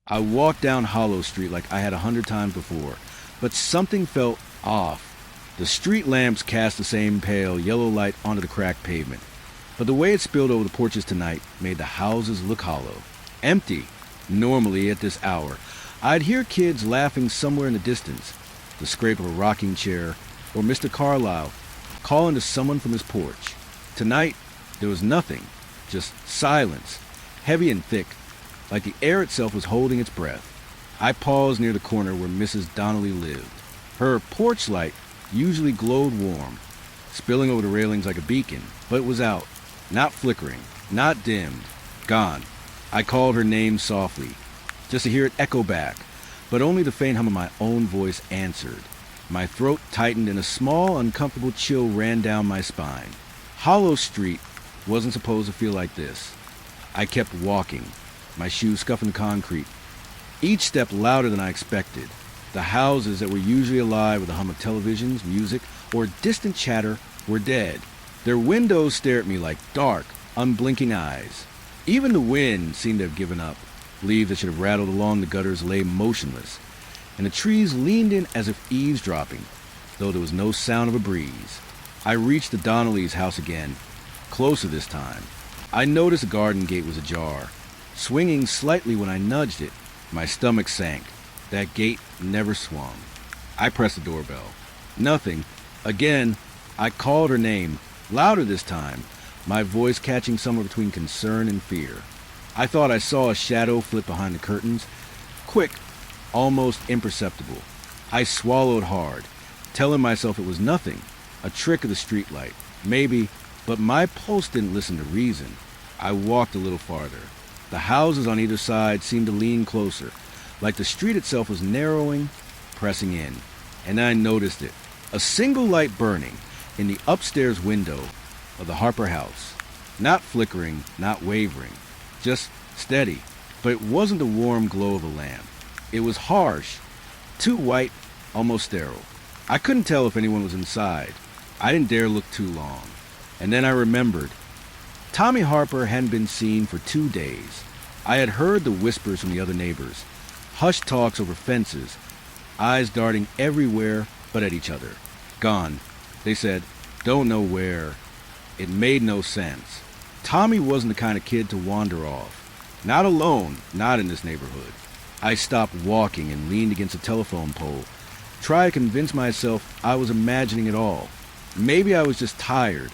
I walked down Hollow Street like I had 100 times before, but something felt off. The street lamps cast the same pale, yellow light onto the cracked pavement, but the way it spilled over the porches tonight made the houses look hollow, empty. Normally, at this hour, I'd hear kids laughing somewhere in the distance, the scrape of a rocking chair, or Mr. Carlyle calling to someone from his porch. Tonight, there was nothing, just silence, heavy and thick, like the air itself was holding its breath. I paused near the corner where Mrs. Donnelly lived. Her porch light usually glowed warm, spilling over the railings like a beacon, but it was out, not flickering, not dimmed, gone. I called her name softly, just to hear it echo back, but only the faint hum of my own voice answered. My throat tightened and a small, uncomfortable chill ran down my spine. Hollow Street wasn't supposed to feel like this. I kept walking, my shoes scuffing the concrete, each step louder than I expected. The houses that were usually alive with the hum of televisions, music, or distant chatter were dead. Their windows stared at me like dark, unblinking eyes. Even the wind seemed to have given up. Leaves that should have rattled along the gutters lay motionless, and the trees leaned in as if eavesdropping, though there was no sound of a breeze. I reached the Donnellys' house again, closer this time. I noticed the garden gate was ajar, swinging slightly when I nudged it. My stomach sank. That gate never swung. I pressed the doorbell. Nothing. Again, I called her name, louder this time, my voice catching somewhere between concern and fear. I thought I saw a shadow flit behind the curtains, quick, almost imperceptible. I swallowed hard, telling myself it was nothing, a trick of the streetlight, maybe, but my pulse didn't listen to reason. I walked a little farther. The houses on either side seemed to lean closer, like the street itself was narrowing, pressing in. And I noticed it, a single light burning in the upstairs window of the Harper house. Not flickering, not wavering, just steady. But it wasn't the warm glow of a lamp. It was harsh, too white, almost sterile. I couldn't tell if anyone was inside. I didn't dare look too long. And then I remembered. Tommy Harper hadn't been seen for 2 days. I had heard the whispers from the other neighbors, hushed talks over fences, eyes darting everywhere but at each other. Gone. They said, don't know where. It made no sense. Tommy wasn't the kind of kid to wander off. Not alone, not in this neighborhood. I stopped walking and leaned against a telephone pole, tried to convince myself I was imagining it all. Maybe I was just tired,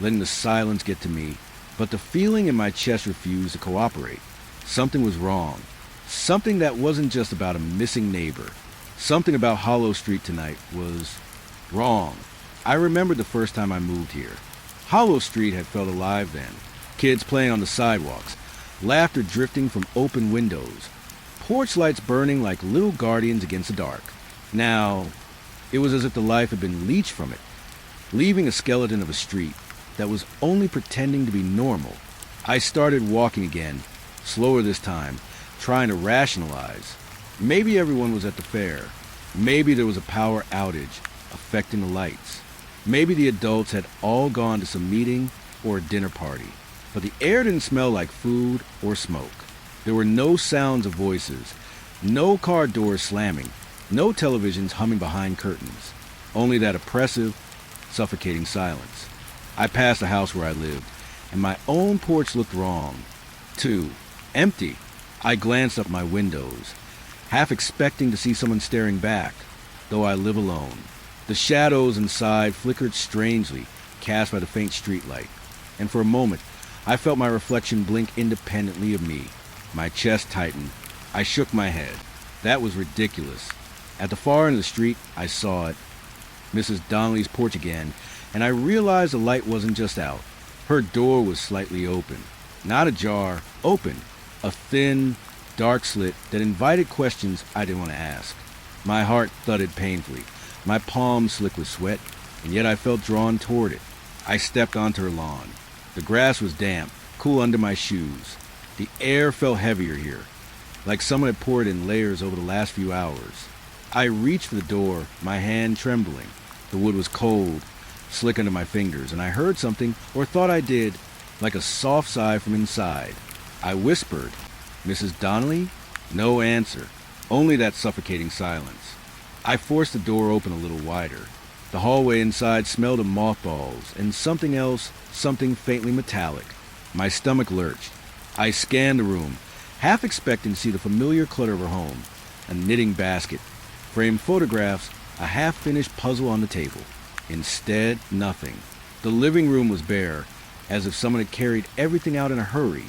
letting the silence get to me, but the feeling in my chest refused to cooperate. Something was wrong. Something that wasn't just about a missing neighbor. Something about Hollow Street tonight was wrong. I remembered the first time I moved here. Hollow Street had felt alive then. Kids playing on the sidewalks, laughter drifting from open windows, porch lights burning like little guardians against the dark. Now, it was as if the life had been leached from it, leaving a skeleton of a street that was only pretending to be normal. I started walking again, slower this time, trying to rationalize. Maybe everyone was at the fair. Maybe there was a power outage affecting the lights. Maybe the adults had all gone to some meeting or a dinner party. But the air didn't smell like food or smoke. There were no sounds of voices, no car doors slamming, no televisions humming behind curtains. Only that oppressive, suffocating silence. I passed the house where I lived, and my own porch looked wrong, too. Empty. I glanced up my windows, half expecting to see someone staring back, though I live alone. The shadows inside flickered strangely, cast by the faint streetlight, and for a moment, I felt my reflection blink independently of me. My chest tightened. I shook my head. That was ridiculous. At the far end of the street, I saw it. Mrs. Donnelly's porch again, and I realized the light wasn't just out. Her door was slightly open. Not ajar, open. A thin, dark slit that invited questions I didn't want to ask. My heart thudded painfully. My palms slick with sweat, and yet I felt drawn toward it. I stepped onto her lawn. The grass was damp, cool under my shoes. The air felt heavier here, like someone had poured in layers over the last few hours. I reached for the door, my hand trembling. The wood was cold, slick under my fingers, and I heard something, or thought I did, like a soft sigh from inside. I whispered, "Mrs. Donnelly?" No answer, only that suffocating silence. I forced the door open a little wider. The hallway inside smelled of mothballs and something else, something faintly metallic. My stomach lurched. I scanned the room, half expecting to see the familiar clutter of her home. A knitting basket, framed photographs, a half-finished puzzle on the table. Instead, nothing. The living room was bare, as if someone had carried everything out in a hurry.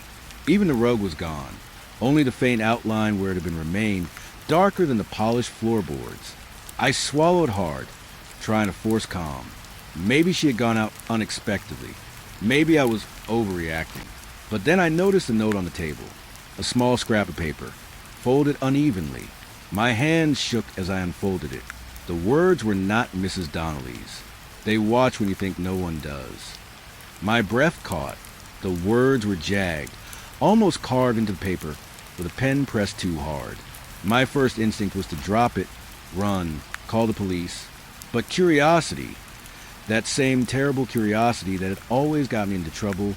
Even the rug was gone, only the faint outline where it had been remained, darker than the polished floorboards. I swallowed hard, trying to force calm. Maybe she had gone out unexpectedly. Maybe I was overreacting. But then I noticed a note on the table, a small scrap of paper, folded unevenly. My hands shook as I unfolded it. The words were not Mrs. Donnelly's. They watch when you think no one does. My breath caught. The words were jagged, almost carved into the paper, with a pen pressed too hard. My first instinct was to drop it, run, call the police. But curiosity, that same terrible curiosity that had always got me into trouble,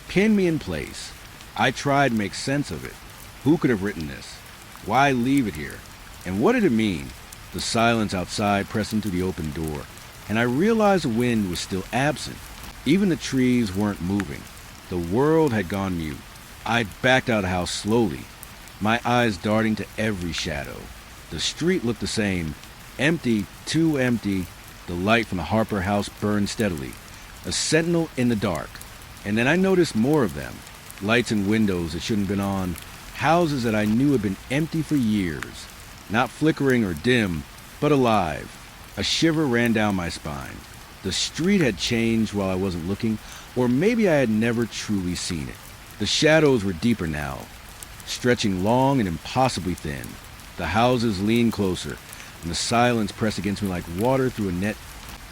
pinned me in place. I tried to make sense of it. Who could have written this? Why leave it here? And what did it mean? The silence outside pressing through the open door, and I realized the wind was still absent. Even the trees weren't moving. The world had gone mute. I backed out of the house slowly, my eyes darting to every shadow. The street looked the same, empty, too empty. The light from the Harper house burned steadily, a sentinel in the dark. And then I noticed more of them, lights in windows that shouldn't have been on, houses that I knew had been empty for years, not flickering or dim, but alive. A shiver ran down my spine. The street had changed while I wasn't looking, or maybe I had never truly seen it. The shadows were deeper now, stretching long and impossibly thin. The houses leaned closer, and the silence pressed against me like water through a net,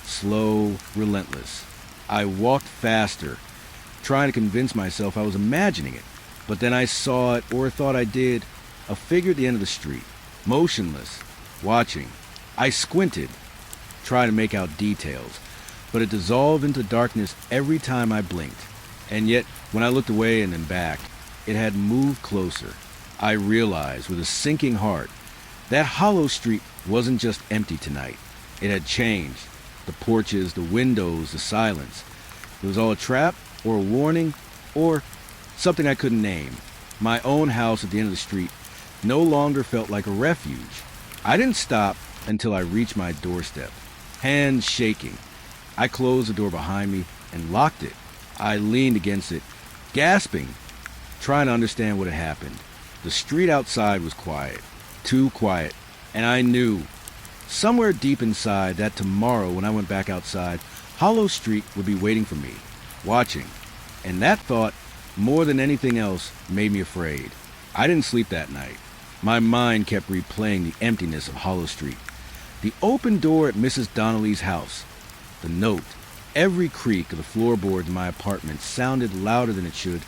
slow, relentless. I walked faster, trying to convince myself I was imagining it. But then I saw it, or thought I did, a figure at the end of the street, motionless, watching. I squinted, trying to make out details, but it dissolved into darkness every time I blinked. And yet, when I looked away and then back, it had moved closer. I realized with a sinking heart that hollow street wasn't just empty tonight. It had changed. The porches, the windows, the silence. It was all a trap, or a warning, or something I couldn't name. My own house at the end of the street no longer felt like a refuge. I didn't stop until I reached my doorstep, hands shaking. I closed the door behind me and locked it. I leaned against it, gasping, trying to understand what had happened. The street outside was quiet, too quiet, and I knew, somewhere deep inside, that tomorrow when I went back outside, Hollow Street would be waiting for me, watching. And that thought, more than anything else, made me afraid. I didn't sleep that night. My mind kept replaying the emptiness of Hollow Street. The open door at Mrs. Donnelly's house. The note. Every creak of the floorboards in my apartment sounded louder than it should.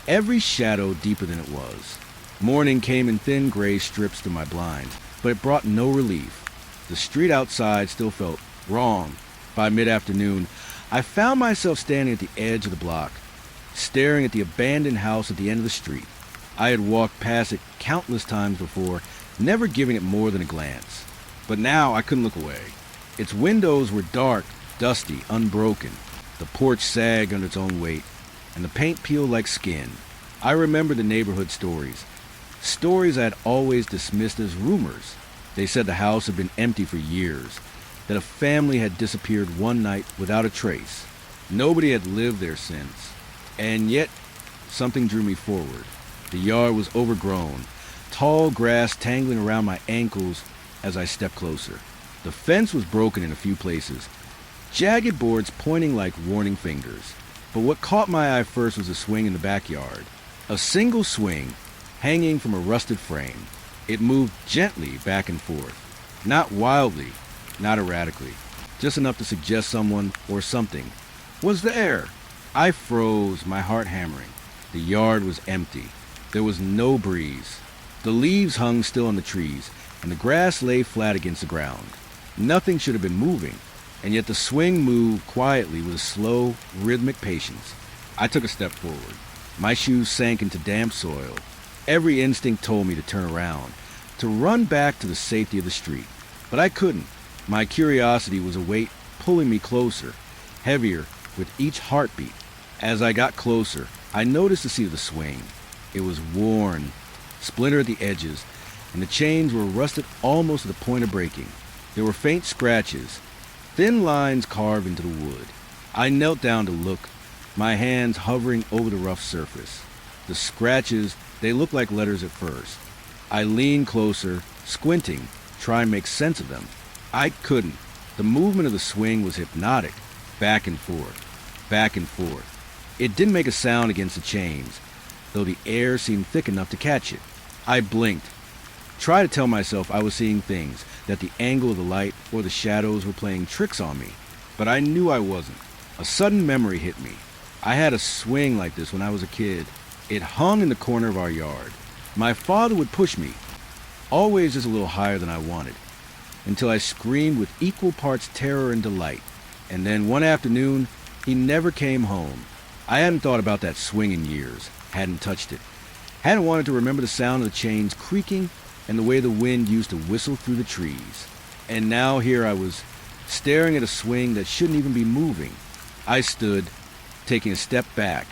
Every shadow deeper than it was. Morning came in thin gray strips through my blinds, but it brought no relief. The street outside still felt wrong. By mid-afternoon, I found myself standing at the edge of the block, staring at the abandoned house at the end of the street. I had walked past it countless times before, never giving it more than a glance. But now I couldn't look away. Its windows were dark, dusty, unbroken. The porch sagged under its own weight, and the paint peeled like skin. I remembered the neighborhood stories. Stories I had always dismissed as rumors. They said the house had been empty for years, that a family had disappeared one night without a trace. Nobody had lived there since. And yet, something drew me forward. The yard was overgrown, tall grass tangling around my ankles as I stepped closer. The fence was broken in a few places, jagged boards pointing like warning fingers. But what caught my eye first was a swing in the backyard. A single swing, hanging from a rusted frame. It moved gently back and forth. Not wildly, not erratically. Just enough to suggest someone or something was there. I froze, my heart hammering. The yard was empty. There was no breeze. The leaves hung still on the trees, and the grass lay flat against the ground. Nothing should have been moving, and yet the swing moved quietly with a slow, rhythmic patience. I took a step forward. My shoes sank into damp soil. Every instinct told me to turn around, to run back to the safety of the street. But I couldn't. My curiosity was a weight pulling me closer, heavier with each heartbeat. As I got closer, I noticed the seat of the swing. It was worn, splintered at the edges, and the chains were rusted almost to the point of breaking. There were faint scratches, thin lines carved into the wood. I knelt down to look, my hands hovering over the rough surface. The scratches, they looked like letters at first. I leaned closer, squinting, trying to make sense of them. I couldn't. The movement of the swing was hypnotic, back and forth, back and forth. It didn't make a sound against the chains, though the air seemed thick enough to catch it. I blinked, tried to tell myself I was seeing things, that the angle of the light or the shadows were playing tricks on me, but I knew I wasn't. A sudden memory hit me. I had a swing like this when I was a kid. It hung in the corner of our yard. My father would push me, always just a little higher than I wanted, until I screamed with equal parts terror and delight. And then one afternoon, he never came home. I hadn't thought about that swing in years, hadn't touched it, hadn't wanted to remember the sound of the chains creaking and the way the wind used to whistle through the trees. And now here I was, staring at a swing that shouldn't even be moving. I stood, taking a step back,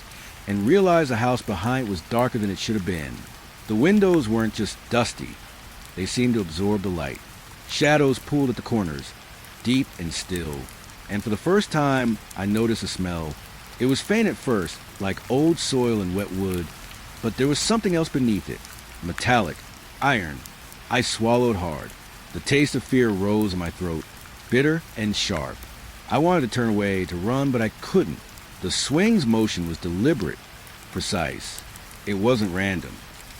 and realized the house behind was darker than it should have been. The windows weren't just dusty. They seemed to absorb the light. Shadows pooled at the corners, deep and still. And for the first time, I noticed a smell. It was faint at first, like old soil and wet wood, but there was something else beneath it. Metallic, iron. I swallowed hard. The taste of fear rose in my throat, bitter and sharp. I wanted to turn away, to run, but I couldn't. The swing's motion was deliberate, precise. It wasn't random.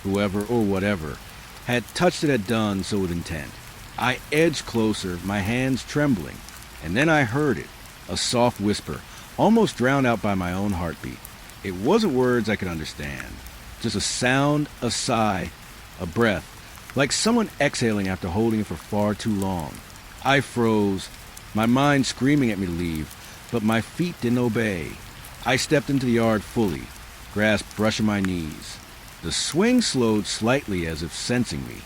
Whoever or whatever had touched it had done so with intent. I edged closer, my hands trembling, and then I heard it, a soft whisper, almost drowned out by my own heartbeat. It wasn't words I could understand, just a sound, a sigh, a breath, like someone exhaling after holding it for far too long. I froze, my mind screaming at me to leave, but my feet didn't obey. I stepped into the yard fully, grasped brushing my knees. The swing slowed slightly as if sensing me.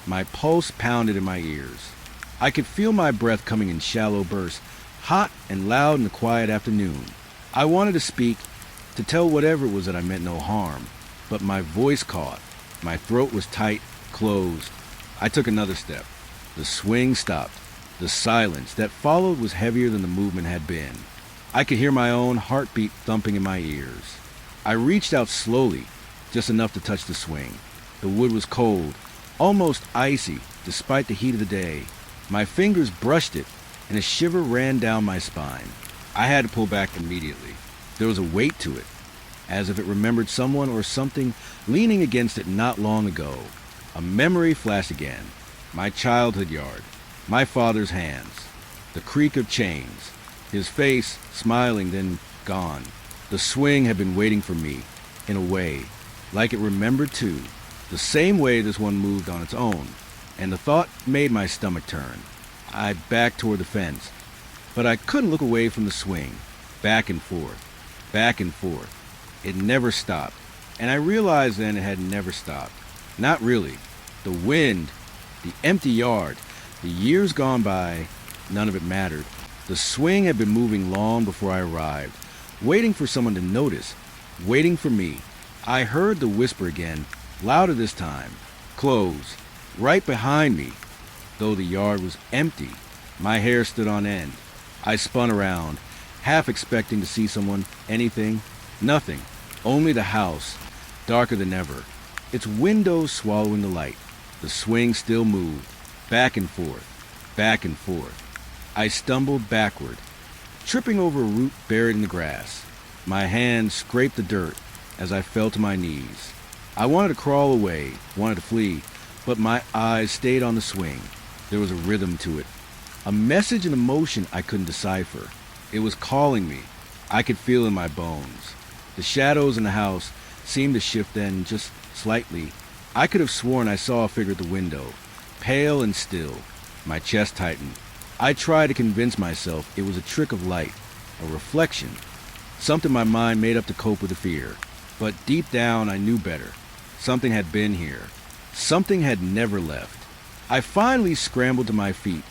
My pulse pounded in my ears. I could feel my breath coming in shallow bursts, hot and loud in the quiet afternoon. I wanted to speak, to tell whatever it was that I meant no harm, but my voice caught. My throat was tight, closed. I took another step. The swing stopped. The silence that followed was heavier than the movement had been. I could hear my own heartbeat thumping in my ears. I reached out slowly, just enough to touch the swing. The wood was cold, almost icy, despite the heat of the day. My fingers brushed it, and a shiver ran down my spine. I had to pull back immediately. There was a weight to it, as if it remembered someone or something leaning against it not long ago. A memory flashed again. My childhood yard, my father's hands, the creak of chains, his face smiling then gone. The swing had been waiting for me, in a way, like it remembered too, the same way this one moved on its own, and the thought made my stomach turn. I backed toward the fence, but I couldn't look away from the swing, back and forth, back and forth. It never stopped, and I realized then it had never stopped. Not really. The wind, the empty yard, the years gone by, none of it mattered. The swing had been moving long before I arrived, waiting for someone to notice, waiting for me. I heard the whisper again, louder this time. Close, right behind me. Though the yard was empty, my hair stood on end. I spun around, half expecting to see someone, anything, nothing, only the house, darker than ever, its windows swallowing the light. The swing still moved, back and forth, back and forth. I stumbled backward, tripping over a root buried in the grass. My hands scraped the dirt as I fell to my knees. I wanted to crawl away, wanted to flee, but my eyes stayed on the swing. There was a rhythm to it, a message and emotion I couldn't decipher. It was calling me. I could feel it in my bones. The shadows in the house seemed to shift then, just slightly. I could have sworn I saw a figure at the window, pale and still. My chest tightened. I tried to convince myself it was a trick of light, a reflection, something my mind made up to cope with the fear. But deep down I knew better. Something had been here. Something had never left. I finally scrambled to my feet,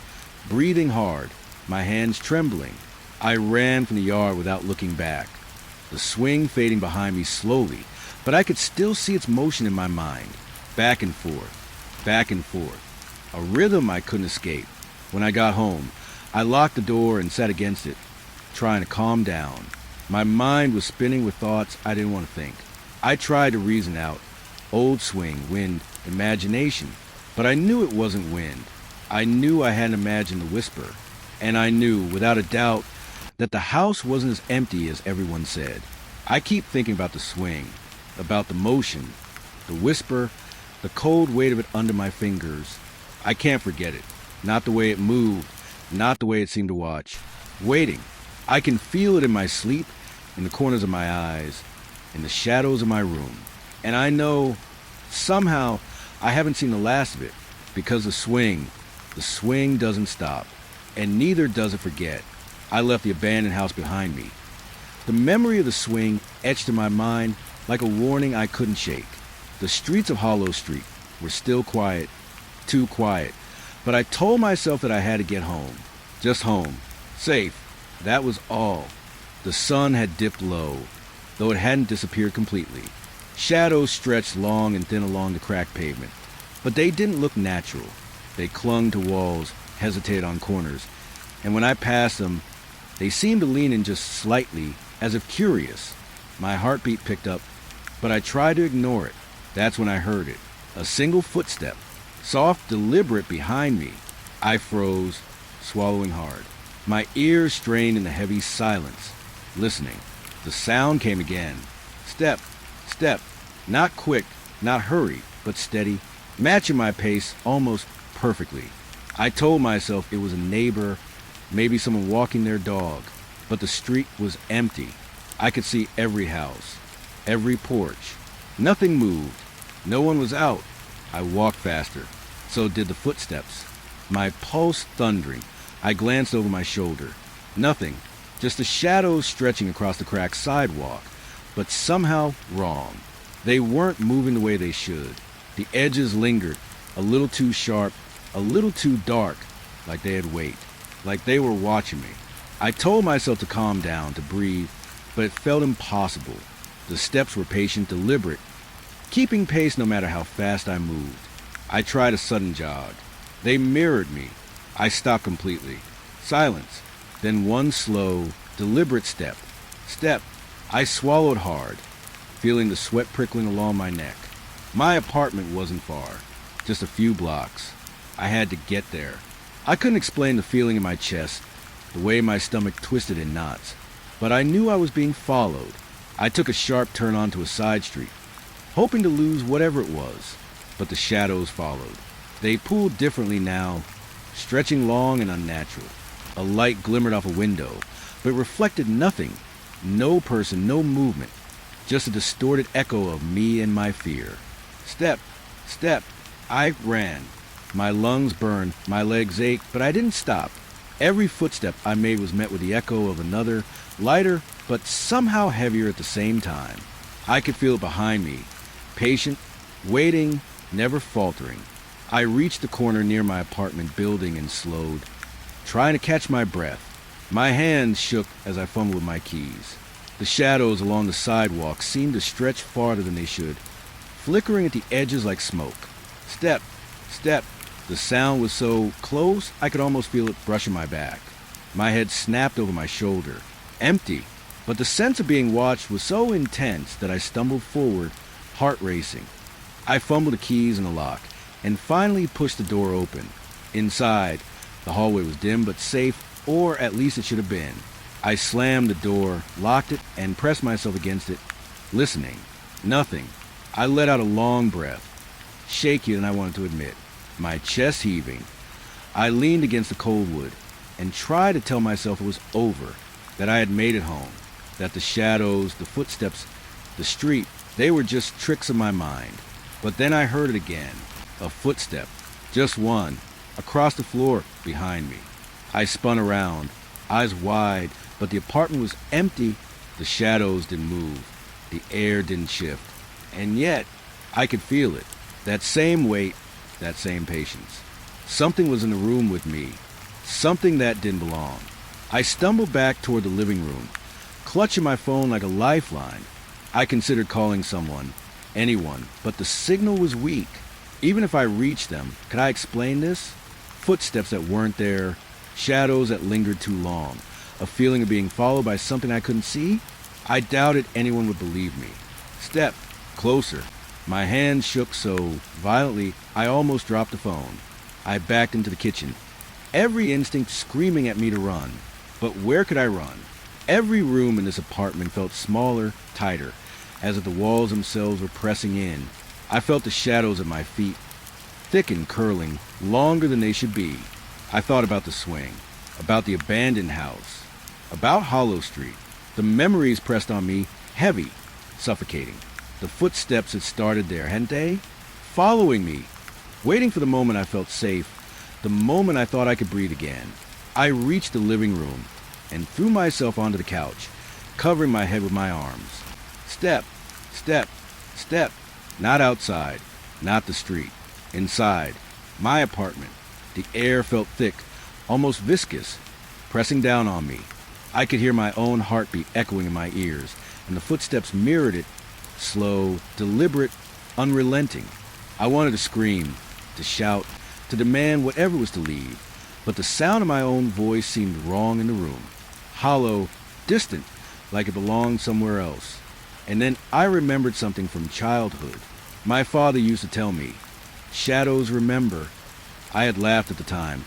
breathing hard, my hands trembling. I ran from the yard without looking back, the swing fading behind me slowly, but I could still see its motion in my mind, back and forth, back and forth, a rhythm I couldn't escape. When I got home, I locked the door and sat against it, trying to calm down. My mind was spinning with thoughts I didn't want to think. I tried to reason out, old swing, wind, imagination, but I knew it wasn't wind. I knew I hadn't imagined the whisper, and I knew, without a doubt, that the house wasn't as empty as everyone said. I keep thinking about the swing, about the motion, the whisper, the cold weight of it under my fingers. I can't forget it. Not the way it moved, not the way it seemed to watch. Waiting. I can feel it in my sleep, in the corners of my eyes, in the shadows of my room. And I know, somehow, I haven't seen the last of it, because the swing doesn't stop, and neither does it forget. I left the abandoned house behind me. The memory of the swing etched in my mind like a warning I couldn't shake. The streets of Hollow Street were still quiet, too quiet, but I told myself that I had to get home. Just home. Safe. That was all. The sun had dipped low, though it hadn't disappeared completely. Shadows stretched long and thin along the cracked pavement, but they didn't look natural. They clung to walls, hesitated on corners, and when I passed them, they seemed to lean in just slightly, as if curious. My heartbeat picked up, but I tried to ignore it. That's when I heard it. A single footstep, soft, deliberate behind me. I froze, swallowing hard. My ears strained in the heavy silence, listening. The sound came again. Step, step, not quick, not hurried, but steady, matching my pace almost perfectly. I told myself it was a neighbor, maybe someone walking their dog, but the street was empty. I could see every house, every porch. Nothing moved. No one was out. I walked faster. So did the footsteps. My pulse thundering. I glanced over my shoulder. Nothing. Just the shadows stretching across the cracked sidewalk. But somehow wrong. They weren't moving the way they should. The edges lingered, a little too sharp, a little too dark, like they had weight, like they were watching me. I told myself to calm down, to breathe, but it felt impossible. The steps were patient, deliberate, keeping pace no matter how fast I moved. I tried a sudden jog. They mirrored me. I stopped completely. Silence. Then one slow, deliberate step. Step. I swallowed hard, feeling the sweat prickling along my neck. My apartment wasn't far, just a few blocks. I had to get there. I couldn't explain the feeling in my chest, the way my stomach twisted in knots, but I knew I was being followed. I took a sharp turn onto a side street, hoping to lose whatever it was, but the shadows followed. They pulled differently now, stretching long and unnatural. A light glimmered off a window, but reflected nothing. No person, no movement, just a distorted echo of me and my fear. Step, step. I ran. My lungs burned, my legs ached, but I didn't stop. Every footstep I made was met with the echo of another, lighter, but somehow heavier at the same time. I could feel it behind me, patient, waiting, never faltering. I reached the corner near my apartment building and slowed, trying to catch my breath. My hands shook as I fumbled with my keys. The shadows along the sidewalk seemed to stretch farther than they should, flickering at the edges like smoke. Step, step. The sound was so close I could almost feel it brushing my back. My head snapped over my shoulder. Empty. But the sense of being watched was so intense that I stumbled forward, heart racing. I fumbled the keys in the lock and finally pushed the door open. Inside, the hallway was dim but safe, or at least it should have been. I slammed the door, locked it, and pressed myself against it, listening. Nothing. I let out a long breath, shakier than I wanted to admit, my chest heaving. I leaned against the cold wood and tried to tell myself it was over, that I had made it home, that the shadows, the footsteps, the street, they were just tricks of my mind. But then I heard it again, a footstep, just one, across the floor behind me. I spun around, eyes wide, but the apartment was empty. The shadows didn't move. The air didn't shift. And yet, I could feel it. That same weight, that same patience. Something was in the room with me. Something that didn't belong. I stumbled back toward the living room, clutching my phone like a lifeline. I considered calling someone, anyone, but the signal was weak. Even if I reached them, could I explain this? Footsteps that weren't there, shadows that lingered too long, a feeling of being followed by something I couldn't see? I doubted anyone would believe me. Step closer. My hand shook so violently I almost dropped the phone. I backed into the kitchen, every instinct screaming at me to run. But where could I run? Every room in this apartment felt smaller, tighter, as if the walls themselves were pressing in. I felt the shadows at my feet, thick and curling, longer than they should be. I thought about the swing, about the abandoned house, about Hollow Street. The memories pressed on me, heavy, suffocating. The footsteps had started there, hadn't they? Following me, waiting for the moment I felt safe, the moment I thought I could breathe again. I reached the living room and threw myself onto the couch, covering my head with my arms. Step, step, step. Not outside, not the street. Inside, my apartment. The air felt thick, almost viscous, pressing down on me. I could hear my own heartbeat echoing in my ears, and the footsteps mirrored it, slow, deliberate, unrelenting. I wanted to scream, to shout, to demand whatever was to leave, but the sound of my own voice seemed wrong in the room. Hollow, distant, like it belonged somewhere else. And then I remembered something from childhood. My father used to tell me, shadows remember. I had laughed at the time,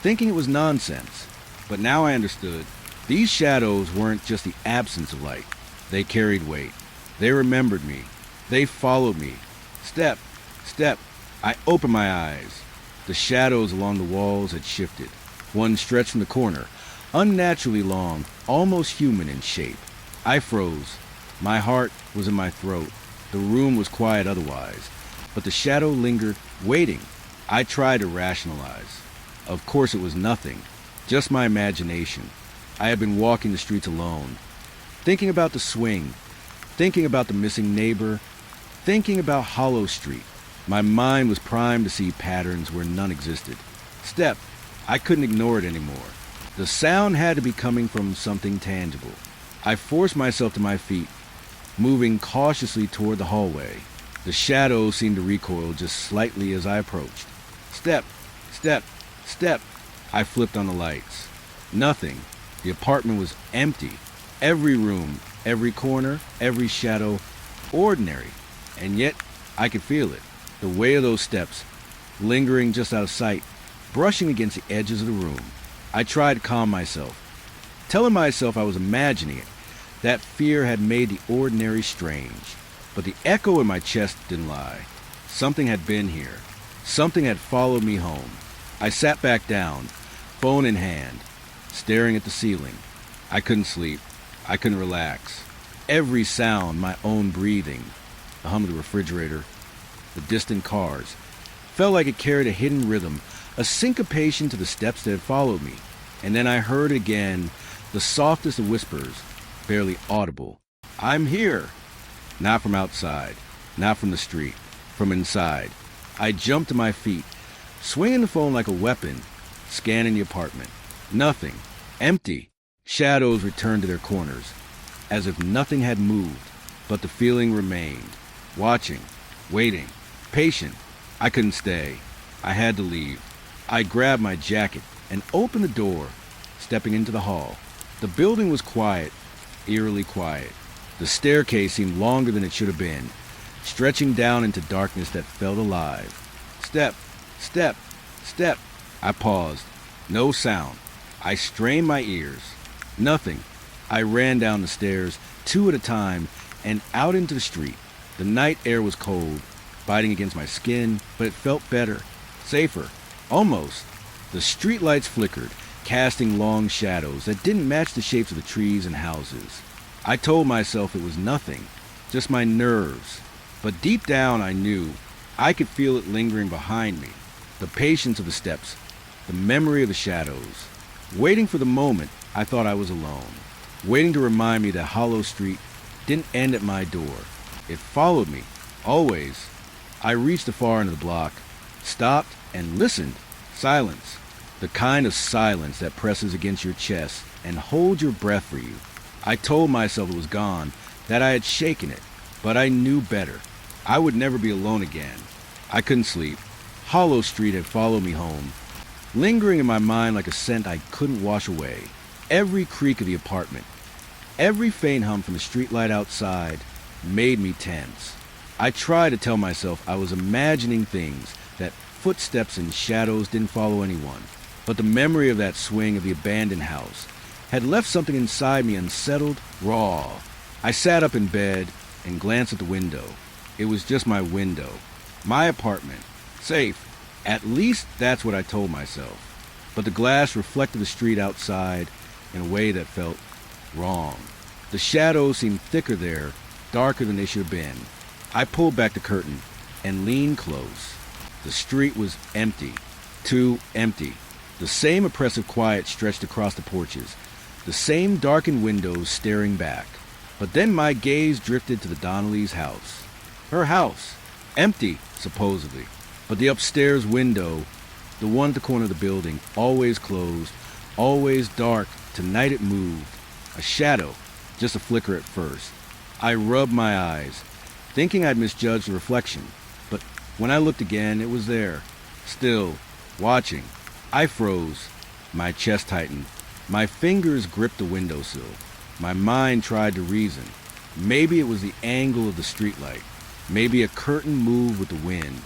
thinking it was nonsense. But now I understood. These shadows weren't just the absence of light. They carried weight. They remembered me. They followed me. Step, step. I opened my eyes. The shadows along the walls had shifted. One stretched from the corner, unnaturally long, almost human in shape. I froze. My heart was in my throat. The room was quiet otherwise, but the shadow lingered, waiting. I tried to rationalize. Of course it was nothing, just my imagination. I had been walking the streets alone, thinking about the swing, thinking about the missing neighbor, thinking about Hollow Street. My mind was primed to see patterns where none existed. Step. I couldn't ignore it anymore. The sound had to be coming from something tangible. I forced myself to my feet, moving cautiously toward the hallway. The shadows seemed to recoil just slightly as I approached. Step, step, step. I flipped on the lights. Nothing. The apartment was empty. Every room, every corner, every shadow, ordinary. And yet, I could feel it. The way of those steps, lingering just out of sight, brushing against the edges of the room. I tried to calm myself, telling myself I was imagining it. That fear had made the ordinary strange. But the echo in my chest didn't lie. Something had been here. Something had followed me home. I sat back down, phone in hand, staring at the ceiling. I couldn't sleep. I couldn't relax. Every sound, my own breathing, the hum of the refrigerator, the distant cars, felt like it carried a hidden rhythm, a syncopation to the steps that had followed me. And then I heard again the softest of whispers, barely audible. I'm here. Not from outside, not from the street, from inside. I jumped to my feet, swinging the phone like a weapon, scanning the apartment. Nothing. Empty. Shadows returned to their corners, as if nothing had moved, but the feeling remained. Watching, waiting, patient. I couldn't stay. I had to leave. I grabbed my jacket and opened the door, stepping into the hall. The building was quiet, eerily quiet. The staircase seemed longer than it should have been, stretching down into darkness that felt alive. Step, step, step. I paused. No sound. I strained my ears. Nothing. I ran down the stairs, two at a time, and out into the street. The night air was cold, biting against my skin, but it felt better, safer, almost. The streetlights flickered, casting long shadows that didn't match the shapes of the trees and houses. I told myself it was nothing, just my nerves. But deep down I knew. I could feel it lingering behind me. The patience of the steps, the memory of the shadows. Waiting for the moment I thought I was alone. Waiting to remind me that Hollow Street didn't end at my door. It followed me, always, I reached the far end of the block, stopped, and listened. Silence. The kind of silence that presses against your chest and holds your breath for you. I told myself it was gone, that I had shaken it, but I knew better. I would never be alone again. I couldn't sleep. Hollow Street had followed me home, lingering in my mind like a scent I couldn't wash away. Every creak of the apartment, every faint hum from the streetlight outside made me tense. I tried to tell myself I was imagining things, that footsteps and shadows didn't follow anyone. But the memory of that swing of the abandoned house had left something inside me unsettled, raw. I sat up in bed and glanced at the window. It was just my window. My apartment. Safe. At least that's what I told myself. But the glass reflected the street outside in a way that felt wrong. The shadows seemed thicker there, darker than they should have been. I pulled back the curtain and leaned close. The street was empty. Too empty. The same oppressive quiet stretched across the porches. The same darkened windows staring back. But then my gaze drifted to the Donnelly's house. Her house. Empty, supposedly. But the upstairs window, the one at the corner of the building, always closed, always dark. Tonight it moved. A shadow, just a flicker at first. I rubbed my eyes, thinking I'd misjudged the reflection. But when I looked again, it was there. Still, watching. I froze. My chest tightened. My fingers gripped the windowsill. My mind tried to reason. Maybe it was the angle of the streetlight. Maybe a curtain moved with the wind.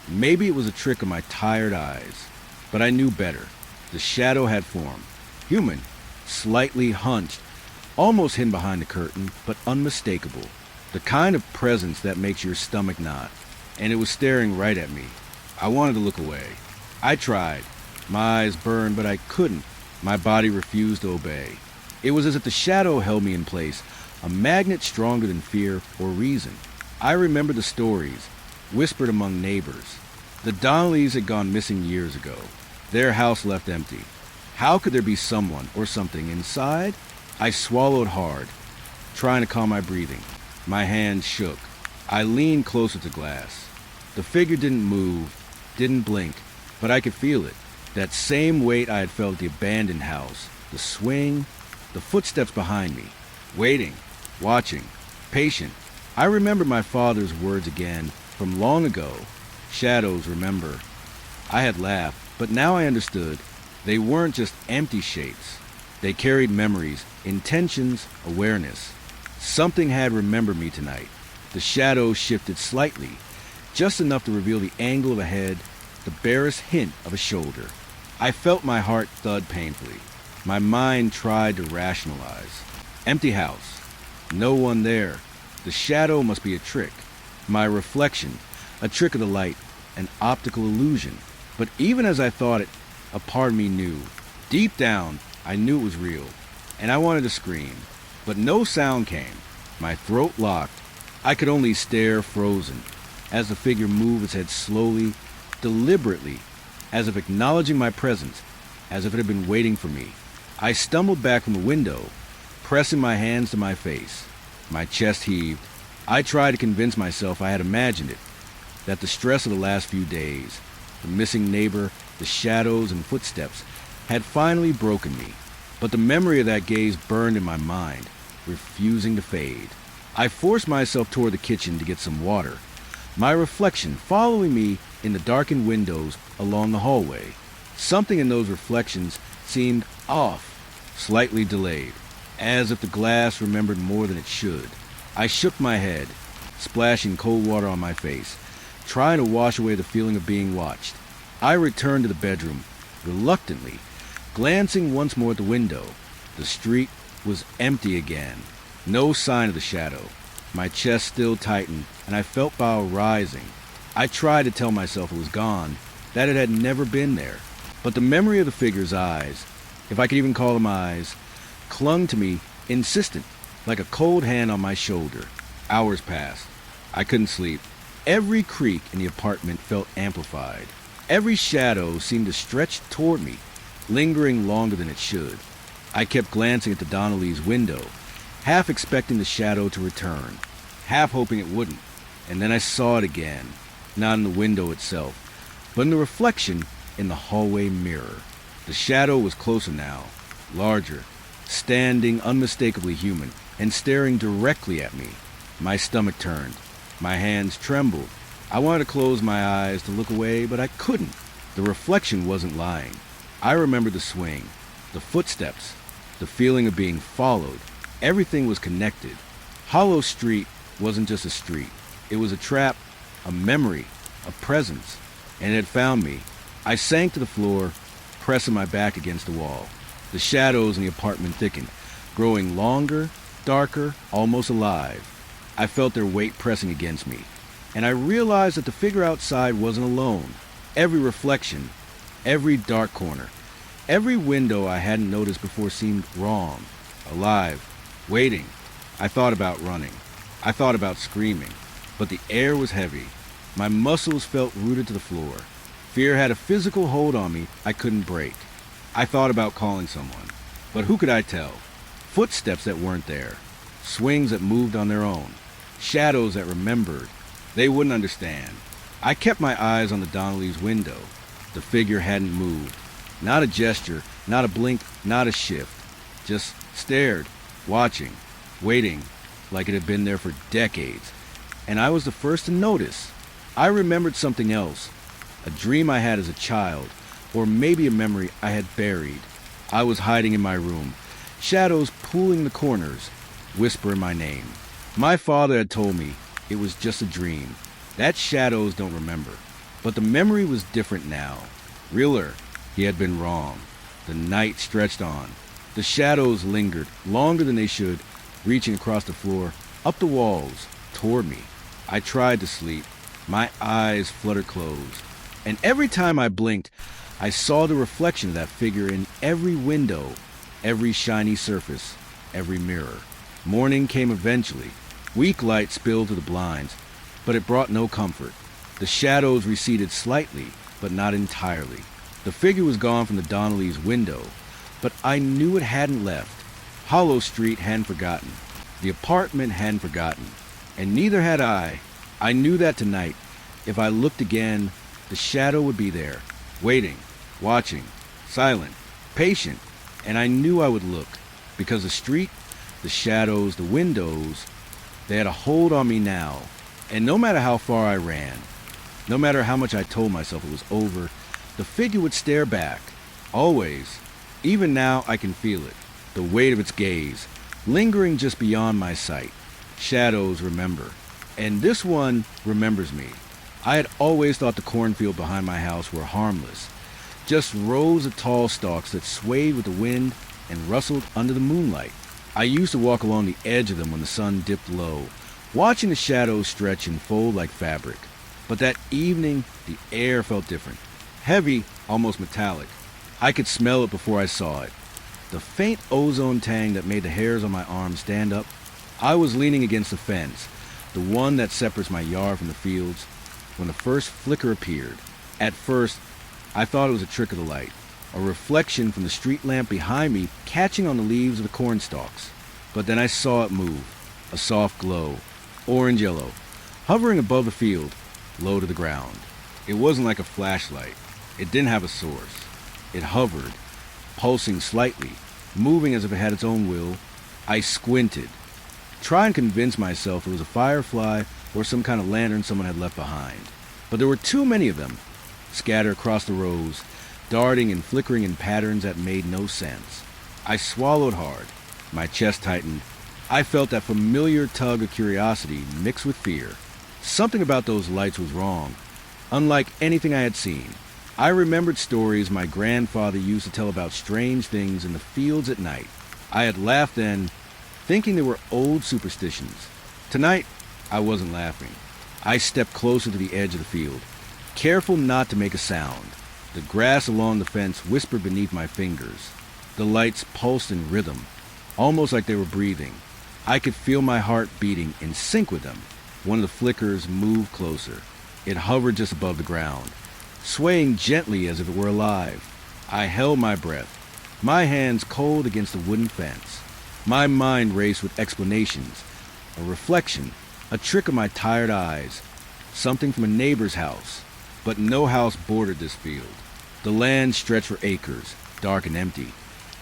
Maybe it was a trick of my tired eyes. But I knew better. The shadow had form. Human. Slightly hunched. Almost hidden behind the curtain, but unmistakable. The kind of presence that makes your stomach knot. And it was staring right at me. I wanted to look away. I tried. My eyes burned, but I couldn't. My body refused to obey. It was as if the shadow held me in place, a magnet stronger than fear or reason. I remembered the stories, whispered among neighbors. The Donnellys had gone missing years ago, their house left empty. How could there be someone or something inside? I swallowed hard, trying to calm my breathing. My hands shook. I leaned closer to glass. The figure didn't move, didn't blink, but I could feel it. That same weight I had felt at the abandoned house. The swing, the footsteps behind me. Waiting, watching, patient. I remembered my father's words again from long ago. Shadows, remember. I had laughed, but now I understood. They weren't just empty shapes. They carried memories, intentions, awareness. Something had remembered me tonight. The shadows shifted slightly, just enough to reveal the angle of a head, the barest hint of a shoulder. I felt my heart thud painfully. My mind tried to rationalize. Empty house. No one there. The shadow must be a trick. My reflection, a trick of the light, an optical illusion. But even as I thought it, a part of me knew. Deep down, I knew it was real. And I wanted to scream. But no sound came. My throat locked. I could only stare frozen as the figure moved its head slowly, deliberately, as if acknowledging my presence, as if it had been waiting for me. I stumbled back from the window, pressing my hands to my face. My chest heaved. I tried to convince myself I had imagined it, that the stress of the last few days, the missing neighbor, the shadows and footsteps, had finally broken me. But the memory of that gaze burned in my mind, refusing to fade. I forced myself toward the kitchen to get some water, my reflection following me in the darkened windows along the hallway. Something in those reflections seemed off, slightly delayed, as if the glass remembered more than it should. I shook my head, splashing cold water on my face, trying to wash away the feeling of being watched. I returned to the bedroom, reluctantly, glancing once more at the window. The street was empty again. No sign of the shadow. My chest still tightened, and I felt bile rising. I tried to tell myself it was gone, that it had never been there. But the memory of the figure's eyes, if I could even call them eyes, clung to me, insistent, like a cold hand on my shoulder. Hours passed. I couldn't sleep. Every creak in the apartment felt amplified. Every shadow seemed to stretch toward me, lingering longer than it should. I kept glancing at the Donnellys' window, half expecting the shadow to return, half hoping it wouldn't. And then I saw it again. not in the window itself, but in the reflection in the hallway mirror. The shadow was closer now, larger, standing unmistakably human, and staring directly at me. My stomach turned. My hands trembled. I wanted to close my eyes to look away, but I couldn't. The reflection wasn't lying. I remembered the swing, the footsteps, the feeling of being followed. Everything was connected. Hollow Street wasn't just a street. It was a trap, a memory, a presence, and it had found me. I sank to the floor, pressing my back against the wall. The shadows in the apartment thickened, growing longer, darker, almost alive. I felt their weight pressing against me, and I realized that the figure outside wasn't alone. Every reflection, every dark corner, every window I hadn't noticed before seemed wrong, alive, waiting. I thought about running. I thought about screaming, but the air was heavy. My muscles felt rooted to the floor. Fear had a physical hold on me I couldn't break. I thought about calling someone, but who could I tell? Footsteps that weren't there, swings that moved on their own, shadows that remembered. They wouldn't understand. I kept my eyes on the Donnellys' window. The figure hadn't moved. Not a gesture, not a blink, not a shift. Just stared, watching, waiting, like it had been there for decades. And I was the first to notice. I remembered something else. A dream I had as a child, or maybe a memory I had buried. I was hiding in my room, shadows pooling the corners, whispering my name. My father had told me it was just a dream, that shadows don't remember. But the memory was different now, realer. He had been wrong. The night stretched on. The shadows lingered, longer than they should, reaching across the floor, up the walls, toward me. I tried to sleep. My eyes fluttered closed. And every time I blinked, I saw the reflection of that figure in every window, every shiny surface, every mirror. Morning came eventually. Weak light spilled through the blinds, but it brought no comfort. The shadows receded slightly, but not entirely. The figure was gone from the Donnellys' window, but I knew it hadn't left. Hollow Street hadn't forgotten. The apartment hadn't forgotten. And neither had I. I knew that tonight, if I looked again, the shadow would be there, waiting, watching, silent, patient, and I knew I would look, because the street, the shadows, the windows, they had a hold on me now, and no matter how far I ran, no matter how much I told myself it was over, the figure would stare back, always. Even now I can feel it, the weight of its gaze, lingering just beyond my sight. Shadows remember, and this one remembers me. I had always thought the cornfield behind my house were harmless, just rows of tall stalks that swayed with the wind and rustled under the moonlight. I used to walk along the edge of them when the sun dipped low, watching the shadows stretch and fold like fabric. But that evening, the air felt different, heavy, almost metallic. I could smell it before I saw it. The faint ozone tang that made the hairs on my arms stand up. I was leaning against the fence, the one that separates my yard from the fields, when the first flicker appeared. At first, I thought it was a trick of the light, a reflection from the street lamp behind me catching on the leaves of the corn stalks. But then I saw it move, a soft glow, orange-yellow, hovering above the field, low to the ground. It wasn't like a flashlight. It didn't have a source. It hovered, pulsing slightly, moving as if it had its own will. I squinted, trying to convince myself it was a firefly or some kind of lantern someone had left behind. But there were too many of them, scattered across the rows, darting and flickering in patterns that made no sense. I swallowed hard. My chest tightened. I felt that familiar tug of curiosity mixed with fear. Something about those lights was wrong, unlike anything I had seen. I remembered stories my grandfather used to tell about strange things in the fields at night. I had laughed then, thinking they were old superstitions. Tonight, I wasn't laughing. I stepped closer to the edge of the field, careful not to make a sound. The grass along the fence whispered beneath my fingers. The lights pulsed in rhythm, almost like they were breathing. I could feel my heart beating in sync with them. One of the flickers moved closer. It hovered just above the ground, swaying gently as if it were alive. I held my breath, my hands cold against the wooden fence. My mind raced with explanations, a reflection, a trick of my tired eyes. something from a neighbor's house. But no house bordered this field. The land stretched for acres, dark and empty,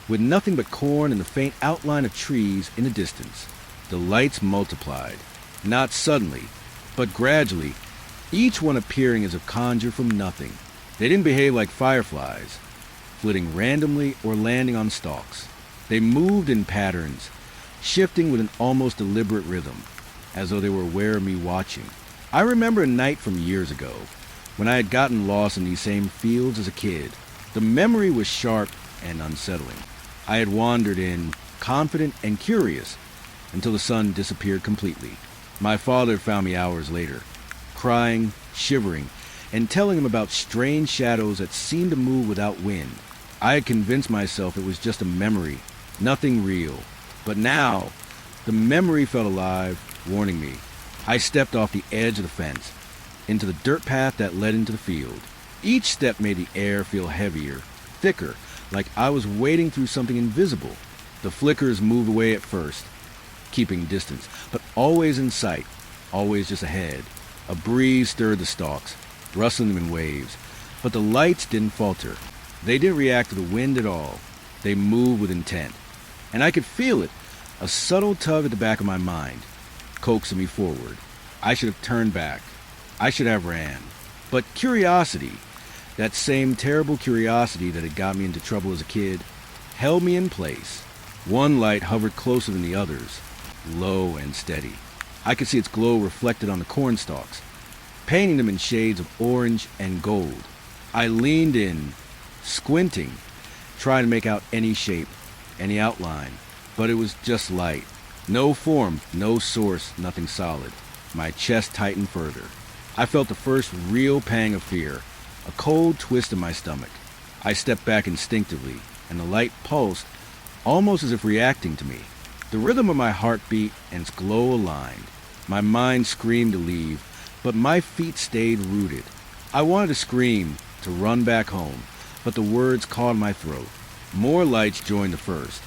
with nothing but corn and the faint outline of trees in the distance. The lights multiplied, not suddenly, but gradually, each one appearing as if conjured from nothing. They didn't behave like fireflies, flitting randomly or landing on stalks. They moved in patterns, shifting with an almost deliberate rhythm, as though they were aware of me watching. I remember a night from years ago, when I had gotten lost in these same fields as a kid. The memory was sharp and unsettling. I had wandered in, confident and curious, until the sun disappeared completely. My father found me hours later, crying, shivering, and telling him about strange shadows that seemed to move without wind. I had convinced myself it was just a memory, nothing real. But now, the memory felt alive, warning me. I stepped off the edge of the fence, into the dirt path that led into the field. Each step made the air feel heavier, thicker, like I was wading through something invisible. The flickers moved away at first, keeping distance, but always in sight, always just ahead. A breeze stirred the stalks, rustling them in waves, but the lights didn't falter. They didn't react to the wind at all. They moved with intent, and I could feel it, a subtle tug at the back of my mind, coaxing me forward. I should have turned back. I should have ran. But curiosity, that same terrible curiosity that had got me into trouble as a kid, held me in place. One light hovered closer than the others, low and steady. I could see its glow reflected on the corn stalks, painting them in shades of orange and gold. I leaned in, squinting, trying to make out any shape, any outline, but it was just light. No form, no source, nothing solid. My chest tightened further. I felt the first real pang of fear, a cold twist in my stomach. I stepped back instinctively, and the light pulsed, almost as if reacting to me. The rhythm of my heart beat and its glow aligned. My mind screamed to leave, but my feet stayed rooted. I wanted to scream, to run back home, but the words caught in my throat. More lights joined the first,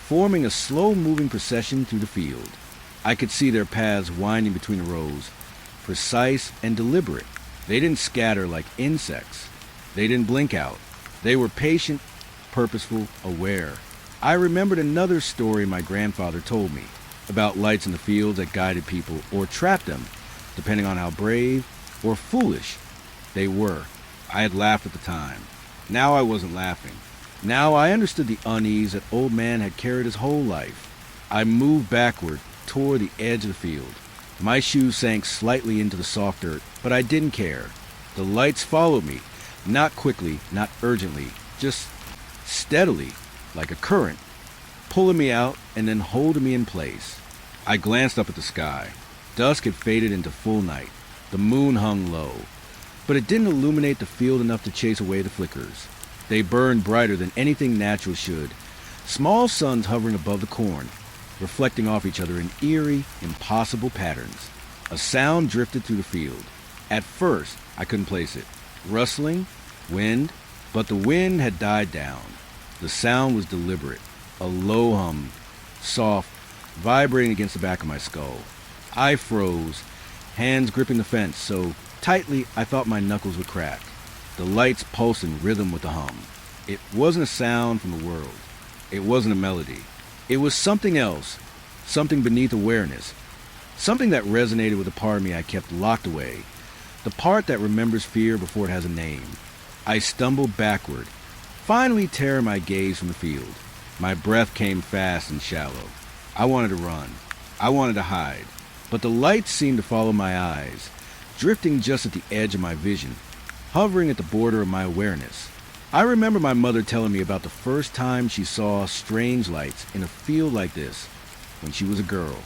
forming a slow-moving procession through the field. I could see their paths winding between the rows, precise and deliberate. They didn't scatter like insects. They didn't blink out. They were patient, purposeful, aware. I remembered another story my grandfather told me about lights in the fields that guided people or trapped them, depending on how brave or foolish they were. I had laughed at the time. Now I wasn't laughing. Now I understood the unease that old man had carried his whole life. I moved backward toward the edge of the field. My shoes sank slightly into the soft dirt, but I didn't care. The lights followed me, not quickly, not urgently, just steadily, like a current, pulling me out and then holding me in place. I glanced up at the sky. Dusk had faded into full night. The moon hung low, but it didn't illuminate the field enough to chase away the flickers. They burned brighter than anything natural should, small suns hovering above the corn, reflecting off each other in eerie, impossible patterns. A sound drifted through the field. At first, I couldn't place it. Rustling, wind, but the wind had died down. The sound was deliberate, a low hum, soft, vibrating against the back of my skull. I froze, hands gripping the fence so tightly I thought my knuckles would crack. The lights pulsed in rhythm with the hum. It wasn't a sound from the world. It wasn't a melody. It was something else, something beneath awareness, something that resonated with a part of me I kept locked away, the part that remembers fear before it has a name. I stumbled backward, finally tearing my gaze from the field. My breath came fast and shallow. I wanted to run. I wanted to hide. But the lights seemed to follow my eyes, drifting just at the edge of my vision, hovering at the border of my awareness. I remember my mother telling me about the first time she saw strange lights in a field like this when she was a girl.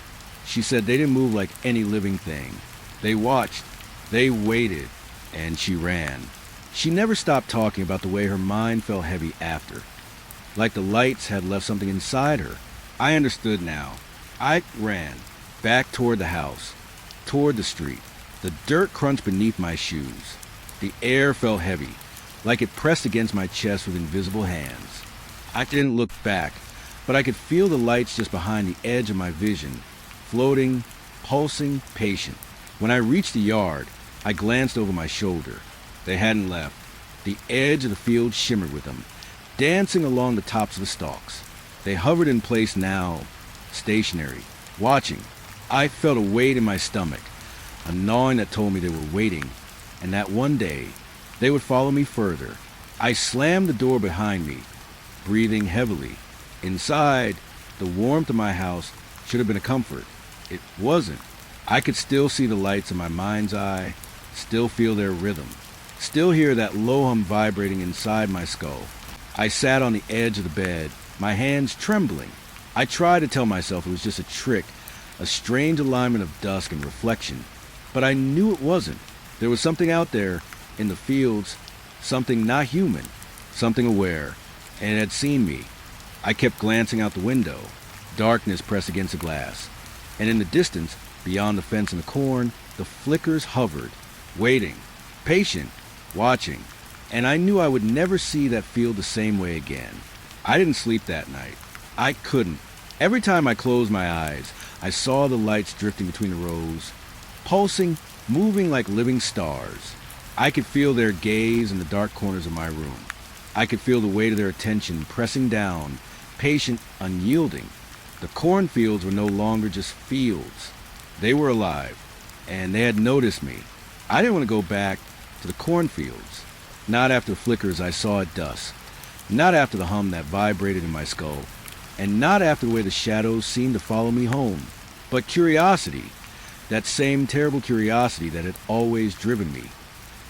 She said they didn't move like any living thing. They watched, they waited, and she ran. She never stopped talking about the way her mind felt heavy after, like the lights had left something inside her. I understood now. I ran, back toward the house, toward the street. The dirt crunched beneath my shoes. The air felt heavy, like it pressed against my chest with invisible hands. I didn't look back, but I could feel the lights just behind the edge of my vision, floating, pulsing, patient. When I reached the yard, I glanced over my shoulder. They hadn't left. The edge of the field shimmered with them, dancing along the tops of the stalks. They hovered in place now, stationary, watching. I felt a weight in my stomach, a gnawing that told me they were waiting, and that one day they would follow me further. I slammed the door behind me, breathing heavily. Inside, the warmth of my house should have been a comfort. It wasn't. I could still see the lights in my mind's eye, still feel their rhythm, still hear that low hum vibrating inside my skull. I sat on the edge of the bed, my hands trembling. I tried to tell myself it was just a trick, a strange alignment of dusk and reflection, but I knew it wasn't. There was something out there in the fields, something not human, something aware, and it had seen me. I kept glancing out the window. Darkness pressed against the glass, and in the distance, beyond the fence and the corn, the flickers hovered, waiting, patient, watching, and I knew I would never see that field the same way again. I didn't sleep that night. I couldn't. Every time I closed my eyes, I saw the lights drifting between the rows, pulsing, moving like living stars. I could feel their gaze in the dark corners of my room. I could feel the weight of their attention pressing down, patient, unyielding. The cornfields were no longer just fields. They were alive, and they had noticed me. I didn't want to go back to the cornfields. Not after the flickers I saw at dusk. Not after the hum that vibrated in my skull. And not after the way the shadows seemed to follow me home. But curiosity, that same terrible curiosity that had always driven me,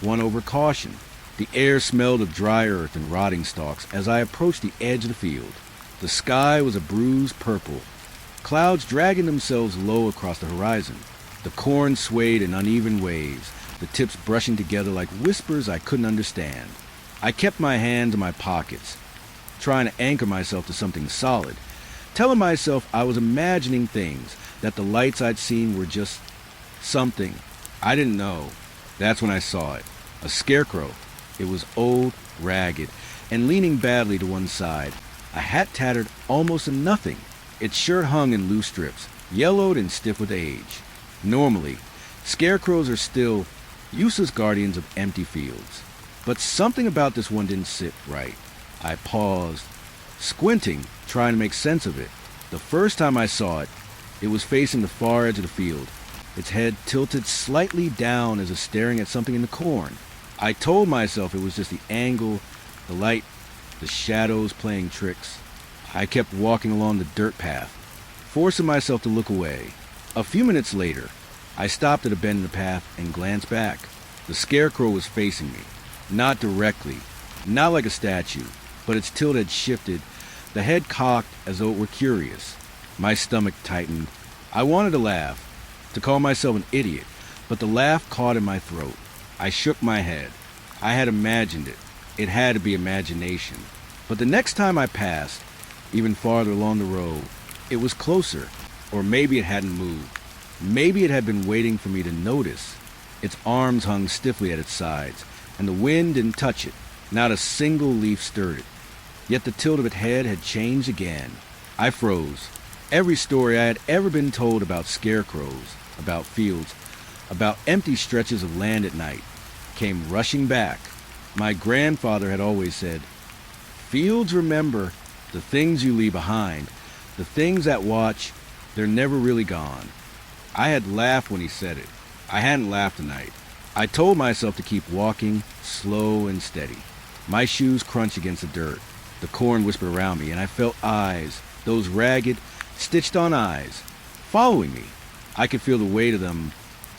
won over caution. The air smelled of dry earth and rotting stalks as I approached the edge of the field. The sky was a bruised purple, clouds dragging themselves low across the horizon. The corn swayed in uneven waves, the tips brushing together like whispers I couldn't understand. I kept my hands in my pockets, trying to anchor myself to something solid, telling myself I was imagining things, that the lights I'd seen were just something. I didn't know. That's when I saw it. A scarecrow. It was old, ragged, and leaning badly to one side. A hat tattered almost to nothing. Its shirt hung in loose strips, yellowed and stiff with age. Normally, scarecrows are still useless guardians of empty fields. But something about this one didn't sit right. I paused, squinting, trying to make sense of it. The first time I saw it, it was facing the far edge of the field, its head tilted slightly down as if staring at something in the corn. I told myself it was just the angle, the light, the shadows playing tricks. I kept walking along the dirt path, forcing myself to look away. A few minutes later, I stopped at a bend in the path and glanced back. The scarecrow was facing me, not directly, not like a statue, but its tilt had shifted, the head cocked as though it were curious. My stomach tightened. I wanted to laugh, to call myself an idiot, but the laugh caught in my throat. I shook my head. I had imagined it. It had to be imagination. But the next time I passed, even farther along the road, it was closer, or maybe it hadn't moved. Maybe it had been waiting for me to notice. Its arms hung stiffly at its sides, and the wind didn't touch it. Not a single leaf stirred it. Yet the tilt of its head had changed again. I froze. Every story I had ever been told about scarecrows, about fields, about empty stretches of land at night, came rushing back. My grandfather had always said, "Fields remember the things you leave behind, the things that watch, they're never really gone." I had laughed when he said it. I hadn't laughed tonight. I told myself to keep walking, slow and steady. My shoes crunched against the dirt. The corn whispered around me, and I felt eyes, those ragged, stitched-on eyes, following me. I could feel the weight of them,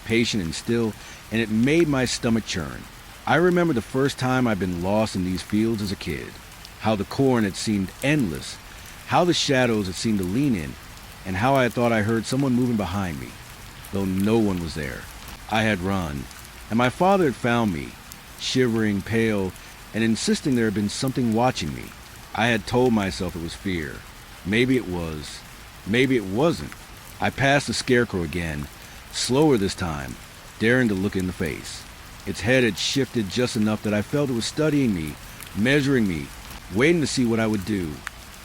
patient and still, and it made my stomach churn. I remember the first time I'd been lost in these fields as a kid, how the corn had seemed endless, how the shadows had seemed to lean in, and how I had thought I heard someone moving behind me, though no one was there. I had run, and my father had found me, shivering, pale, and insisting there had been something watching me. I had told myself it was fear. Maybe it was. Maybe it wasn't. I passed the scarecrow again, slower this time, daring to look in the face. Its head had shifted just enough that I felt it was studying me, measuring me, waiting to see what I would do.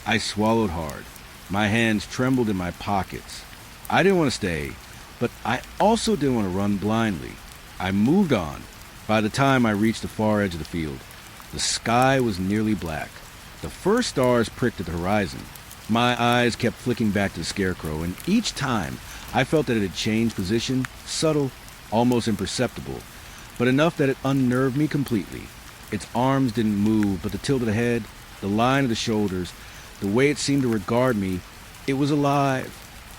I swallowed hard. My hands trembled in my pockets. I didn't want to stay, but I also didn't want to run blindly. I moved on. By the time I reached the far edge of the field, the sky was nearly black. The first stars pricked at the horizon. My eyes kept flicking back to the scarecrow, and each time I felt that it had changed position, subtle, almost imperceptible, but enough that it unnerved me completely. Its arms didn't move, but the tilt of the head, the line of the shoulders, the way it seemed to regard me, it was alive.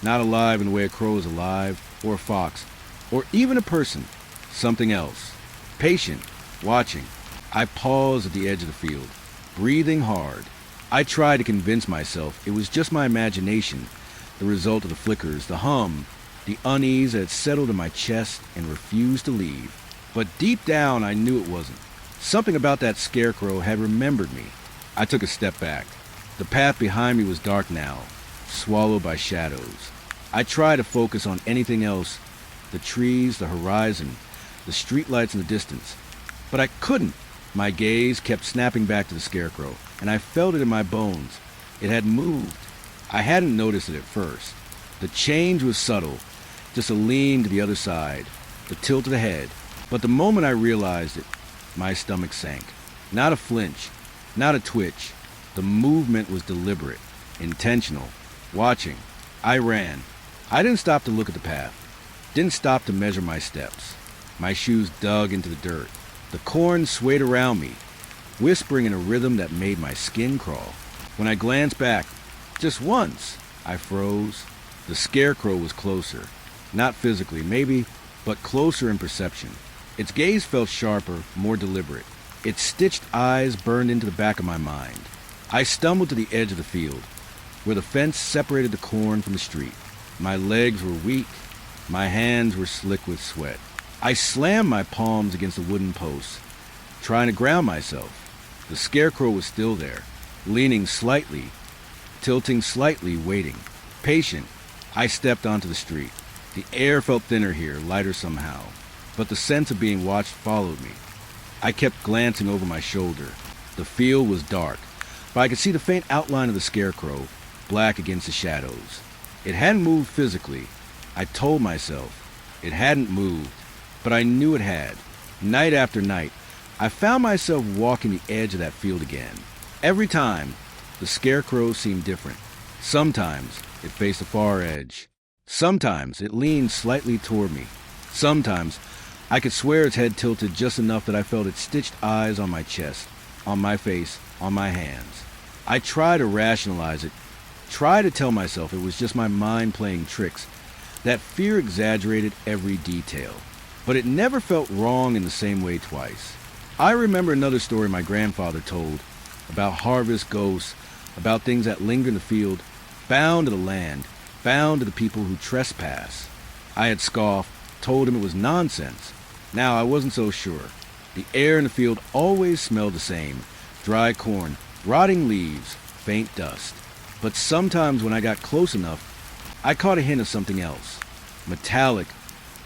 Not alive in the way a crow is alive, or a fox, or even a person. Something else. Patient, watching. I paused at the edge of the field, breathing hard. I tried to convince myself it was just my imagination, the result of the flickers, the hum, the unease that had settled in my chest and refused to leave. But deep down, I knew it wasn't. Something about that scarecrow had remembered me. I took a step back. The path behind me was dark now, swallowed by shadows. I tried to focus on anything else, the trees, the horizon, the streetlights in the distance. But I couldn't. My gaze kept snapping back to the scarecrow, and I felt it in my bones. It had moved. I hadn't noticed it at first. The change was subtle, just a lean to the other side, the tilt of the head. But the moment I realized it, my stomach sank. Not a flinch, not a twitch. The movement was deliberate, intentional, watching. I ran. I didn't stop to look at the path, didn't stop to measure my steps. My shoes dug into the dirt. The corn swayed around me, whispering in a rhythm that made my skin crawl. When I glanced back, just once, I froze. The scarecrow was closer. Not physically, maybe, but closer in perception. Its gaze felt sharper, more deliberate. Its stitched eyes burned into the back of my mind. I stumbled to the edge of the field, where the fence separated the corn from the street. My legs were weak. My hands were slick with sweat. I slammed my palms against the wooden posts, trying to ground myself. The scarecrow was still there, leaning slightly, tilting slightly, waiting. Patient, I stepped onto the street. The air felt thinner here, lighter somehow, but the sense of being watched followed me. I kept glancing over my shoulder. The field was dark, but I could see the faint outline of the scarecrow, black against the shadows. It hadn't moved physically. I told myself it hadn't moved, but I knew it had. Night after night, I found myself walking the edge of that field again. Every time, the scarecrow seemed different. Sometimes it faced the far edge. Sometimes it leaned slightly toward me. Sometimes I could swear its head tilted just enough that I felt its stitched eyes on my chest, on my face, on my hands. I tried to rationalize it, tried to tell myself it was just my mind playing tricks, that fear exaggerated every detail. But it never felt wrong in the same way twice. I remember another story my grandfather told about harvest ghosts, about things that linger in the field, bound to the land, bound to the people who trespass. I had scoffed, told him it was nonsense. Now I wasn't so sure. The air in the field always smelled the same. Dry corn, rotting leaves, faint dust. But sometimes when I got close enough, I caught a hint of something else. Metallic,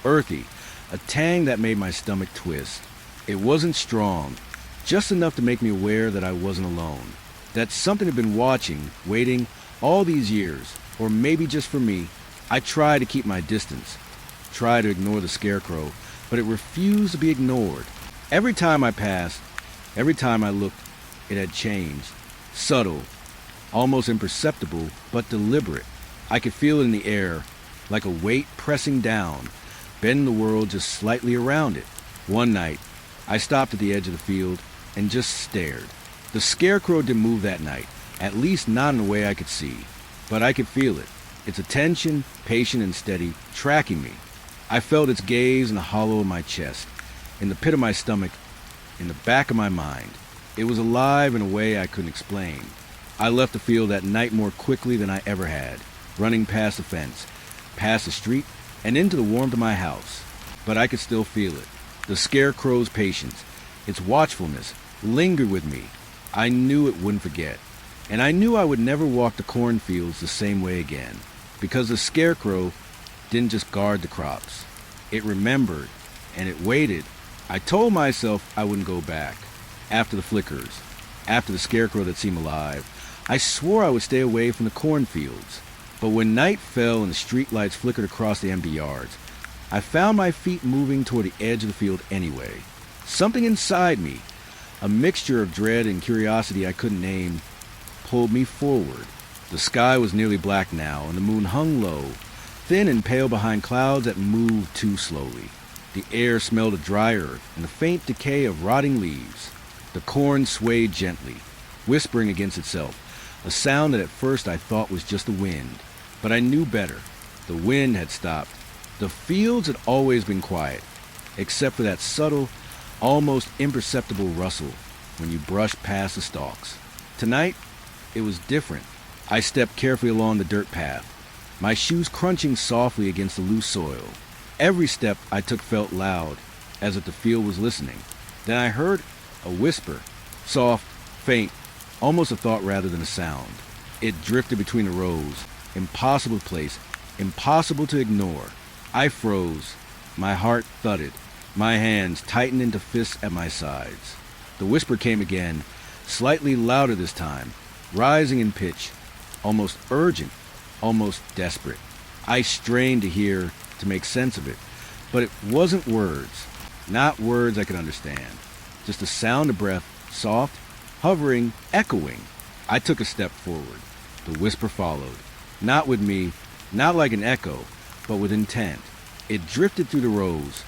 earthy, a tang that made my stomach twist. It wasn't strong, just enough to make me aware that I wasn't alone. That something had been watching, waiting, all these years, or maybe just for me. I tried to keep my distance, tried to ignore the scarecrow, but it refused to be ignored. Every time I passed, every time I looked, it had changed. Subtle, almost imperceptible, but deliberate. I could feel it in the air, like a weight pressing down, bending the world just slightly around it. One night, I stopped at the edge of the field and just stared. The scarecrow didn't move that night, at least not in a way I could see, but I could feel it. Its attention, patient and steady, tracking me. I felt its gaze in the hollow of my chest, in the pit of my stomach, in the back of my mind. It was alive in a way I couldn't explain. I left the field that night more quickly than I ever had, running past the fence, past the street, and into the warmth of my house. But I could still feel it. The scarecrow's patience, its watchfulness, lingered with me. I knew it wouldn't forget. And I knew I would never walk the cornfields the same way again, because the scarecrow didn't just guard the crops. It remembered, and it waited. I told myself I wouldn't go back. After the flickers, after the scarecrow that seemed alive, I swore I would stay away from the cornfields. But when night fell and the streetlights flickered across the empty yards, I found my feet moving toward the edge of the field anyway. Something inside me, a mixture of dread and curiosity I couldn't name, pulled me forward. The sky was nearly black now, and the moon hung low, thin and pale behind clouds that moved too slowly. The air smelled of dry earth and the faint decay of rotting leaves. The corn swayed gently, whispering against itself, a sound that at first I thought was just the wind. But I knew better. The wind had stopped. The fields had always been quiet, except for that subtle, almost imperceptible rustle when you brushed past the stalks. Tonight, it was different. I stepped carefully along the dirt path, my shoes crunching softly against the loose soil. Every step I took felt loud, as if the field was listening. Then I heard a whisper, soft, faint, almost a thought rather than a sound. It drifted between the rows, impossible to place, impossible to ignore. I froze. My heart thudded. My hands tightened into fists at my sides. The whisper came again, slightly louder this time, rising in pitch, almost urgent, almost desperate. I strained to hear, to make sense of it, but it wasn't words, not words I could understand, just the sound of breath, soft, hovering, echoing. I took a step forward. The whisper followed, not with me, not like an echo, but with intent. It drifted through the rows,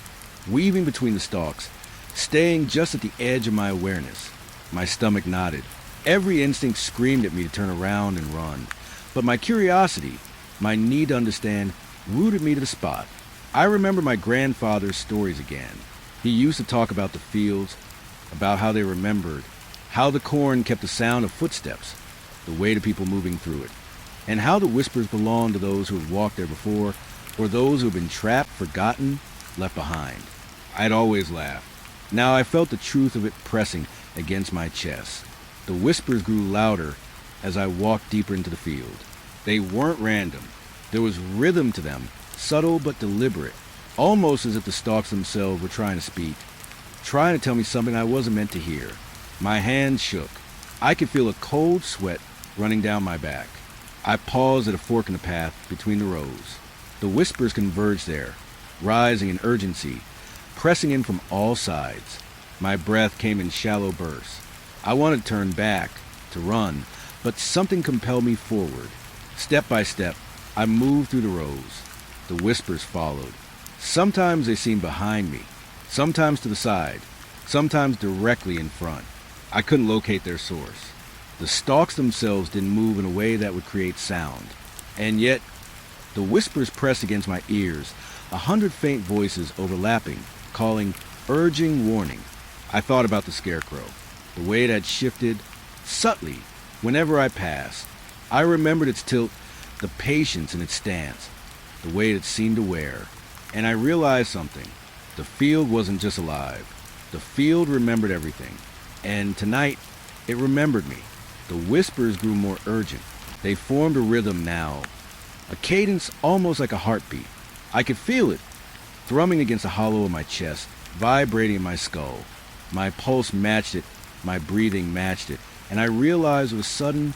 weaving between the stalks, staying just at the edge of my awareness. My stomach knotted. Every instinct screamed at me to turn around and run, but my curiosity, my need to understand, rooted me to the spot. I remember my grandfather's stories again. He used to talk about the fields, about how they remembered, how the corn kept the sound of footsteps, the weight of people moving through it, and how the whispers belonged to those who had walked there before, or those who had been trapped, forgotten, left behind. I'd always laughed. Now I felt the truth of it pressing against my chest. The whispers grew louder as I walked deeper into the field. They weren't random. There was rhythm to them, subtle but deliberate, almost as if the stalks themselves were trying to speak, trying to tell me something I wasn't meant to hear. My hands shook. I could feel a cold sweat running down my back. I paused at a fork in the path between the rows. The whispers converged there, rising in urgency, pressing in from all sides. My breath came in shallow bursts. I wanted to turn back, to run, but something compelled me forward. Step by step, I moved through the rows. The whispers followed. Sometimes they seemed behind me, sometimes to the side, sometimes directly in front. I couldn't locate their source. The stalks themselves didn't move in a way that would create sound. And yet, the whispers pressed against my ears, 100 faint voices overlapping, calling, urging warning. I thought about the scarecrow, the way it had shifted, subtly, whenever I passed. I remembered its tilt, the patience in its stance, the weight it seemed to wear. And I realized something. The field wasn't just alive. The field remembered everything. And tonight, it remembered me. The whispers grew more urgent. They formed a rhythm now, a cadence almost like a heartbeat. I could feel it, thrumming against the hollow of my chest, vibrating in my skull. My pulse matched it, my breathing matched it, and I realized with sudden,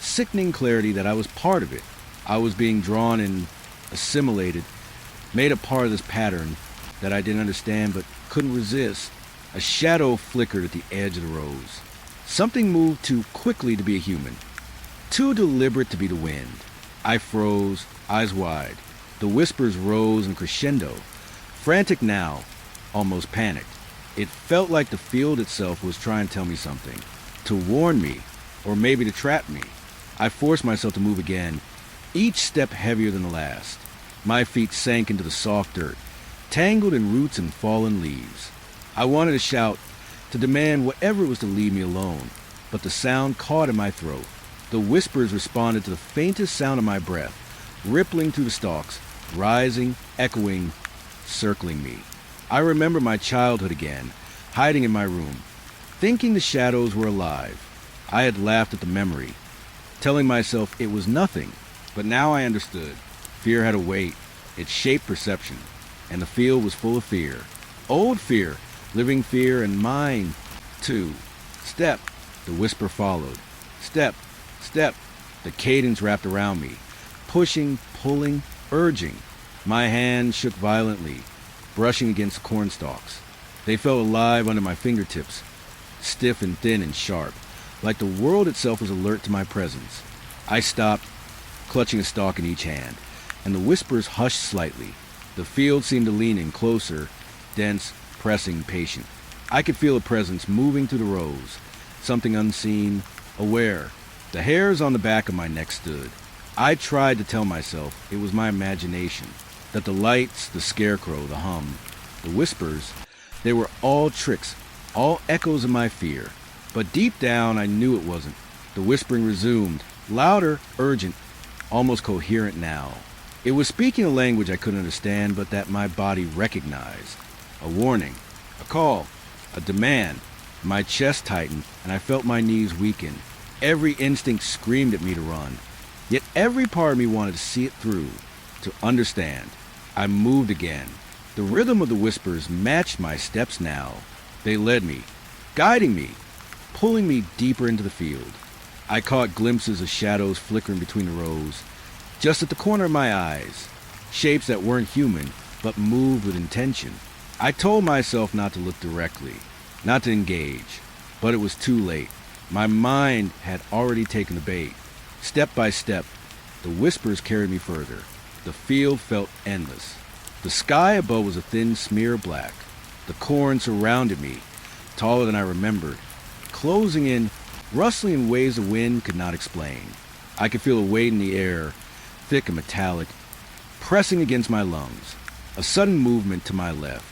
sickening clarity that I was part of it. I was being drawn and assimilated, made a part of this pattern that I didn't understand but couldn't resist. A shadow flickered at the edge of the rows. Something moved too quickly to be a human, too deliberate to be the wind. I froze, eyes wide. The whispers rose in crescendo, frantic now, almost panicked. It felt like the field itself was trying to tell me something, to warn me, or maybe to trap me. I forced myself to move again, each step heavier than the last. My feet sank into the soft dirt, tangled in roots and fallen leaves. I wanted to shout, to demand whatever it was to leave me alone, but the sound caught in my throat. The whispers responded to the faintest sound of my breath, rippling through the stalks, rising, echoing, circling me. I remember my childhood again, hiding in my room, thinking the shadows were alive. I had laughed at the memory, telling myself it was nothing, but now I understood. Fear had a weight. It shaped perception, and the field was full of fear. Old fear, living fear, and mine, too. Step, the whisper followed. Step, step, the cadence wrapped around me, pushing, pulling, urging. My hand shook violently, brushing against corn stalks. They felt alive under my fingertips, stiff and thin and sharp, like the world itself was alert to my presence. I stopped, clutching a stalk in each hand, and the whispers hushed slightly. The field seemed to lean in closer, dense, pressing, patient. I could feel a presence moving through the rows, something unseen, aware. The hairs on the back of my neck stood. I tried to tell myself it was my imagination, that the lights, the scarecrow, the hum, the whispers, they were all tricks, all echoes of my fear. But deep down I knew it wasn't. The whispering resumed, louder, urgent, almost coherent now. It was speaking a language I couldn't understand, but that my body recognized. A warning, a call, a demand. My chest tightened, and I felt my knees weaken. Every instinct screamed at me to run. Yet every part of me wanted to see it through, to understand. I moved again. The rhythm of the whispers matched my steps now. They led me, guiding me, pulling me deeper into the field. I caught glimpses of shadows flickering between the rows, just at the corner of my eyes, shapes that weren't human, but moved with intention. I told myself not to look directly, not to engage, but it was too late. My mind had already taken the bait. Step by step, the whispers carried me further. The field felt endless. The sky above was a thin smear of black. The corn surrounded me, taller than I remembered, closing in, rustling in ways the wind could not explain. I could feel a weight in the air, thick and metallic, pressing against my lungs. A sudden movement to my left.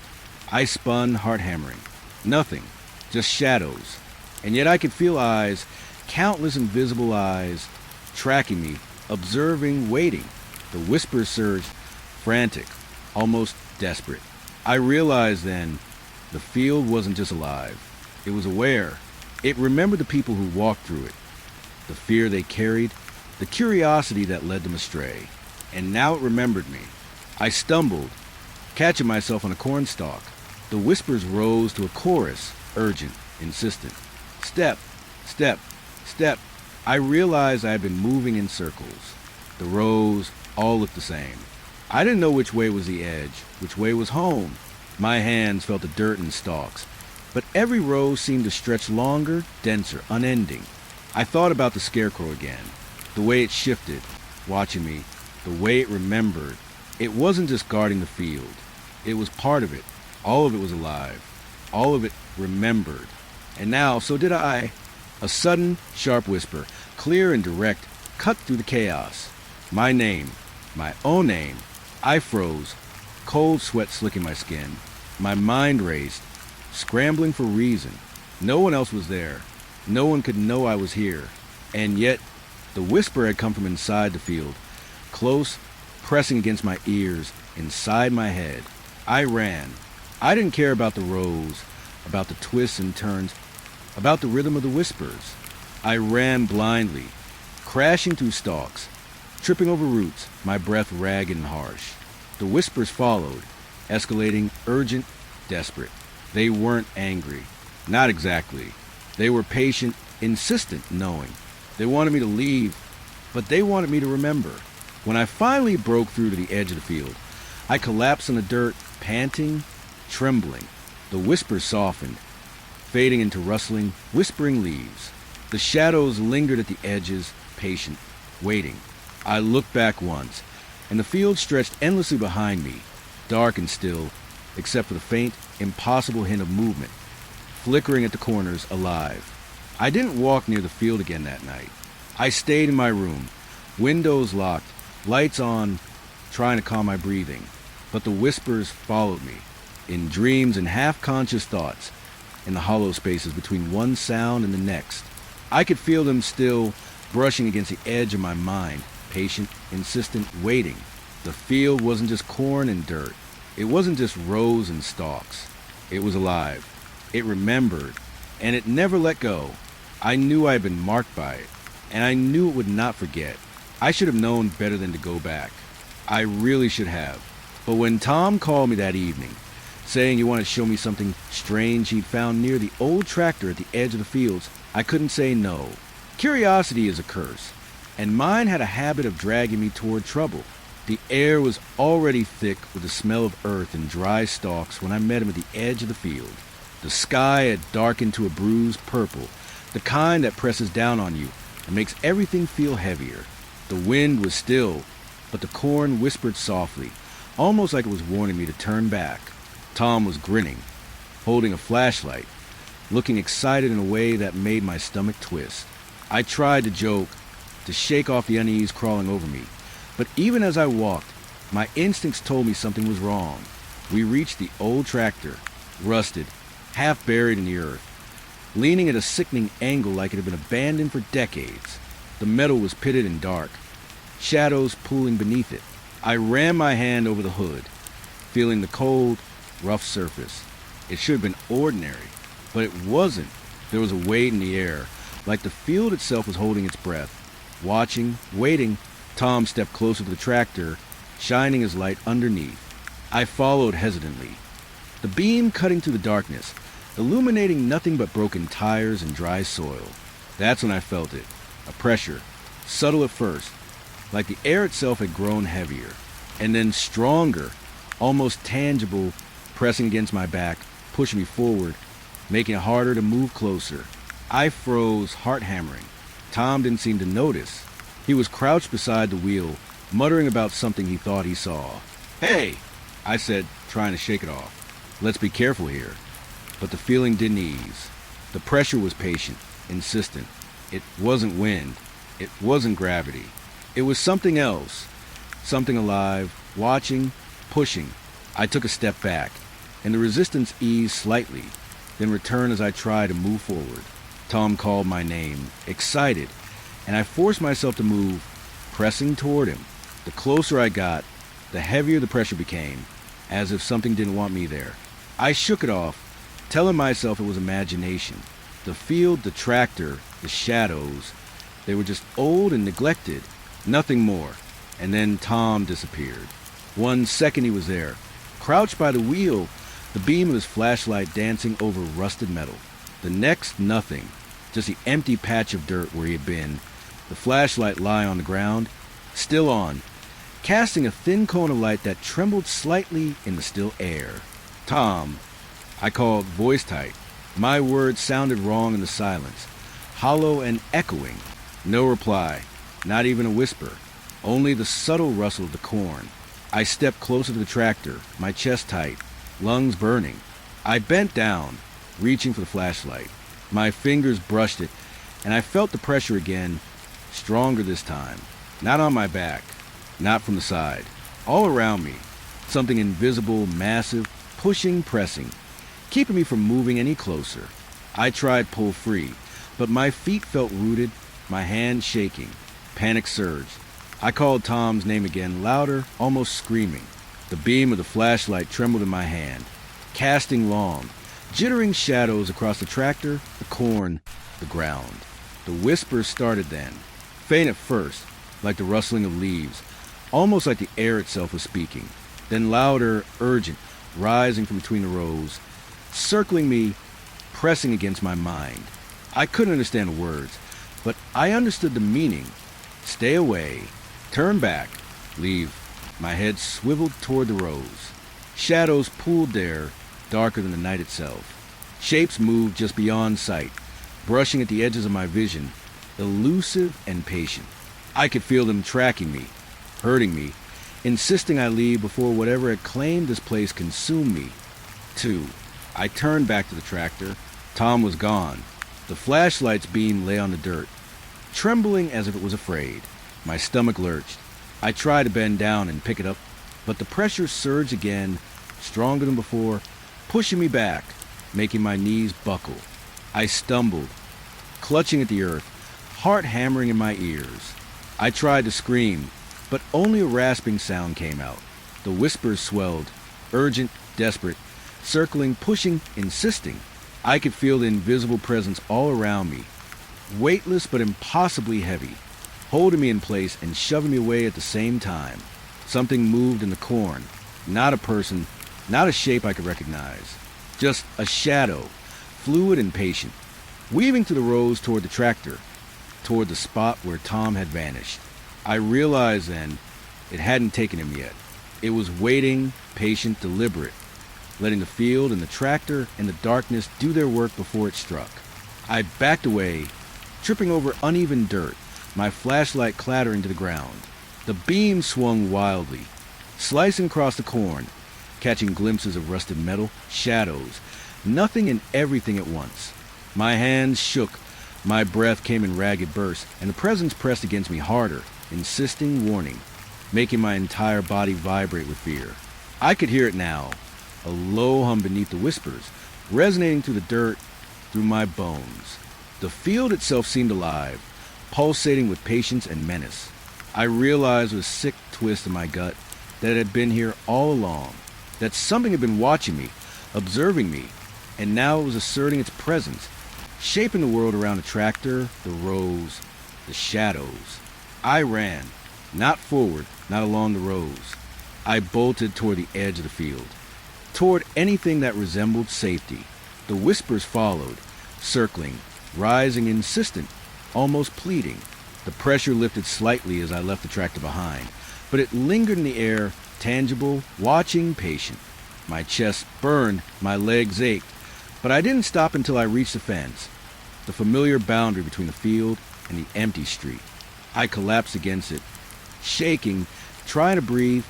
I spun, heart hammering. Nothing, just shadows. And yet I could feel eyes, countless invisible eyes, tracking me, observing, waiting. The whispers surged, frantic, almost desperate. I realized then the field wasn't just alive. It was aware. It remembered the people who walked through it, the fear they carried, the curiosity that led them astray. And now it remembered me. I stumbled, catching myself on a cornstalk. The whispers rose to a chorus, urgent, insistent. Step, step, step. I realized I had been moving in circles. The rows all looked the same. I didn't know which way was the edge, which way was home. My hands felt the dirt and stalks, but every row seemed to stretch longer, denser, unending. I thought about the scarecrow again, the way it shifted, watching me, the way it remembered. It wasn't just guarding the field. It was part of it. All of it was alive. All of it remembered. And now, so did I. A sudden, sharp whisper, clear and direct, cut through the chaos. My name, my own name. I froze, cold sweat slicking my skin. My mind raced, scrambling for reason. No one else was there. No one could know I was here. And yet, the whisper had come from inside the field, close, pressing against my ears, inside my head. I ran. I didn't care about the rows, about the twists and turns, about the rhythm of the whispers. I ran blindly, crashing through stalks, tripping over roots, my breath ragged and harsh. The whispers followed, escalating, urgent, desperate. They weren't angry. Not exactly. They were patient, insistent, knowing. They wanted me to leave, but they wanted me to remember. When I finally broke through to the edge of the field, I collapsed in the dirt, panting, trembling. The whispers softened, fading into rustling, whispering leaves. The shadows lingered at the edges, patient, waiting. I looked back once, and the field stretched endlessly behind me, dark and still, except for the faint, impossible hint of movement, flickering at the corners, alive. I didn't walk near the field again that night. I stayed in my room, windows locked, lights on, trying to calm my breathing. But the whispers followed me, in dreams and half-conscious thoughts, in the hollow spaces between one sound and the next. I could feel them still, brushing against the edge of my mind, patient, insistent, waiting. The field wasn't just corn and dirt. It wasn't just rows and stalks. It was alive. It remembered, and it never let go. I knew I had been marked by it, and I knew it would not forget. I should have known better than to go back. I really should have. But when Tom called me that evening, saying he wanted to show me something strange he'd found near the old tractor at the edge of the fields, I couldn't say no. Curiosity is a curse, and mine had a habit of dragging me toward trouble. The air was already thick with the smell of earth and dry stalks when I met him at the edge of the field. The sky had darkened to a bruised purple, the kind that presses down on you and makes everything feel heavier. The wind was still, but the corn whispered softly, almost like it was warning me to turn back. Tom was grinning, holding a flashlight, looking excited in a way that made my stomach twist. I tried to joke, to shake off the unease crawling over me, but even as I walked, my instincts told me something was wrong. We reached the old tractor, rusted, half buried in the earth, leaning at a sickening angle like it had been abandoned for decades. The metal was pitted and dark, shadows pooling beneath it. I ran my hand over the hood, feeling the cold, rough surface. It should have been ordinary, but it wasn't. There was a weight in the air, like the field itself was holding its breath. Watching, waiting, Tom stepped closer to the tractor, shining his light underneath. I followed hesitantly, the beam cutting through the darkness, illuminating nothing but broken tires and dry soil. That's when I felt it, a pressure, subtle at first, like the air itself had grown heavier, and then stronger, almost tangible, pressing against my back, pushing me forward, making it harder to move closer. I froze, heart hammering. Tom didn't seem to notice. He was crouched beside the wheel, muttering about something he thought he saw. "Hey!" I said, trying to shake it off. "Let's be careful here." But the feeling didn't ease. The pressure was patient, insistent. It wasn't wind. It wasn't gravity. It was something else. Something alive, watching, pushing. I took a step back, and the resistance eased slightly, then returned as I tried to move forward. Tom called my name, excited, and I forced myself to move, pressing toward him. The closer I got, the heavier the pressure became, as if something didn't want me there. I shook it off, telling myself it was imagination. The field, the tractor, the shadows, they were just old and neglected, nothing more. And then Tom disappeared. 1 second he was there, crouched by the wheel, the beam of his flashlight dancing over rusted metal. The next, nothing, just the empty patch of dirt where he had been, the flashlight lying on the ground, still on, casting a thin cone of light that trembled slightly in the still air. "Tom," I called, voice tight. My words sounded wrong in the silence, hollow and echoing. No reply, not even a whisper, only the subtle rustle of the corn. I stepped closer to the tractor, my chest tight, lungs burning. I bent down, reaching for the flashlight. My fingers brushed it, and I felt the pressure again, stronger this time. Not on my back, not from the side. All around me, something invisible, massive, pushing, pressing, keeping me from moving any closer. I tried pull free, but my feet felt rooted, my hands shaking. Panic surged. I called Tom's name again, louder, almost screaming. The beam of the flashlight trembled in my hand, casting long, jittering shadows across the tractor, the corn, the ground. The whispers started then, faint at first, like the rustling of leaves, almost like the air itself was speaking, then louder, urgent, rising from between the rows, circling me, pressing against my mind. I couldn't understand the words, but I understood the meaning. Stay away, turn back, leave. My head swiveled toward the rows. Shadows pooled there, darker than the night itself. Shapes moved just beyond sight, brushing at the edges of my vision, elusive and patient. I could feel them tracking me, hurting me, insisting I leave before whatever had claimed this place consumed me. 2. I turned back to the tractor. Tom was gone. The flashlight's beam lay on the dirt, trembling as if it was afraid. My stomach lurched. I tried to bend down and pick it up, but the pressure surged again, stronger than before, pushing me back, making my knees buckle. I stumbled, clutching at the earth, heart hammering in my ears. I tried to scream, but only a rasping sound came out. The whispers swelled, urgent, desperate, circling, pushing, insisting. I could feel the invisible presence all around me, weightless but impossibly heavy, holding me in place and shoving me away at the same time. Something moved in the corn, not a person, not a shape I could recognize, just a shadow, fluid and patient, weaving through the rows toward the tractor, toward the spot where Tom had vanished. I realized then It hadn't taken him yet. It was waiting, patient, deliberate, letting the field and the tractor and the darkness do their work before it struck. I backed away, tripping over uneven dirt, my flashlight clattering to the ground. The beam swung wildly, slicing across the corn, catching glimpses of rusted metal, shadows, nothing and everything at once. My hands shook, my breath came in ragged bursts, and the presence pressed against me harder, insisting warning, making my entire body vibrate with fear. I could hear it now, a low hum beneath the whispers, resonating through the dirt, through my bones. The field itself seemed alive, pulsating with patience and menace. I realized with a sick twist in my gut that it had been here all along, that something had been watching me, observing me, and now it was asserting its presence, shaping the world around the tractor, the rows, the shadows. I ran, not forward, not along the rows. I bolted toward the edge of the field, toward anything that resembled safety. The whispers followed, circling, rising, insistent, almost pleading. The pressure lifted slightly as I left the tractor behind, but it lingered in the air, tangible, watching, patient. My chest burned, my legs ached, but I didn't stop until I reached the fence, the familiar boundary between the field and the empty street. I collapsed against it, shaking, trying to breathe,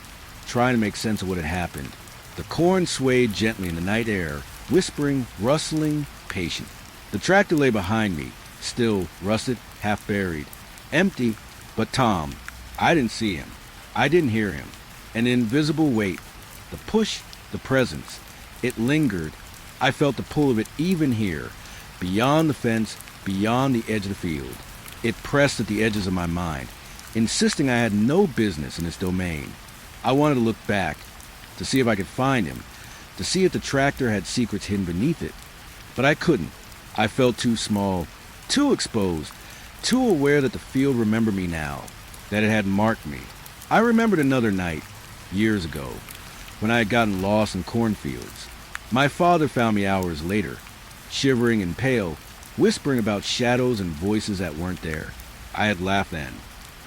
trying to make sense of what had happened. The corn swayed gently in the night air, whispering, rustling, patient. The tractor lay behind me, still, rusted, half buried, empty, but Tom. I didn't see him. I didn't hear him. An invisible weight, the push, the presence. It lingered. I felt the pull of it even here, beyond the fence, beyond the edge of the field. It pressed at the edges of my mind, insisting I had no business in its domain. I wanted to look back, to see if I could find him, to see if the tractor had secrets hidden beneath it. But I couldn't. I felt too small, too exposed, too aware that the field remembered me now, that it had marked me. I remembered another night, years ago, when I had gotten lost in cornfields. My father found me hours later, shivering and pale, whispering about shadows and voices that weren't there. I had laughed then.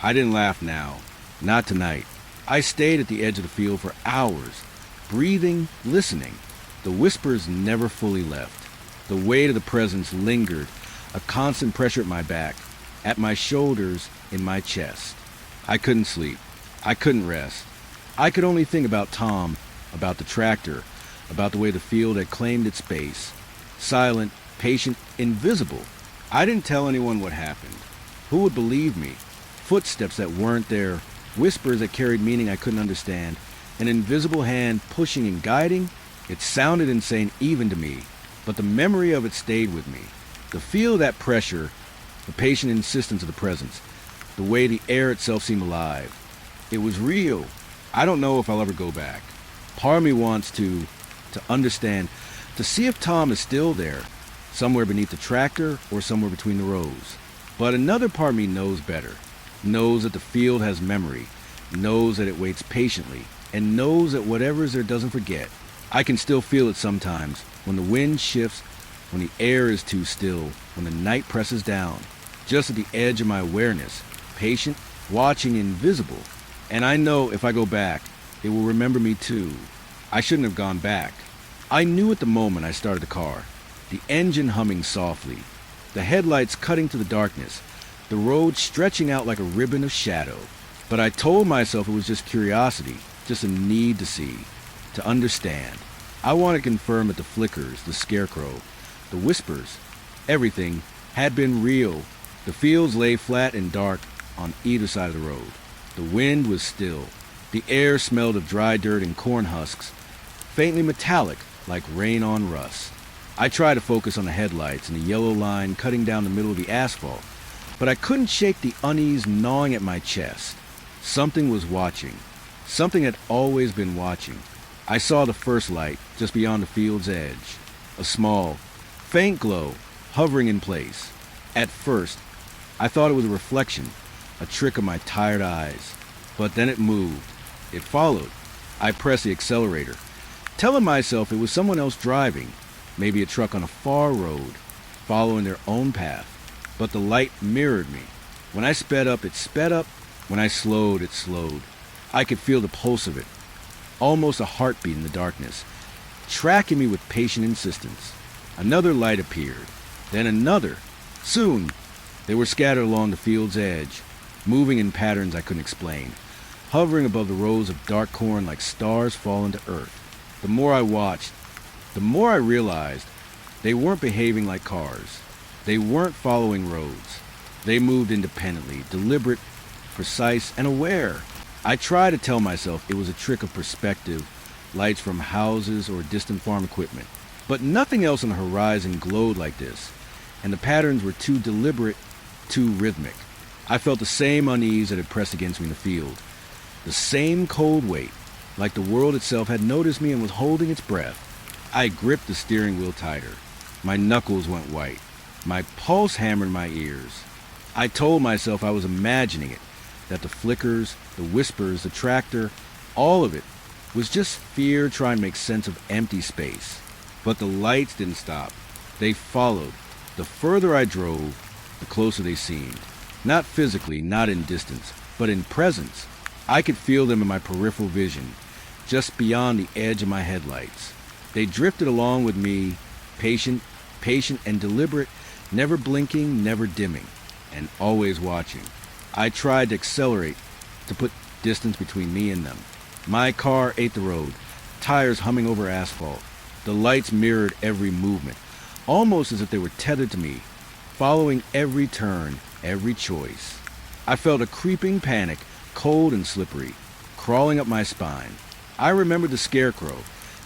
I didn't laugh now. Not tonight. I stayed at the edge of the field for hours, breathing, listening. The whispers never fully left. The weight of the presence lingered, a constant pressure at my back, at my shoulders, in my chest. I couldn't sleep. I couldn't rest. I could only think about Tom, about the tractor, about the way the field had claimed its space. Silent, patient, invisible. I didn't tell anyone what happened. Who would believe me? Footsteps that weren't there, whispers that carried meaning I couldn't understand, an invisible hand pushing and guiding. It sounded insane even to me, but the memory of it stayed with me. The feel of that pressure, the patient insistence of the presence, the way the air itself seemed alive. It was real. I don't know if I'll ever go back. Part of me wants to understand, to see if Tom is still there, somewhere beneath the tractor or somewhere between the rows. But another part of me knows better, knows that the field has memory, knows that it waits patiently, and knows that whatever is there doesn't forget. I can still feel it sometimes, when the wind shifts, when the air is too still, when the night presses down, just at the edge of my awareness, patient, watching, invisible. And I know if I go back, it will remember me too. I shouldn't have gone back. I knew at the moment I started the car, the engine humming softly, the headlights cutting through the darkness, the road stretching out like a ribbon of shadow. But I told myself it was just curiosity, just a need to see, to understand. I wanted to confirm that the flickers, the scarecrow, the whispers, everything had been real. The fields lay flat and dark on either side of the road. The wind was still. The air smelled of dry dirt and corn husks, faintly metallic like rain on rust. I tried to focus on the headlights and the yellow line cutting down the middle of the asphalt, but I couldn't shake the unease gnawing at my chest. Something was watching. Something had always been watching. I saw the first light just beyond the field's edge. A small, faint glow hovering in place. At first, I thought it was a reflection, a trick of my tired eyes. But then it moved. It followed. I pressed the accelerator, telling myself it was someone else driving, maybe a truck on a far road, following their own path. But the light mirrored me. When I sped up, it sped up. When I slowed, it slowed. I could feel the pulse of it, almost a heartbeat in the darkness, tracking me with patient insistence. Another light appeared, then another. Soon, they were scattered along the field's edge, moving in patterns I couldn't explain, hovering above the rows of dark corn like stars falling to earth. The more I watched, the more I realized they weren't behaving like cars. They weren't following roads. They moved independently, deliberate, precise, and aware. I tried to tell myself it was a trick of perspective, lights from houses or distant farm equipment. But nothing else on the horizon glowed like this, and the patterns were too deliberate, too rhythmic. I felt the same unease that had pressed against me in the field, the same cold weight, like the world itself had noticed me and was holding its breath. I gripped the steering wheel tighter. My knuckles went white. My pulse hammered my ears. I told myself I was imagining it, that the flickers, the whispers, the tractor, all of it was just fear trying to make sense of empty space. But the lights didn't stop. They followed. The further I drove, the closer they seemed. Not physically, not in distance, but in presence. I could feel them in my peripheral vision, just beyond the edge of my headlights. They drifted along with me, patient and deliberate, never blinking, never dimming, and always watching. I tried to accelerate, to put distance between me and them. My car ate the road, tires humming over asphalt. The lights mirrored every movement, almost as if they were tethered to me, following every turn, every choice. I felt a creeping panic, cold and slippery, crawling up my spine. I remembered the scarecrow,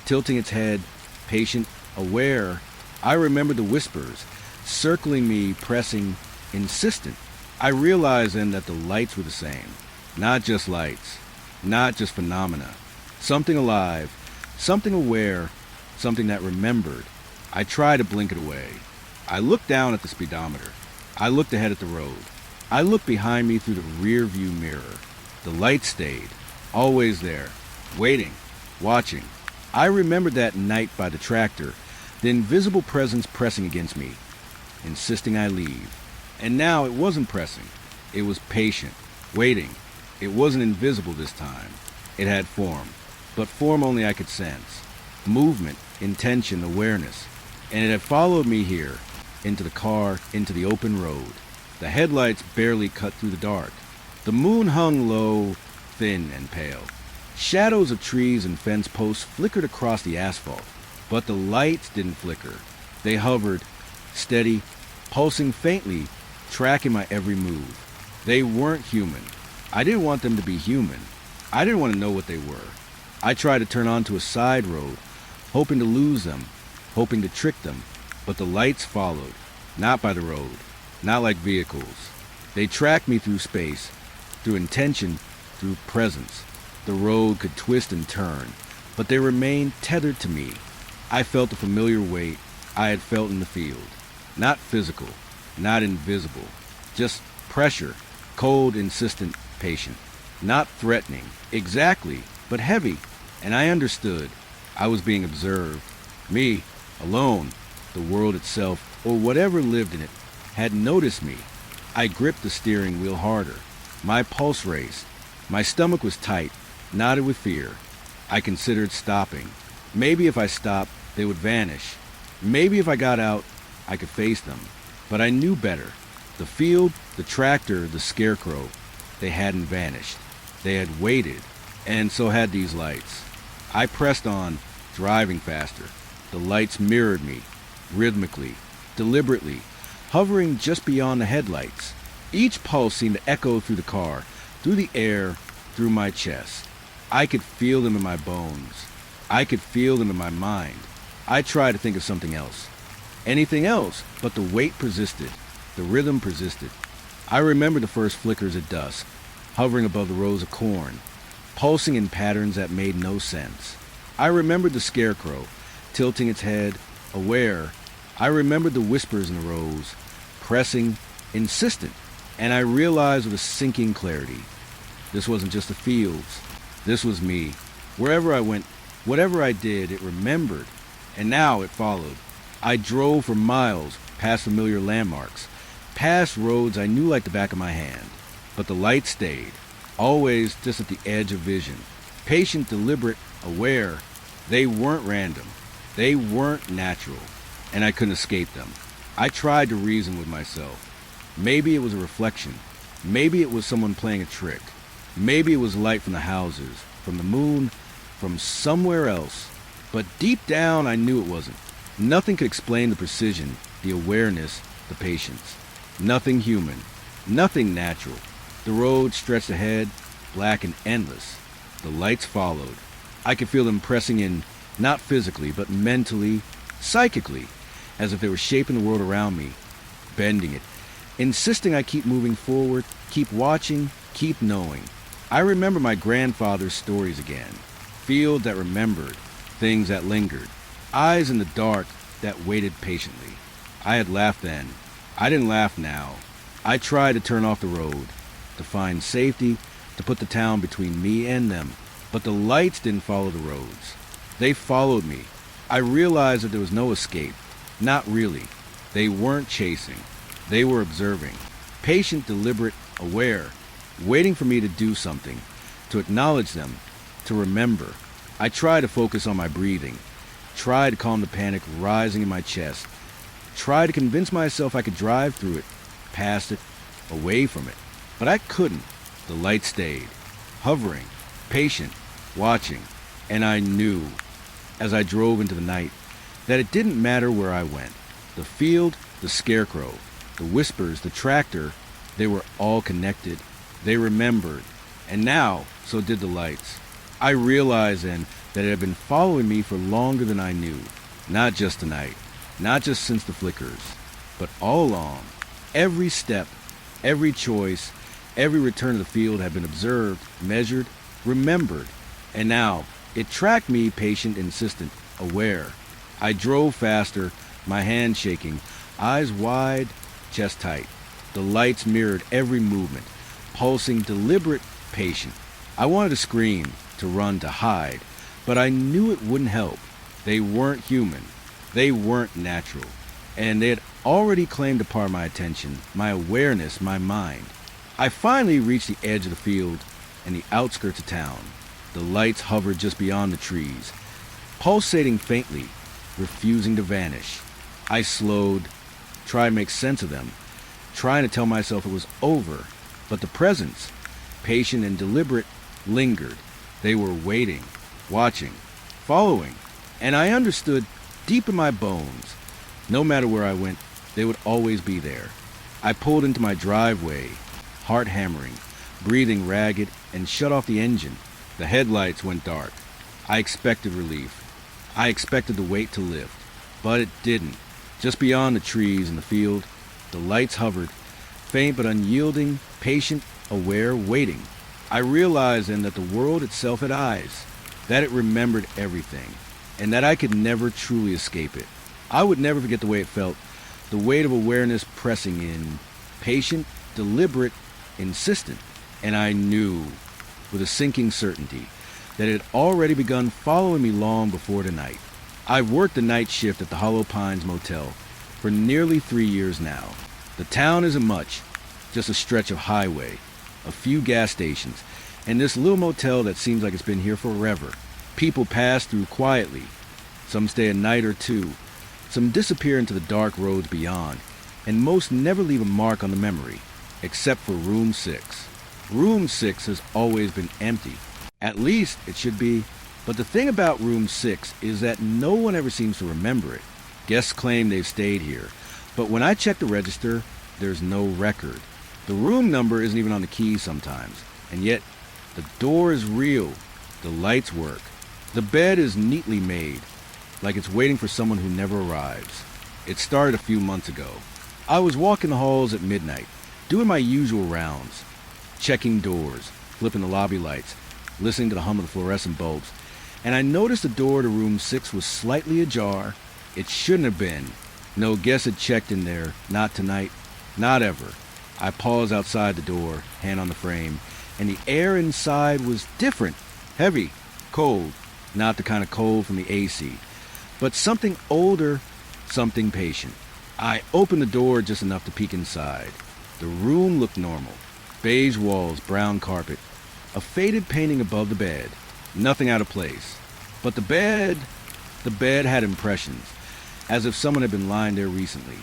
tilting its head, patient, aware. I remembered the whispers, circling me, pressing, insistent. I realized then that the lights were the same. Not just lights, not just phenomena. Something alive, something aware, something that remembered. I tried to blink it away. I looked down at the speedometer. I looked ahead at the road. I looked behind me through the rear view mirror. The light stayed, always there, waiting, watching. I remembered that night by the tractor, the invisible presence pressing against me, insisting I leave. And now it wasn't pressing. It was patient, waiting. It wasn't invisible this time. It had form, but form only I could sense. Movement, intention, awareness. And it had followed me here, into the car, into the open road. The headlights barely cut through the dark. The moon hung low, thin and pale. Shadows of trees and fence posts flickered across the asphalt, but the lights didn't flicker. They hovered, steady, pulsing faintly, tracking my every move. They weren't human. I didn't want them to be human. I didn't want to know what they were. I tried to turn onto a side road, hoping to lose them, hoping to trick them, but the lights followed, not by the road, not like vehicles. They tracked me through space, through intention, through presence. The road could twist and turn, but they remained tethered to me. I felt the familiar weight I had felt in the field. Not physical, not invisible, just pressure, cold, insistent, patient. Not threatening, exactly, but heavy. And I understood. I was being observed. Me, alone, the world itself, or whatever lived in it, had noticed me. I gripped the steering wheel harder. My pulse raced. My stomach was tight, knotted with fear. I considered stopping. Maybe if I stopped, they would vanish. Maybe if I got out, I could face them. But I knew better. The field, the tractor, the scarecrow, they hadn't vanished. They had waited, and so had these lights. I pressed on, driving faster. The lights mirrored me, rhythmically, deliberately, hovering just beyond the headlights. Each pulse seemed to echo through the car, through the air, through my chest. I could feel them in my bones. I could feel them in my mind. I tried to think of something else. Anything else, but the weight persisted. The rhythm persisted. I remember the first flickers at dusk, hovering above the rows of corn, pulsing in patterns that made no sense. I remembered the scarecrow, tilting its head, aware. I remembered the whispers in the rows, pressing, insistent, and I realized with a sinking clarity, this wasn't just the fields. This was me. Wherever I went, whatever I did, it remembered, and now it followed. I drove for miles, past familiar landmarks, past roads I knew like the back of my hand. But the light stayed, always just at the edge of vision. Patient, deliberate, aware. They weren't random. They weren't natural, and I couldn't escape them. I tried to reason with myself. Maybe it was a reflection. Maybe it was someone playing a trick. Maybe it was light from the houses, from the moon, from somewhere else. But deep down, I knew it wasn't. Nothing could explain the precision, the awareness, the patience. Nothing human. Nothing natural. The road stretched ahead, black and endless. The lights followed. I could feel them pressing in, not physically, but mentally, psychically, as if they were shaping the world around me, bending it, insisting I keep moving forward, keep watching, keep knowing. I remember my grandfather's stories again. Fields that remembered, things that lingered, eyes in the dark that waited patiently. I had laughed then. I didn't laugh now. I tried to turn off the road, to find safety, to put the town between me and them. But the lights didn't follow the roads. They followed me. I realized that there was no escape. Not really. They weren't chasing. They were observing. Patient, deliberate, aware, waiting for me to do something, to acknowledge them, to remember. I tried to focus on my breathing, tried to calm the panic rising in my chest, tried to convince myself I could drive through it, past it, away from it. But I couldn't. The light stayed, hovering, patient, watching, and I knew, as I drove into the night, that it didn't matter where I went. The field, the scarecrow, the whispers, the tractor, they were all connected. They remembered, and now, so did the lights. I realized then that it had been following me for longer than I knew. Not just tonight, not just since the flickers, but all along. Every step, every choice, every return to the field had been observed, measured, remembered. And now, it tracked me, patient, insistent, aware. I drove faster, my hands shaking, eyes wide, chest tight. The lights mirrored every movement, pulsing, deliberate, patient. I wanted to scream, to run, to hide, but I knew it wouldn't help. They weren't human. They weren't natural. And they had already claimed a part of my attention, my awareness, my mind. I finally reached the edge of the field and the outskirts of town. The lights hovered just beyond the trees, pulsating faintly, refusing to vanish. I slowed, tried to make sense of them, trying to tell myself it was over. But the presence, patient and deliberate, lingered. They were waiting, watching, following. And I understood deep in my bones, no matter where I went, they would always be there. I pulled into my driveway, heart hammering, breathing ragged, and shut off the engine. The headlights went dark. I expected relief. I expected the weight to lift, but it didn't. Just beyond the trees in the field, the lights hovered, faint but unyielding, patient, aware, waiting. I realized then that the world itself had eyes, that it remembered everything, and that I could never truly escape it. I would never forget the way it felt, the weight of awareness pressing in, patient, deliberate, insistent. And I knew, with a sinking certainty, that it had already begun following me long before tonight. I've worked the night shift at the Hollow Pines Motel for nearly 3 years now. The town isn't much, just a stretch of highway, a few gas stations, and this little motel that seems like it's been here forever. People pass through quietly. Some stay a night or two. Some disappear into the dark roads beyond, and most never leave a mark on the memory, except for Room 6. Room 6 has always been empty. At least it should be. But the thing about Room 6 is that no one ever seems to remember it. Guests claim they've stayed here, but when I check the register, there's no record. The room number isn't even on the keys sometimes, and yet the door is real. The lights work. The bed is neatly made, like it's waiting for someone who never arrives. It started a few months ago. I was walking the halls at midnight, doing my usual rounds, checking doors, flipping the lobby lights, listening to the hum of the fluorescent bulbs, and I noticed the door to room 6 was slightly ajar. It shouldn't have been. No guest had checked in there, not tonight, not ever. I paused outside the door, hand on the frame, and the air inside was different, heavy, cold, not the kind of cold from the AC, but something older, something patient. I opened the door just enough to peek inside. The room looked normal. Beige walls, brown carpet, A faded painting above the bed. Nothing out of place. But the bed had impressions, as if someone had been lying there recently.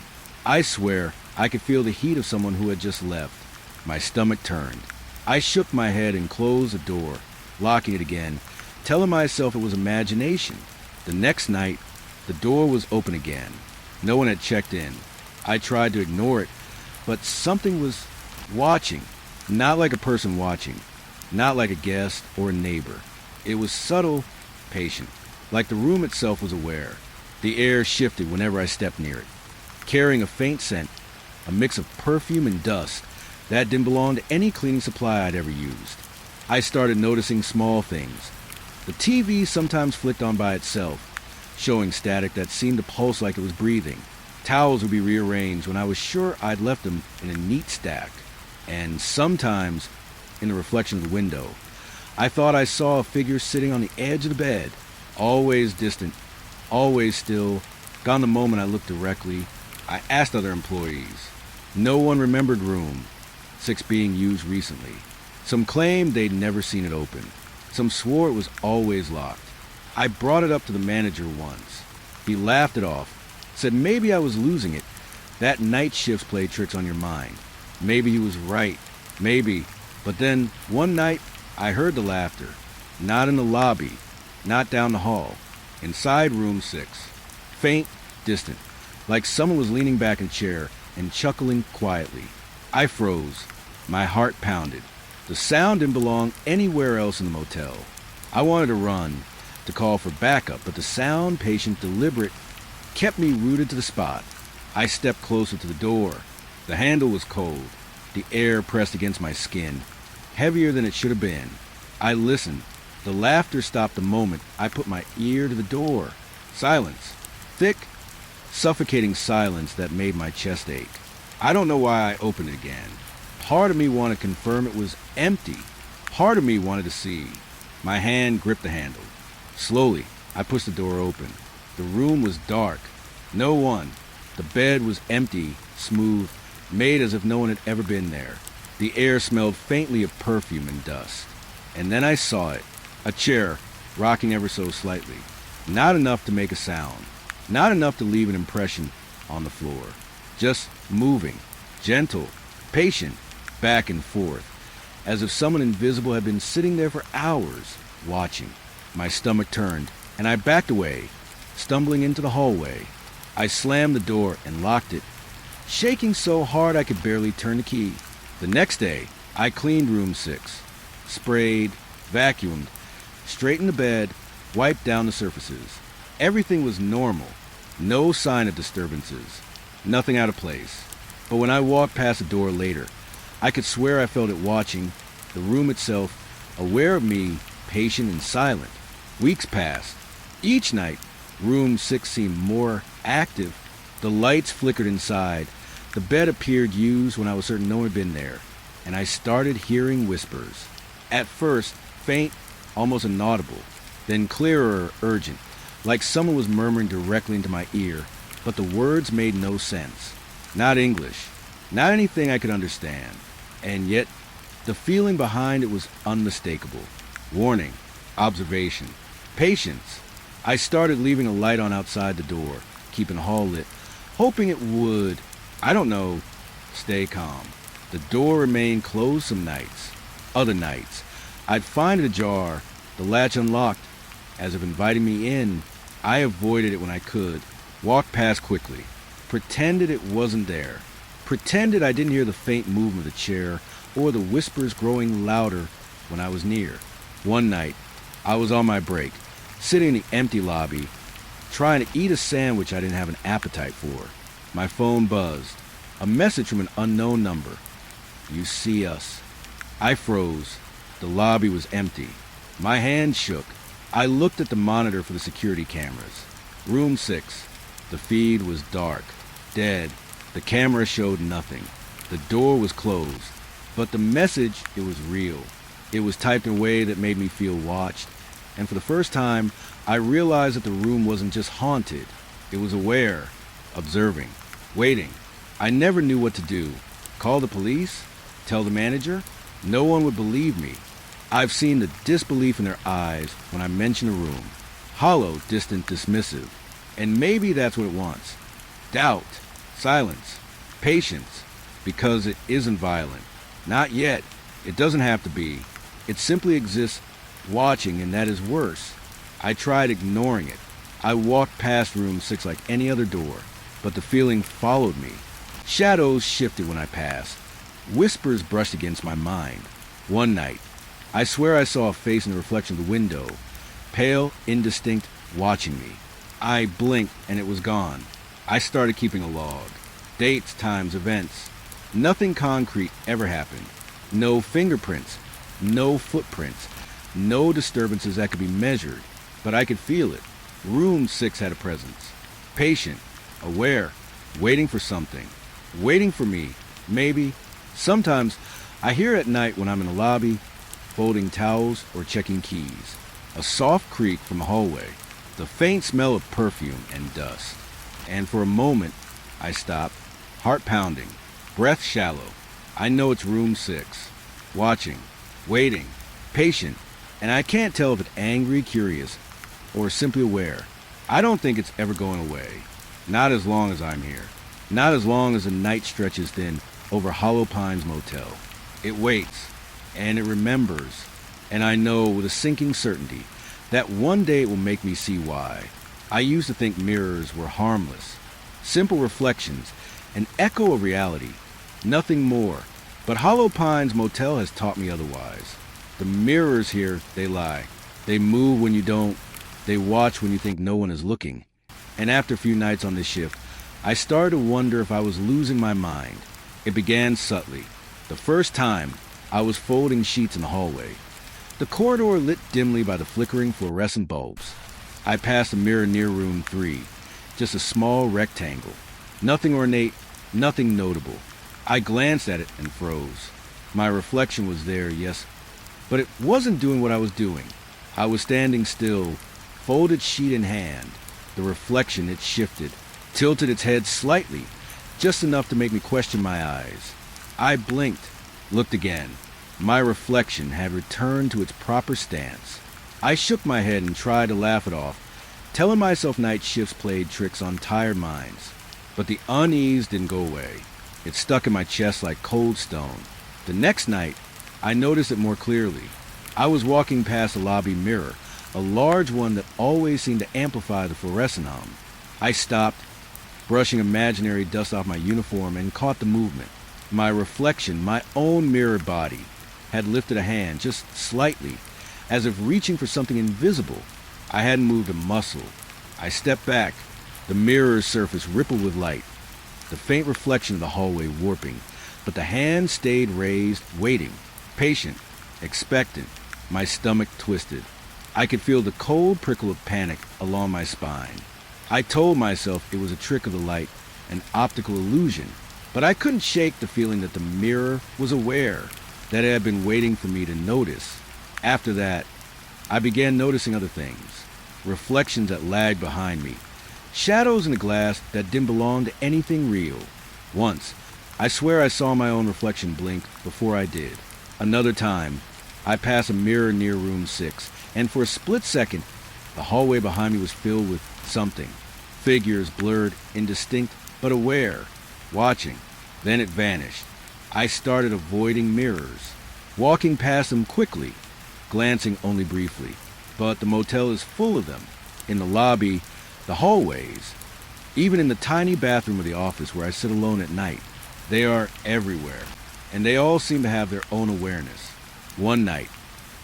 I swear I could feel the heat of someone who had just left. My stomach turned. I shook my head and closed the door, locking it again, telling myself it was imagination. The next night, the door was open again. No one had checked in. I tried to ignore it, but something was watching. Not like a person watching. Not like a guest or a neighbor. It was subtle, patient. Like the room itself was aware. The air shifted whenever I stepped near it, carrying a faint scent, a mix of perfume and dust that didn't belong to any cleaning supply I'd ever used. I started noticing small things. The TV sometimes flicked on by itself, showing static that seemed to pulse like it was breathing. Towels would be rearranged when I was sure I'd left them in a neat stack. And sometimes, in the reflection of the window, I thought I saw a figure sitting on the edge of the bed, always distant, always still, gone the moment I looked directly. I asked other employees. No one remembered room 6 being used recently. Some claimed they'd never seen it open. Some swore it was always locked. I brought it up to the manager once. He laughed it off, said maybe I was losing it. That night shifts play tricks on your mind. Maybe he was right. Maybe. But then, one night, I heard the laughter. Not in the lobby. Not down the hall. Inside room 6. Faint, distant. Like someone was leaning back in a chair and chuckling quietly. I froze. My heart pounded. The sound didn't belong anywhere else in the motel. I wanted to run, to call for backup, but the sound, patient, deliberate, kept me rooted to the spot. I stepped closer to the door. The handle was cold. The air pressed against my skin, heavier than it should have been. I listened. The laughter stopped the moment I put my ear to the door. Silence. Thick, suffocating silence that made my chest ache. I don't know why I opened it again. Part of me wanted to confirm it was empty. Part of me wanted to see. My hand gripped the handle. Slowly, I pushed the door open. The room was dark. No one. The bed was empty, smooth, made as if no one had ever been there. The air smelled faintly of perfume and dust. And then I saw it. A chair, rocking ever so slightly. Not enough to make a sound. Not enough to leave an impression on the floor. Just moving. Gentle. Patient. Back and forth. As if someone invisible had been sitting there for hours, watching. My stomach turned, and I backed away, stumbling into the hallway. I slammed the door and locked it, shaking so hard I could barely turn the key. The next day, I cleaned room 6. Sprayed, vacuumed, straightened the bed, wiped down the surfaces. Everything was normal. No sign of disturbances. Nothing out of place. But when I walked past the door later, I could swear I felt it watching, the room itself, aware of me, patient and silent. Weeks passed. Each night, room 6 seemed more active. The lights flickered inside. The bed appeared used when I was certain no one had been there. And I started hearing whispers. At first, faint, almost inaudible. Then clearer, urgent, like someone was murmuring directly into my ear. But the words made no sense. Not English. Not anything I could understand. And yet, the feeling behind it was unmistakable. Warning, observation, patience. I started leaving a light on outside the door, keeping the hall lit, hoping it would, I don't know, stay calm. The door remained closed some nights. Other nights, I'd find it ajar, the latch unlocked, as if inviting me in. I avoided it when I could, walked past quickly, pretended it wasn't there. Pretended I didn't hear the faint movement of the chair or the whispers growing louder when I was near. One night, I was on my break, sitting in the empty lobby, trying to eat a sandwich I didn't have an appetite for. My phone buzzed. A message from an unknown number. You see us. I froze. The lobby was empty. My hand shook. I looked at the monitor for the security cameras. Room 6. The feed was dark, dead. The camera showed nothing. The door was closed. But the message, it was real. It was typed in a way that made me feel watched. And for the first time, I realized that the room wasn't just haunted. It was aware, observing, waiting. I never knew what to do. Call the police? Tell the manager? No one would believe me. I've seen the disbelief in their eyes when I mention a room. Hollow, distant, dismissive. And maybe that's what it wants. Doubt, silence, patience, because it isn't violent. Not yet. It doesn't have to be. It simply exists watching, and that is worse. I tried ignoring it. I walked past room 6 like any other door, but the feeling followed me. Shadows shifted when I passed. Whispers brushed against my mind. One night, I swear I saw a face in the reflection of the window, pale, indistinct, watching me. I blinked and it was gone. I started keeping a log. Dates, times, events. Nothing concrete ever happened. No fingerprints, no footprints, no disturbances that could be measured, but I could feel it. Room 6 had a presence. Patient, aware, waiting for something. Waiting for me, maybe. Sometimes I hear it at night when I'm in the lobby, folding towels or checking keys. A soft creak from a hallway, the faint smell of perfume and dust. And for a moment, I stop, heart pounding, breath shallow. I know it's room 6. Watching, waiting, patient, and I can't tell if it's angry, curious, or simply aware. I don't think it's ever going away. Not as long as I'm here. Not as long as the night stretches thin over Hollow Pines Motel. It waits, and it remembers, and I know with a sinking certainty that one day it will make me see why. I used to think mirrors were harmless, simple reflections, an echo of reality, nothing more. But Hollow Pines Motel has taught me otherwise. The mirrors here, they lie. They move when you don't. They watch when you think no one is looking. And after a few nights on this shift, I started to wonder if I was losing my mind. It began subtly. The first time, I was folding sheets in the hallway. The corridor lit dimly by the flickering fluorescent bulbs. I passed a mirror near room 3, just a small rectangle. Nothing ornate, nothing notable. I glanced at it and froze. My reflection was there, yes, but it wasn't doing what I was doing. I was standing still, folded sheet in hand. The reflection, it shifted, tilted its head slightly, just enough to make me question my eyes. I blinked, looked again. My reflection had returned to its proper stance. I shook my head and tried to laugh it off, telling myself night shifts played tricks on tired minds. But the unease didn't go away. It stuck in my chest like cold stone. The next night, I noticed it more clearly. I was walking past a lobby mirror, a large one that always seemed to amplify the fluorescent hum. I stopped, brushing imaginary dust off my uniform, and caught the movement. My reflection, my own mirror body, had lifted a hand just slightly, as if reaching for something invisible. I hadn't moved a muscle. I stepped back. The mirror's surface rippled with light, the faint reflection of the hallway warping, but the hand stayed raised, waiting, patient, expectant. My stomach twisted. I could feel the cold prickle of panic along my spine. I told myself it was a trick of the light, an optical illusion, but I couldn't shake the feeling that the mirror was aware, that it had been waiting for me to notice. After that, I began noticing other things, reflections that lagged behind me, shadows in the glass that didn't belong to anything real. Once, I swear I saw my own reflection blink before I did. Another time, I passed a mirror near room 6, and for a split second, the hallway behind me was filled with something. Figures blurred, indistinct, but aware, watching. Then it vanished. I started avoiding mirrors, walking past them quickly, glancing only briefly. But the motel is full of them. In the lobby, the hallways, even in the tiny bathroom of the office where I sit alone at night. They are everywhere, and they all seem to have their own awareness. One night,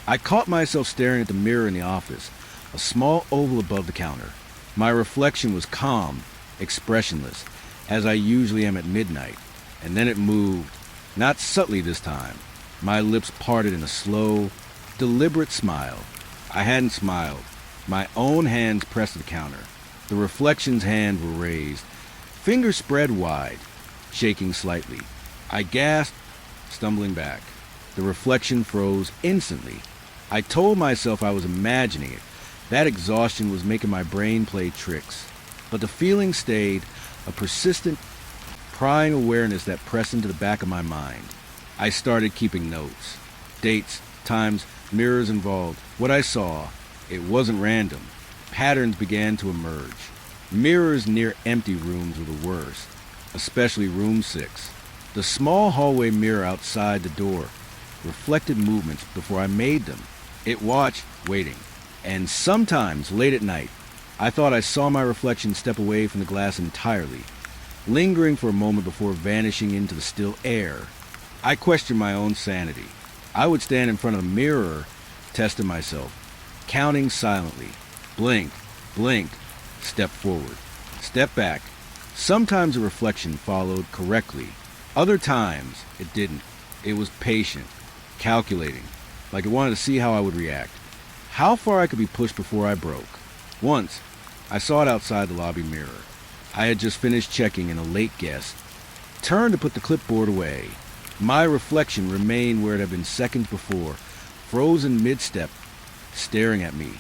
I caught myself staring at the mirror in the office, a small oval above the counter. My reflection was calm, expressionless, as I usually am at midnight, and then it moved, not subtly this time. My lips parted in a slow, deliberate smile. I hadn't smiled. My own hands pressed the counter. The reflection's hands were raised, fingers spread wide, shaking slightly. I gasped, stumbling back. The reflection froze instantly. I told myself I was imagining it. That exhaustion was making my brain play tricks. But the feeling stayed, a persistent, prying awareness that pressed into the back of my mind. I started keeping notes. Dates, times mirrors involved. What I saw, it wasn't random. Patterns began to emerge. Mirrors near empty rooms were the worst, especially room 6. The small hallway mirror outside the door reflected movements before I made them. It watched, waiting. And sometimes, late at night, I thought I saw my reflection step away from the glass entirely, lingering for a moment before vanishing into the still air. I questioned my own sanity. I would stand in front of a mirror, testing myself, counting silently. Blink, blink, step forward, step back. Sometimes a reflection followed correctly. Other times, it didn't. It was patient, calculating, like it wanted to see how I would react, how far I could be pushed before I broke. Once, I saw it outside the lobby mirror. I had just finished checking and a late guest turned to put the clipboard away. My reflection remained where it had been seconds before, frozen mid-step, staring at me.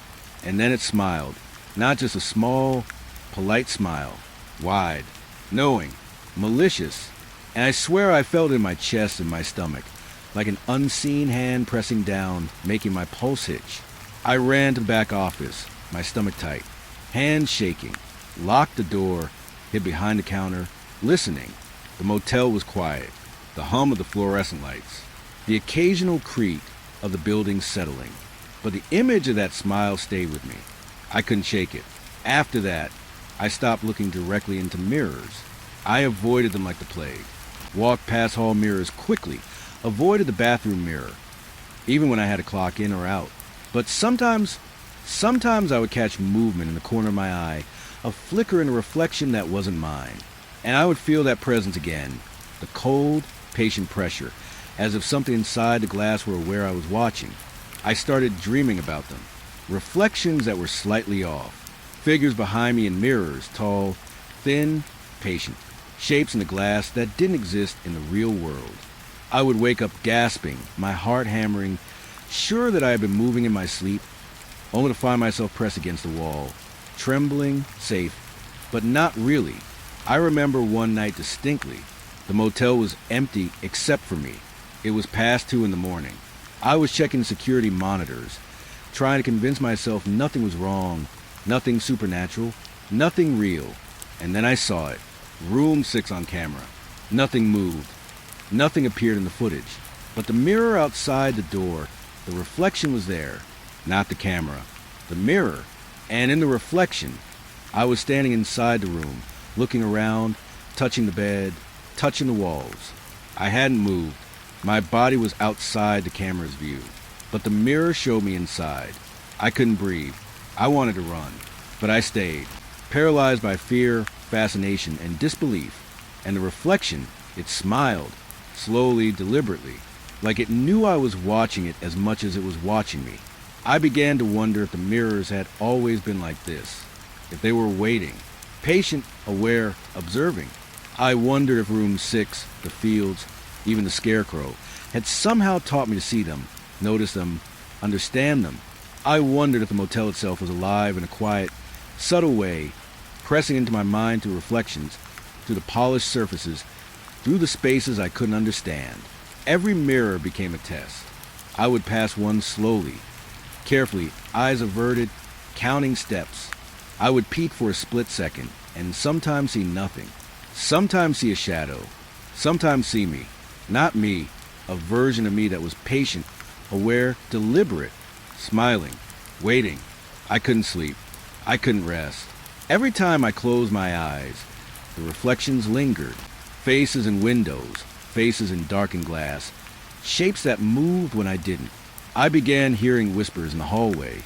And then it smiled, not just a small, polite smile, wide, knowing, malicious, and I swear I felt it in my chest and my stomach, like an unseen hand pressing down, making my pulse hitch. I ran to the back office, my stomach tight, hands shaking, locked the door, hid behind the counter, listening. The motel was quiet, the hum of the fluorescent lights, the occasional creak of the building settling. But the image of that smile stayed with me. I couldn't shake it. After that, I stopped looking directly into mirrors. I avoided them like the plague. Walked past hall mirrors quickly, avoided the bathroom mirror, even when I had to clock in or out. But sometimes I would catch movement in the corner of my eye, a flicker in a reflection that wasn't mine. And I would feel that presence again, the cold, patient pressure, as if something inside the glass were aware I was watching. I started dreaming about them, reflections that were slightly off, figures behind me in mirrors, tall, thin, patient, shapes in the glass that didn't exist in the real world. I would wake up gasping, my heart hammering, sure that I had been moving in my sleep, only to find myself pressed against the wall, trembling, safe, but not really. I remember one night distinctly. The motel was empty except for me. It was past 2 in the morning. I was checking security monitors, trying to convince myself nothing was wrong, nothing supernatural, nothing real. And then I saw it. Room 6 on camera. Nothing moved. Nothing appeared in the footage. But the mirror outside the door, the reflection was there. Not the camera. The mirror. And in the reflection, I was standing inside the room, looking around, touching the bed, touching the walls. I hadn't moved. My body was outside the camera's view. But the mirror showed me inside. I couldn't breathe. I wanted to run. But I stayed, paralyzed by fear, fascination, and disbelief. And the reflection, it smiled, slowly, deliberately, like it knew I was watching it as much as it was watching me. I began to wonder if the mirrors had always been like this, if they were waiting, patient, aware, observing. I wondered if room 6, the fields, even the scarecrow, had somehow taught me to see them, notice them, understand them. I wondered if the motel itself was alive in a quiet, subtle way, pressing into my mind through reflections, through the polished surfaces, through the spaces I couldn't understand. Every mirror became a test. I would pass one slowly, carefully, eyes averted, counting steps. I would peek for a split second, and sometimes see nothing. Sometimes see a shadow. Sometimes see me. Not me, a version of me that was patient, aware, deliberate, smiling, waiting. I couldn't sleep. I couldn't rest. Every time I closed my eyes, the reflections lingered. Faces in windows, faces in darkened glass, shapes that moved when I didn't. I began hearing whispers in the hallway,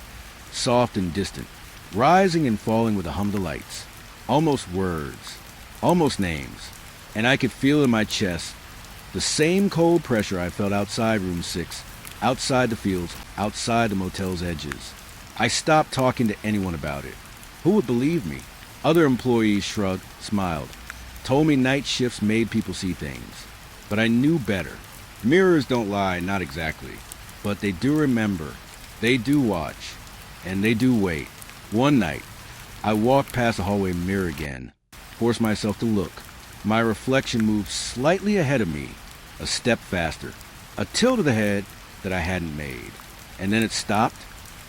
soft and distant, rising and falling with the hum of the lights. Almost words, almost names. And I could feel in my chest the same cold pressure I felt outside room 6, outside the fields, outside the motel's edges. I stopped talking to anyone about it. Who would believe me? Other employees shrugged, smiled, told me night shifts made people see things. But I knew better. Mirrors don't lie, not exactly. But they do remember. They do watch. And they do wait. One night, I walked past the hallway mirror again, forced myself to look. My reflection moved slightly ahead of me, a step faster. A tilt of the head, that I hadn't made. And then it stopped,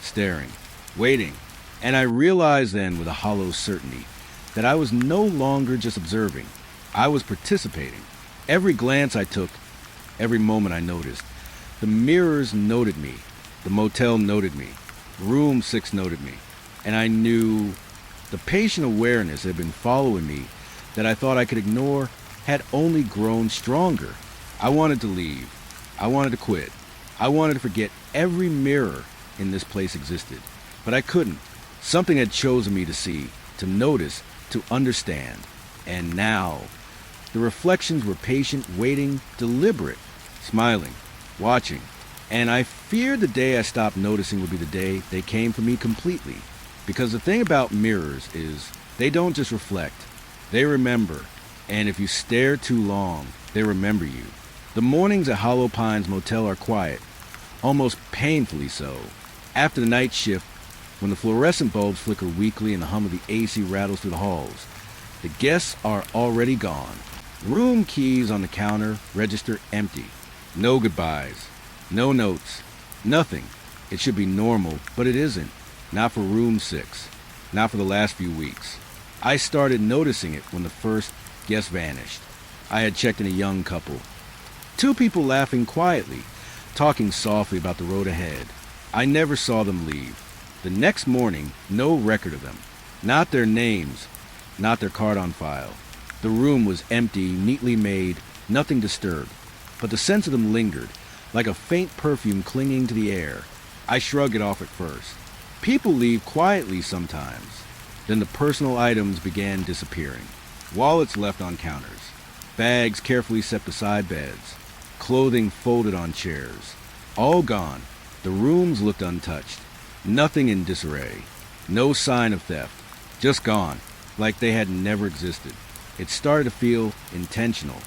staring, waiting. And I realized then with a hollow certainty that I was no longer just observing. I was participating. Every glance I took, every moment I noticed. The mirrors noted me. The motel noted me. Room 6 noted me. And I knew the patient awareness that had been following me that I thought I could ignore had only grown stronger. I wanted to leave. I wanted to quit. I wanted to forget every mirror in this place existed. But I couldn't. Something had chosen me to see, to notice, to understand. And now, the reflections were patient, waiting, deliberate, smiling, watching. And I feared the day I stopped noticing would be the day they came for me completely. Because the thing about mirrors is they don't just reflect, they remember. And if you stare too long, they remember you. The mornings at Hollow Pines Motel are quiet, almost painfully so. After the night shift, when the fluorescent bulbs flicker weakly and the hum of the AC rattles through the halls, the guests are already gone. Room keys on the counter register empty. No goodbyes, no notes, nothing. It should be normal, but it isn't. Not for room 6, not for the last few weeks. I started noticing it when the first guest vanished. I had checked in a young couple. 2 people laughing quietly, talking softly about the road ahead. I never saw them leave. The next morning, no record of them. Not their names, not their card on file. The room was empty, neatly made, nothing disturbed. But the sense of them lingered, like a faint perfume clinging to the air. I shrugged it off at first. People leave quietly sometimes. Then the personal items began disappearing. Wallets left on counters. Bags carefully set beside beds. Clothing folded on chairs. All gone. The rooms looked untouched. Nothing in disarray. No sign of theft. Just gone, like they had never existed. It started to feel intentional.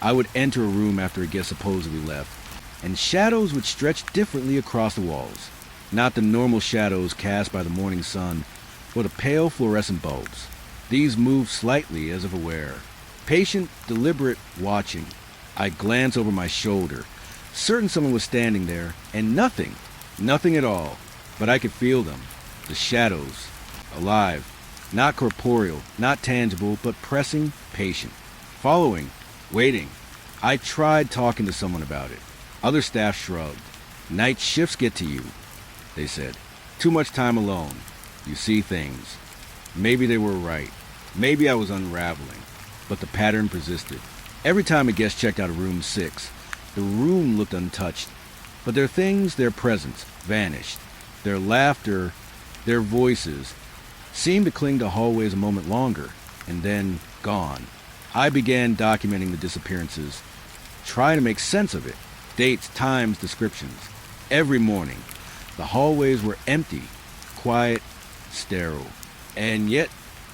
I would enter a room after a guest supposedly left, and shadows would stretch differently across the walls. Not the normal shadows cast by the morning sun or the pale fluorescent bulbs. These moved slightly as if aware. Patient, deliberate watching. I glanced over my shoulder, certain someone was standing there, and nothing at all. But I could feel them, the shadows, alive, not corporeal, not tangible, but pressing, patient, following, waiting. I tried talking to someone about it. Other staff shrugged. Night shifts get to you, they said. Too much time alone. You see things. Maybe they were right. Maybe I was unraveling. But the pattern persisted. Every time a guest checked out of room 6, the room looked untouched. But their things, their presence, vanished. Their laughter, their voices, seemed to cling to hallways a moment longer, and then gone. I began documenting the disappearances, trying to make sense of it. Dates, times, descriptions. Every morning, the hallways were empty, quiet, sterile. And yet,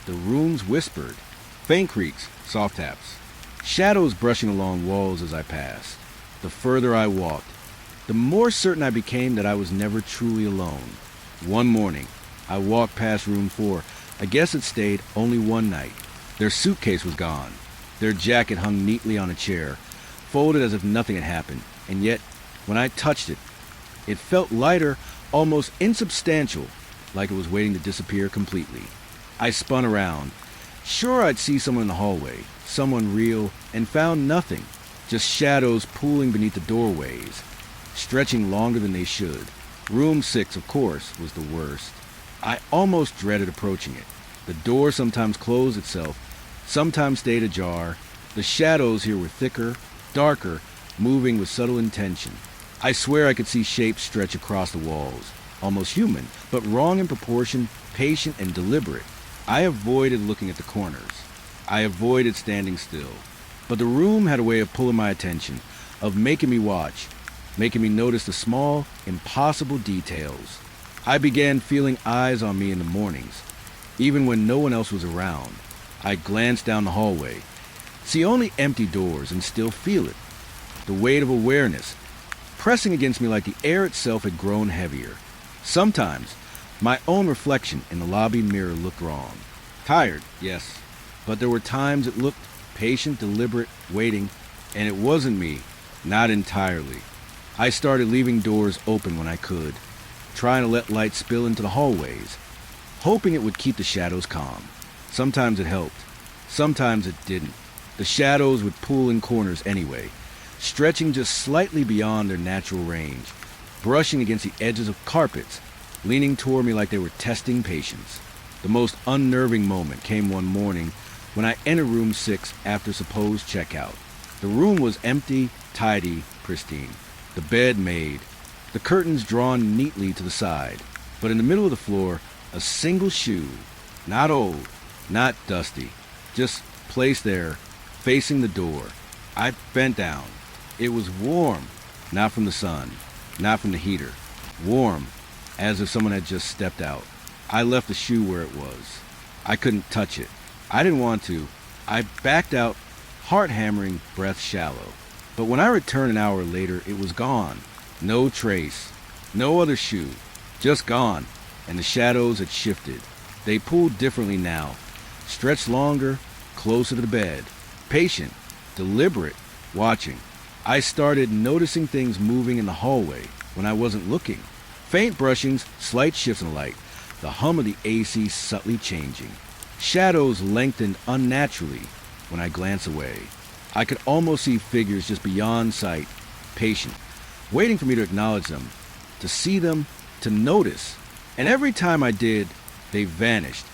the rooms whispered. Faint creaks, soft taps. Shadows brushing along walls as I passed. The further I walked, the more certain I became that I was never truly alone. One morning, I walked past room 4. A guest had stayed only one night. Their suitcase was gone. Their jacket hung neatly on a chair, folded as if nothing had happened. And yet, when I touched it, it felt lighter, almost insubstantial, like it was waiting to disappear completely. I spun around. Sure, I'd see someone in the hallway, someone real, and found nothing. Just shadows pooling beneath the doorways, stretching longer than they should. Room 6, of course, was the worst. I almost dreaded approaching it. The door sometimes closed itself, sometimes stayed ajar. The shadows here were thicker, darker, moving with subtle intention. I swear I could see shapes stretch across the walls, almost human, but wrong in proportion, patient and deliberate. I avoided looking at the corners. I avoided standing still. But the room had a way of pulling my attention, of making me watch, making me notice the small, impossible details. I began feeling eyes on me in the mornings, even when no one else was around. I glanced down the hallway, see only empty doors, and still feel it. The weight of awareness, pressing against me like the air itself had grown heavier. Sometimes, my own reflection in the lobby mirror looked wrong. Tired, yes, but there were times it looked patient, deliberate, waiting, and it wasn't me, not entirely. I started leaving doors open when I could, trying to let light spill into the hallways, hoping it would keep the shadows calm. Sometimes it helped. Sometimes it didn't. The shadows would pool in corners anyway, stretching just slightly beyond their natural range, brushing against the edges of carpets, leaning toward me like they were testing patience. The most unnerving moment came one morning when I entered room 6 after supposed checkout. The room was empty, tidy, pristine. The bed made, the curtains drawn neatly to the side, but in the middle of the floor, a single shoe, not old, not dusty, just placed there, facing the door. I bent down. It was warm, not from the sun, not from the heater. Warm, as if someone had just stepped out. I left the shoe where it was. I couldn't touch it. I didn't want to. I backed out, heart hammering, breath shallow. But when I returned an hour later, it was gone. No trace. No other shoe. Just gone. And the shadows had shifted. They pulled differently now. Stretched longer, closer to the bed. Patient, deliberate, watching. I started noticing things moving in the hallway when I wasn't looking. Faint brushings, slight shifts in light. The hum of the AC subtly changing. Shadows lengthened unnaturally when I glanced away. I could almost see figures just beyond sight, patient, waiting for me to acknowledge them, to see them, to notice. And every time I did, they vanished,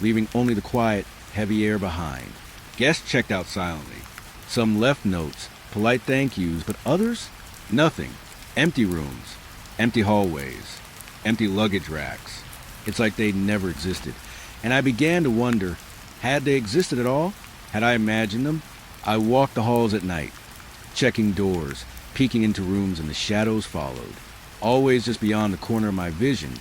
leaving only the quiet, heavy air behind. Guests checked out silently. Some left notes, polite thank yous, but others? Nothing. Empty rooms, empty hallways, empty luggage racks. It's like they'd never existed. And I began to wonder, had they existed at all? Had I imagined them? I walked the halls at night, checking doors, peeking into rooms, and the shadows followed, always just beyond the corner of my vision,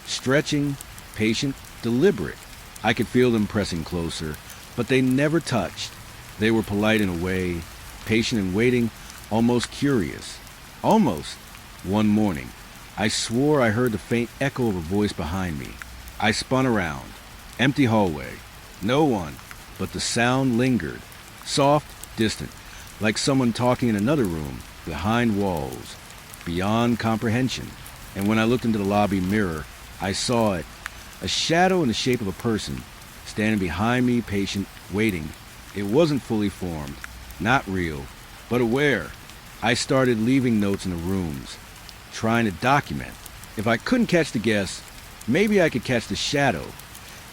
stretching, patient, deliberate. I could feel them pressing closer, but they never touched. They were polite in a way, patient and waiting, almost curious. Almost. One morning, I swore I heard the faint echo of a voice behind me. I spun around. Empty hallway. No one, but the sound lingered. Soft, distant, like someone talking in another room, behind walls, beyond comprehension. And when I looked into the lobby mirror, I saw it, a shadow in the shape of a person, standing behind me, patient, waiting. It wasn't fully formed, not real, but aware. I started leaving notes in the rooms, trying to document. If I couldn't catch the guests, maybe I could catch the shadow,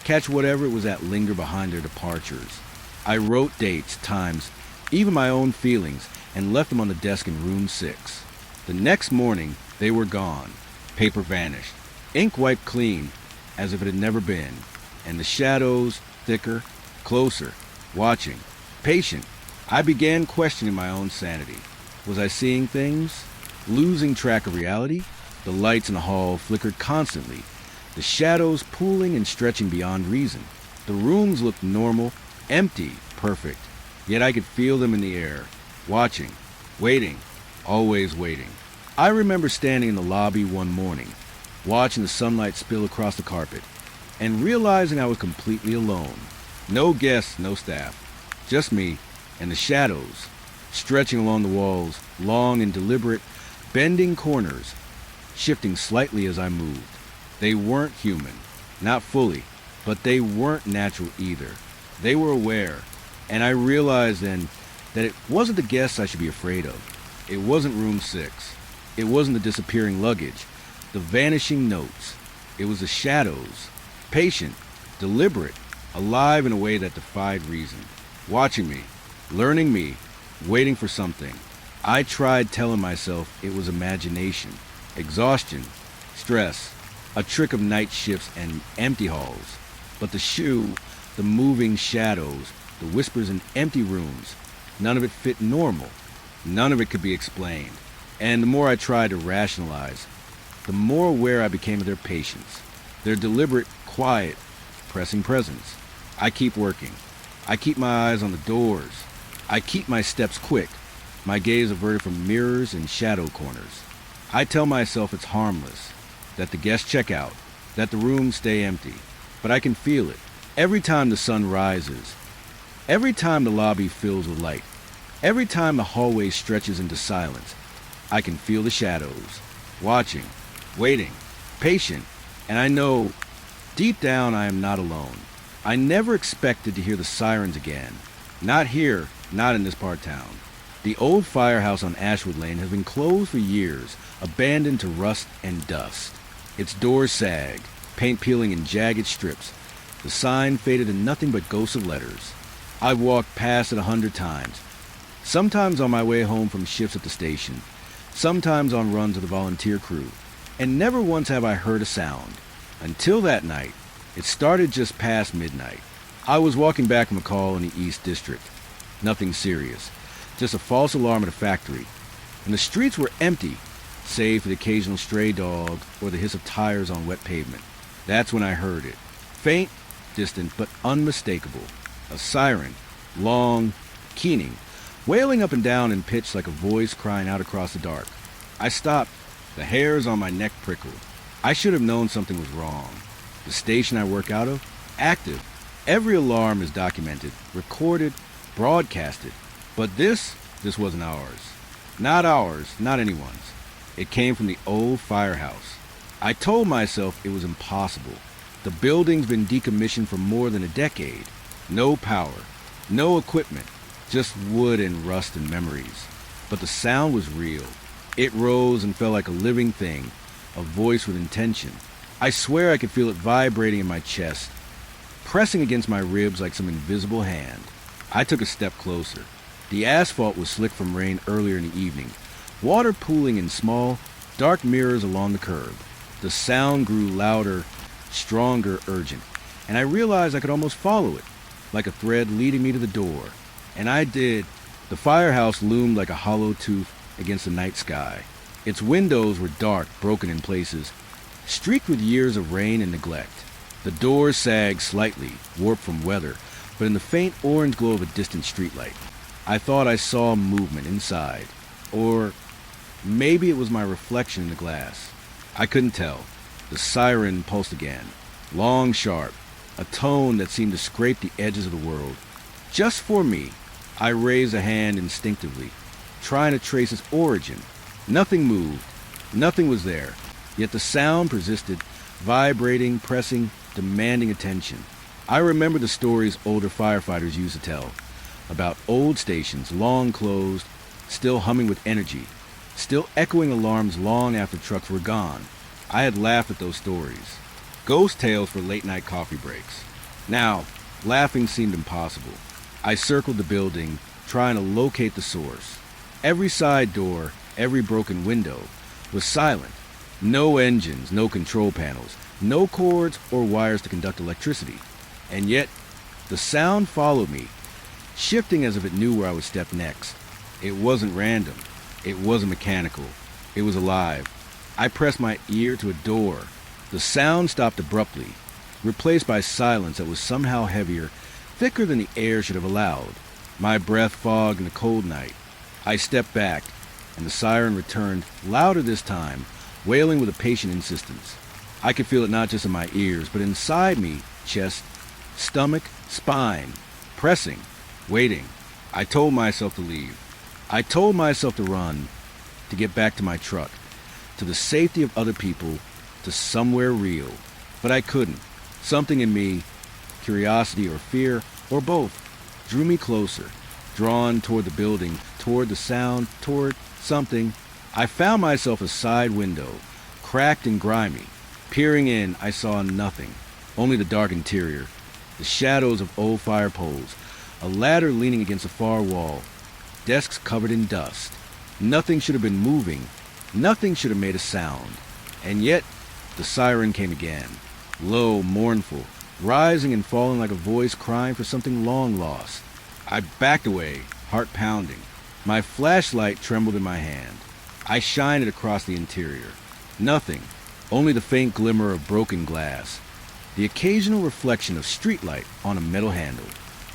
catch whatever it was that lingered behind their departures. I wrote dates, times, even my own feelings, and left them on the desk in room 6. The next morning, they were gone. Paper vanished. Ink wiped clean, as if it had never been. And the shadows, thicker, closer, watching, patient. I began questioning my own sanity. Was I seeing things? Losing track of reality? The lights in the hall flickered constantly, the shadows pooling and stretching beyond reason. The rooms looked normal, empty, perfect, yet I could feel them in the air, watching, waiting, always waiting. I remember standing in the lobby one morning, watching the sunlight spill across the carpet, and realizing I was completely alone. No guests, no staff, just me and the shadows, stretching along the walls, long and deliberate, bending corners, shifting slightly as I moved. They weren't human, not fully, but they weren't natural either. They were aware, and I realized then that it wasn't the guests I should be afraid of. It wasn't room 6. It wasn't the disappearing luggage, the vanishing notes. It was the shadows, patient, deliberate, alive in a way that defied reason, watching me, learning me, waiting for something. I tried telling myself it was imagination, exhaustion, stress, a trick of night shifts and empty halls. But the shoe, the moving shadows, the whispers in empty rooms, none of it fit normal. None of it could be explained. And the more I tried to rationalize, the more aware I became of their patience, their deliberate, quiet, pressing presence. I keep working. I keep my eyes on the doors. I keep my steps quick, my gaze averted from mirrors and shadow corners. I tell myself it's harmless, that the guests check out, that the rooms stay empty. But I can feel it. Every time the sun rises, every time the lobby fills with light, every time the hallway stretches into silence, I can feel the shadows, watching, waiting, patient, and I know deep down I am not alone. I never expected to hear the sirens again. Not here, not in this part of town. The old firehouse on Ashwood Lane has been closed for years, abandoned to rust and dust. Its doors sagged, paint peeling in jagged strips. The sign faded to nothing but ghosts of letters. I've walked past it 100 times, sometimes on my way home from shifts at the station, sometimes on runs with the volunteer crew, and never once have I heard a sound. Until that night. It started just past midnight. I was walking back from a call in the East District. Nothing serious, just a false alarm at a factory. And the streets were empty, save for the occasional stray dog or the hiss of tires on wet pavement. That's when I heard it. Faint, distant, but unmistakable. A siren, long, keening, wailing up and down in pitch like a voice crying out across the dark. I stopped. The hairs on my neck prickled. I should have known something was wrong. The station I work out of, active. Every alarm is documented, recorded, broadcasted. But this wasn't ours. Not ours, not anyone's. It came from the old firehouse. I told myself it was impossible. The building's been decommissioned for more than a decade. No power, no equipment, just wood and rust and memories. But the sound was real. It rose and fell like a living thing, a voice with intention. I swear I could feel it vibrating in my chest, pressing against my ribs like some invisible hand. I took a step closer. The asphalt was slick from rain earlier in the evening, water pooling in small, dark mirrors along the curb. The sound grew louder, stronger, urgent, and I realized I could almost follow it, like a thread leading me to the door. And I did. The firehouse loomed like a hollow tooth against the night sky. Its windows were dark, broken in places, streaked with years of rain and neglect. The doors sagged slightly, warped from weather, but in the faint orange glow of a distant streetlight, I thought I saw movement inside. Or maybe it was my reflection in the glass. I couldn't tell. The siren pulsed again, long, sharp, a tone that seemed to scrape the edges of the world. Just for me, I raised a hand instinctively, trying to trace its origin. Nothing moved. Nothing was there. Yet the sound persisted, vibrating, pressing, demanding attention. I remember the stories older firefighters used to tell about old stations, long closed, still humming with energy, still echoing alarms long after trucks were gone. I had laughed at those stories. Ghost tales for late-night coffee breaks. Now, laughing seemed impossible. I circled the building, trying to locate the source. Every side door, every broken window was silent. No engines, no control panels, no cords or wires to conduct electricity. And yet, the sound followed me, shifting as if it knew where I would step next. It wasn't random. It wasn't mechanical. It was alive. I pressed my ear to a door. The sound stopped abruptly, replaced by silence that was somehow heavier, thicker than the air should have allowed. My breath fogged in the cold night. I stepped back, and the siren returned, louder this time, wailing with a patient insistence. I could feel it not just in my ears, but inside me, chest, stomach, spine, pressing, waiting. I told myself to leave. I told myself to run, to get back to my truck, to the safety of other people, to somewhere real. But I couldn't. Something in me, curiosity or fear, or both, drew me closer, drawn toward the building, toward the sound, toward something. I found myself a side window, cracked and grimy. Peering in, I saw nothing, only the dark interior, the shadows of old fire poles, a ladder leaning against a far wall, desks covered in dust. Nothing should have been moving. Nothing should have made a sound. And yet, the siren came again, low, mournful, rising and falling like a voice crying for something long lost. I backed away, heart pounding. My flashlight trembled in my hand. I shined it across the interior. Nothing, only the faint glimmer of broken glass, the occasional reflection of streetlight on a metal handle.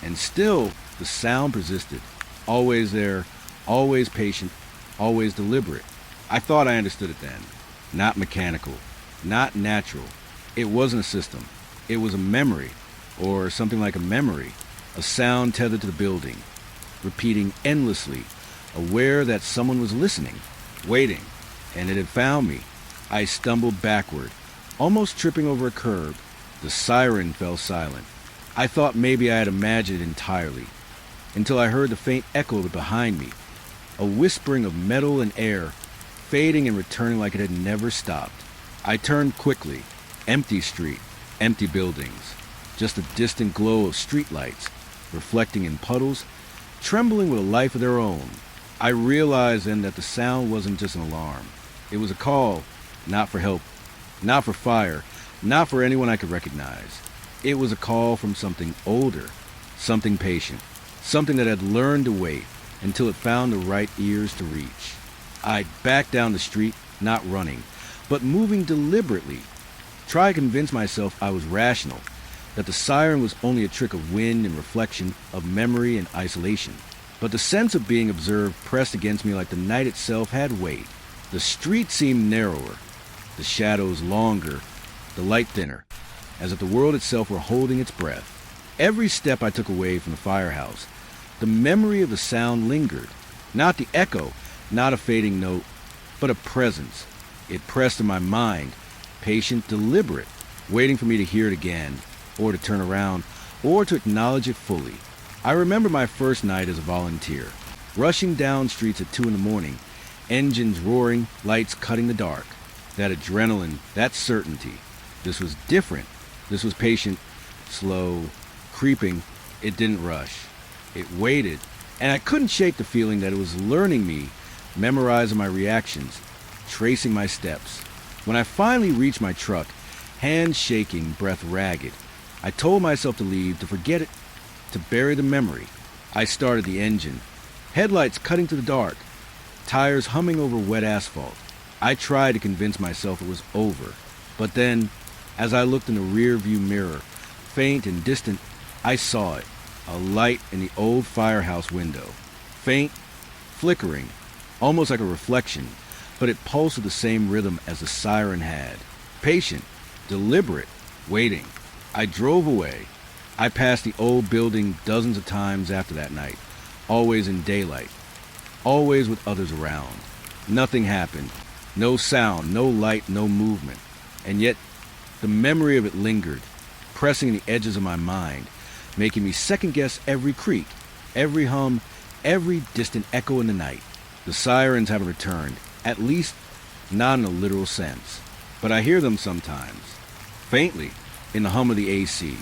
And still, the sound persisted, always there, always patient, always deliberate. I thought I understood it then. Not mechanical, not natural. It wasn't a system. It was a memory, or something like a memory, a sound tethered to the building, repeating endlessly, aware that someone was listening. waiting, and it had found me. I stumbled backward, almost tripping over a curb. The siren fell silent. I thought maybe I had imagined it entirely, until I heard the faint echo of it behind me, a whispering of metal and air, fading and returning like it had never stopped. I turned quickly. Empty street, empty buildings, just a distant glow of streetlights, reflecting in puddles, trembling with a life of their own. I realized then that the sound wasn't just an alarm. It was a call, not for help, not for fire, not for anyone I could recognize. It was a call from something older, something patient, something that had learned to wait until it found the right ears to reach. I backed down the street, not running, but moving deliberately. Try to convince myself I was rational, that the siren was only a trick of wind and reflection, of memory and isolation. But the sense of being observed pressed against me like the night itself had weight. The street seemed narrower, the shadows longer, the light thinner, as if the world itself were holding its breath. Every step I took away from the firehouse, the memory of the sound lingered. Not the echo, not a fading note, but a presence. It pressed in my mind, patient, deliberate, waiting for me to hear it again, or to turn around, or to acknowledge it fully. I remember my first night as a volunteer, rushing down streets at 2 a.m, engines roaring, lights cutting the dark. That adrenaline, that certainty. This was different. This was patient, slow, creeping. It didn't rush. It waited, and I couldn't shake the feeling that it was learning me, memorizing my reactions, tracing my steps. When I finally reached my truck, hands shaking, breath ragged, I told myself to leave, to forget it, to bury the memory. I started the engine, headlights cutting through the dark, tires humming over wet asphalt. I tried to convince myself it was over, but then, as I looked in the rear-view mirror, faint and distant, I saw it, a light in the old firehouse window. Faint, flickering, almost like a reflection, but it pulsed with the same rhythm as the siren had. Patient, deliberate, waiting. I drove away. I passed the old building dozens of times after that night, always in daylight, always with others around. Nothing happened. No sound, no light, no movement. And yet, the memory of it lingered, pressing the edges of my mind, making me second-guess every creak, every hum, every distant echo in the night. The sirens haven't returned, at least not in a literal sense. But I hear them sometimes, faintly, in the hum of the AC,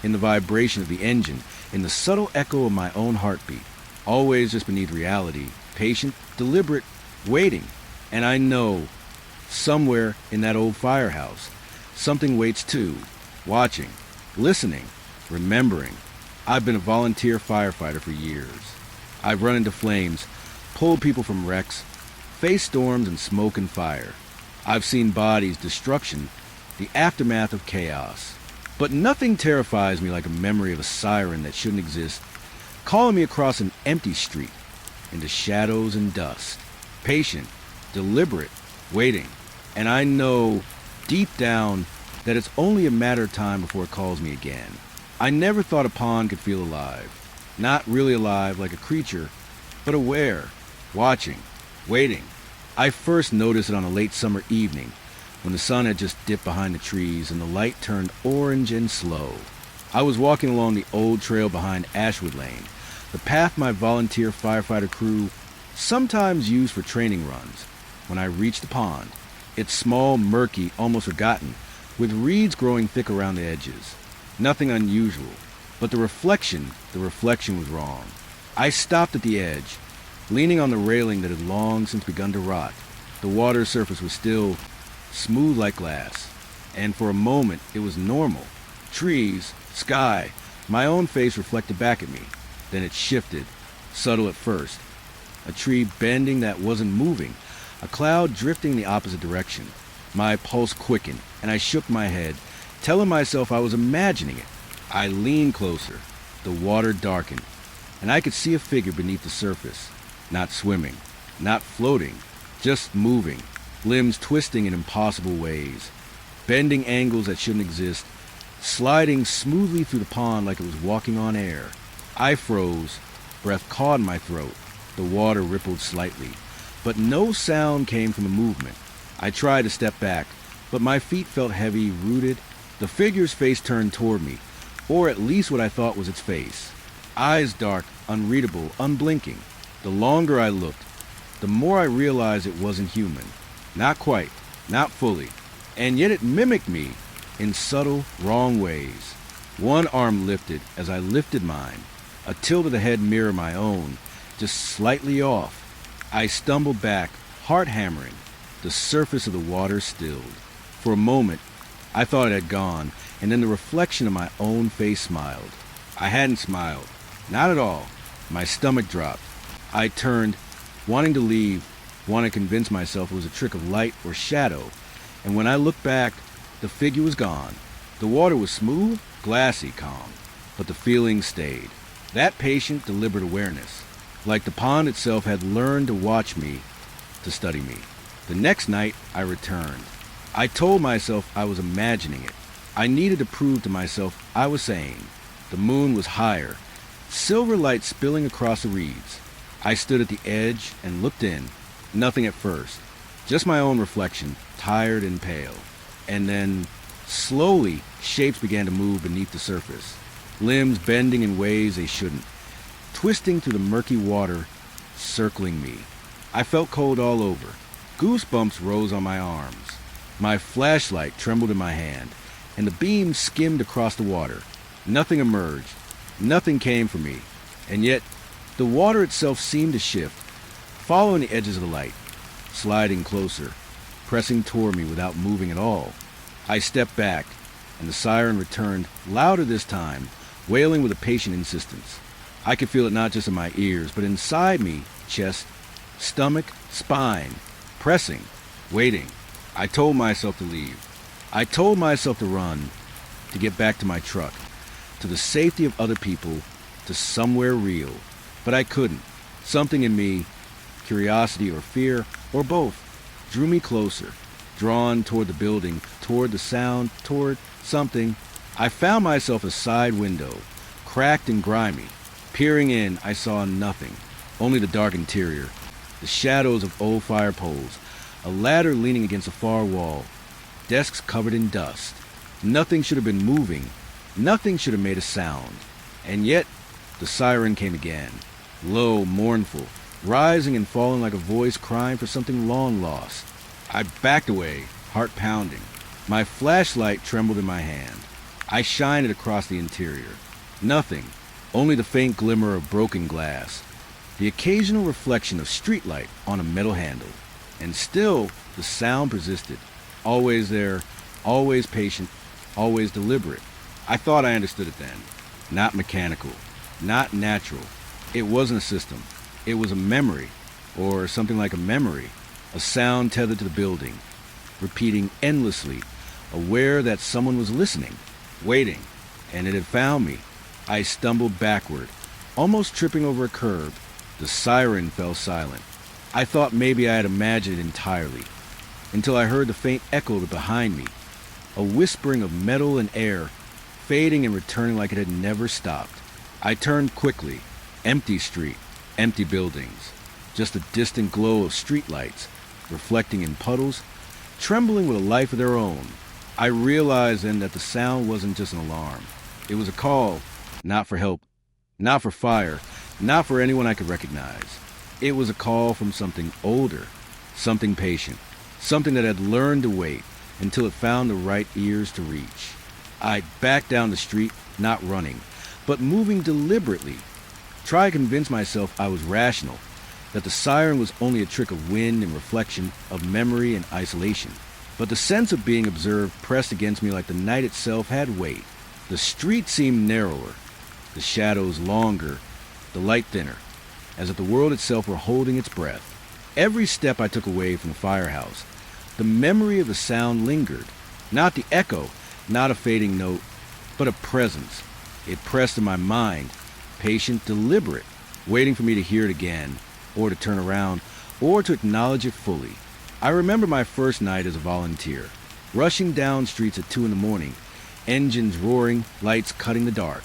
in the vibration of the engine, in the subtle echo of my own heartbeat, always just beneath reality, patient, deliberate, waiting. And I know, somewhere in that old firehouse, something waits too, watching, listening, remembering. I've been a volunteer firefighter for years. I've run into flames, pulled people from wrecks, faced storms and smoke and fire. I've seen bodies, destruction, the aftermath of chaos. But nothing terrifies me like a memory of a siren that shouldn't exist, calling me across an empty street, into shadows and dust. Patient, deliberate, waiting. And I know, deep down, that it's only a matter of time before it calls me again. I never thought a pond could feel alive. Not really alive like a creature, but aware, watching, waiting. I first noticed it on a late summer evening, when the sun had just dipped behind the trees and the light turned orange and slow. I was walking along the old trail behind Ashwood Lane, the path my volunteer firefighter crew sometimes used for training runs, when I reached the pond. It's small, murky, almost forgotten, with reeds growing thick around the edges. Nothing unusual, but the reflection was wrong. I stopped at the edge, leaning on the railing that had long since begun to rot. The water surface was still smooth like glass, and for a moment it was normal. Trees, sky, my own face reflected back at me. Then it shifted, subtle at first. A tree bending that wasn't moving, a cloud drifting the opposite direction. My pulse quickened, and I shook my head, telling myself I was imagining it. I leaned closer. The water darkened, and I could see a figure beneath the surface. Not swimming, not floating, just moving, limbs twisting in impossible ways, bending angles that shouldn't exist, sliding smoothly through the pond like it was walking on air. I froze, breath caught in my throat. The water rippled slightly. but no sound came from the movement. I tried to step back, but my feet felt heavy, rooted. The figure's face turned toward me, or at least what I thought was its face. Eyes dark, unreadable, unblinking. The longer I looked, the more I realized it wasn't human. Not quite, not fully. And yet it mimicked me in subtle, wrong ways. One arm lifted as I lifted mine, a tilt of the head mirror my own, just slightly off. I stumbled back, heart hammering. The surface of the water stilled. For a moment, I thought it had gone, and then the reflection of my own face smiled. I hadn't smiled. Not at all. My stomach dropped. I turned, wanting to leave, wanting to convince myself it was a trick of light or shadow. And when I looked back, the figure was gone. The water was smooth, glassy, calm, but the feeling stayed. That patient, deliberate awareness. Like the pond itself had learned to watch me, to study me. The next night, I returned. I told myself I was imagining it. I needed to prove to myself I was sane. The moon was higher, silver light spilling across the reeds. I stood at the edge and looked in. Nothing at first. Just my own reflection, tired and pale. And then, slowly, shapes began to move beneath the surface. Limbs bending in ways they shouldn't. Twisting through the murky water, circling me. I felt cold all over. Goosebumps rose on my arms. My flashlight trembled in my hand, and the beam skimmed across the water. Nothing emerged. Nothing came for me. And yet, the water itself seemed to shift, following the edges of the light, sliding closer, pressing toward me without moving at all. I stepped back, and the siren returned, louder this time, wailing with a patient insistence. I could feel it not just in my ears, but inside me, chest, stomach, spine, pressing, waiting. I told myself to leave. I told myself to run, to get back to my truck, to the safety of other people, to somewhere real. But I couldn't. Something in me, curiosity or fear, or both, drew me closer, drawn toward the building, toward the sound, toward something. I found myself a side window, cracked and grimy. Peering in, I saw nothing, only the dark interior, the shadows of old fire poles, a ladder leaning against a far wall, desks covered in dust. Nothing should have been moving. Nothing should have made a sound. And yet, the siren came again, low, mournful, rising and falling like a voice crying for something long lost. I backed away, heart pounding. My flashlight trembled in my hand. I shined it across the interior. Nothing, only the faint glimmer of broken glass, the occasional reflection of streetlight on a metal handle. And still, the sound persisted. Always there, always patient, always deliberate. I thought I understood it then. Not mechanical, not natural. It wasn't a system. It was a memory, or something like a memory, a sound tethered to the building, repeating endlessly, aware that someone was listening, waiting, and it had found me. I stumbled backward, almost tripping over a curb. The siren fell silent. I thought maybe I had imagined it entirely, until I heard the faint echo of it behind me, a whispering of metal and air, fading and returning like it had never stopped. I turned quickly. Empty street, empty buildings, just a distant glow of streetlights, reflecting in puddles, trembling with a life of their own. I realized then that the sound wasn't just an alarm. It was a call, not for help, not for fire, not for anyone I could recognize. It was a call from something older, something patient, something that had learned to wait until it found the right ears to reach. I backed down the street, not running, but moving deliberately. Try to convince myself I was rational, that the siren was only a trick of wind and reflection, of memory and isolation. But the sense of being observed pressed against me like the night itself had weight. The street seemed narrower, the shadows longer, the light thinner, as if the world itself were holding its breath. Every step I took away from the firehouse, the memory of the sound lingered. Not the echo, not a fading note, but a presence. It pressed in my mind, patient, deliberate, waiting for me to hear it again, or to turn around, or to acknowledge it fully. I remember my first night as a volunteer, rushing down streets at 2 a.m, engines roaring, lights cutting the dark.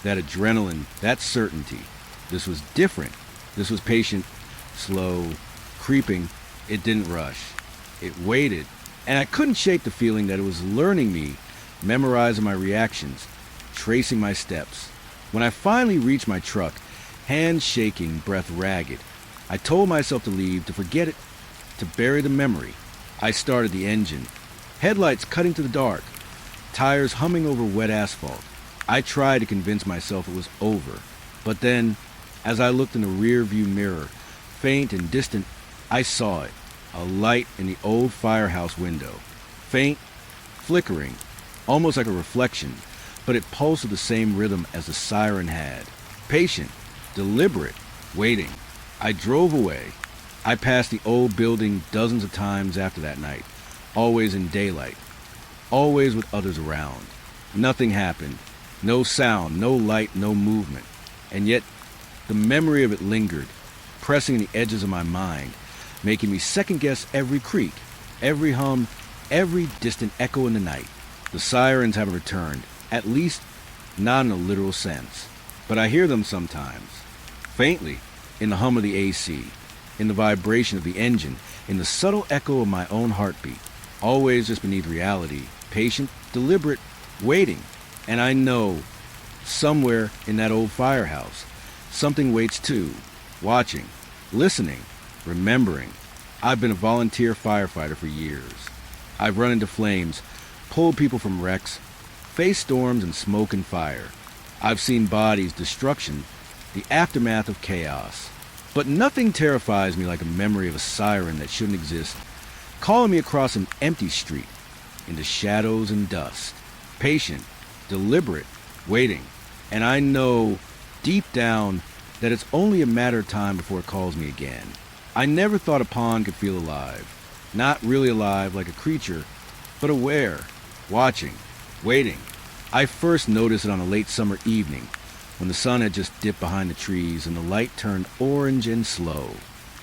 That adrenaline, that certainty. This was different. This was patient, slow, creeping, it didn't rush. It waited, and I couldn't shake the feeling that it was learning me, memorizing my reactions, tracing my steps. When I finally reached my truck, hands shaking, breath ragged, I told myself to leave, to forget it, to bury the memory. I started the engine, headlights cutting to the dark, tires humming over wet asphalt. I tried to convince myself it was over, but then, as I looked in the rear-view mirror, faint and distant, I saw it, a light in the old firehouse window. Faint, flickering, almost like a reflection, but it pulsed with the same rhythm as the siren had. Patient, deliberate, waiting. I drove away. I passed the old building dozens of times after that night, always in daylight, always with others around. Nothing happened. No sound, no light, no movement. And yet, the memory of it lingered, pressing the edges of my mind, making me second-guess every creak, every hum, every distant echo in the night. The sirens haven't returned, at least not in a literal sense. But I hear them sometimes, faintly, in the hum of the AC, in the vibration of the engine, in the subtle echo of my own heartbeat, always just beneath reality, patient, deliberate, waiting. And I know, somewhere in that old firehouse, something waits too, watching, listening, remembering. I've been a volunteer firefighter for years. I've run into flames, pulled people from wrecks, faced storms and smoke and fire. I've seen bodies, destruction, the aftermath of chaos. But nothing terrifies me like a memory of a siren that shouldn't exist, calling me across an empty street, into shadows and dust. Patient, deliberate, waiting. And I know, deep down, that it's only a matter of time before it calls me again. I never thought a pond could feel alive. Not really alive like a creature, but aware, watching, waiting. I first noticed it on a late summer evening, when the sun had just dipped behind the trees and the light turned orange and slow.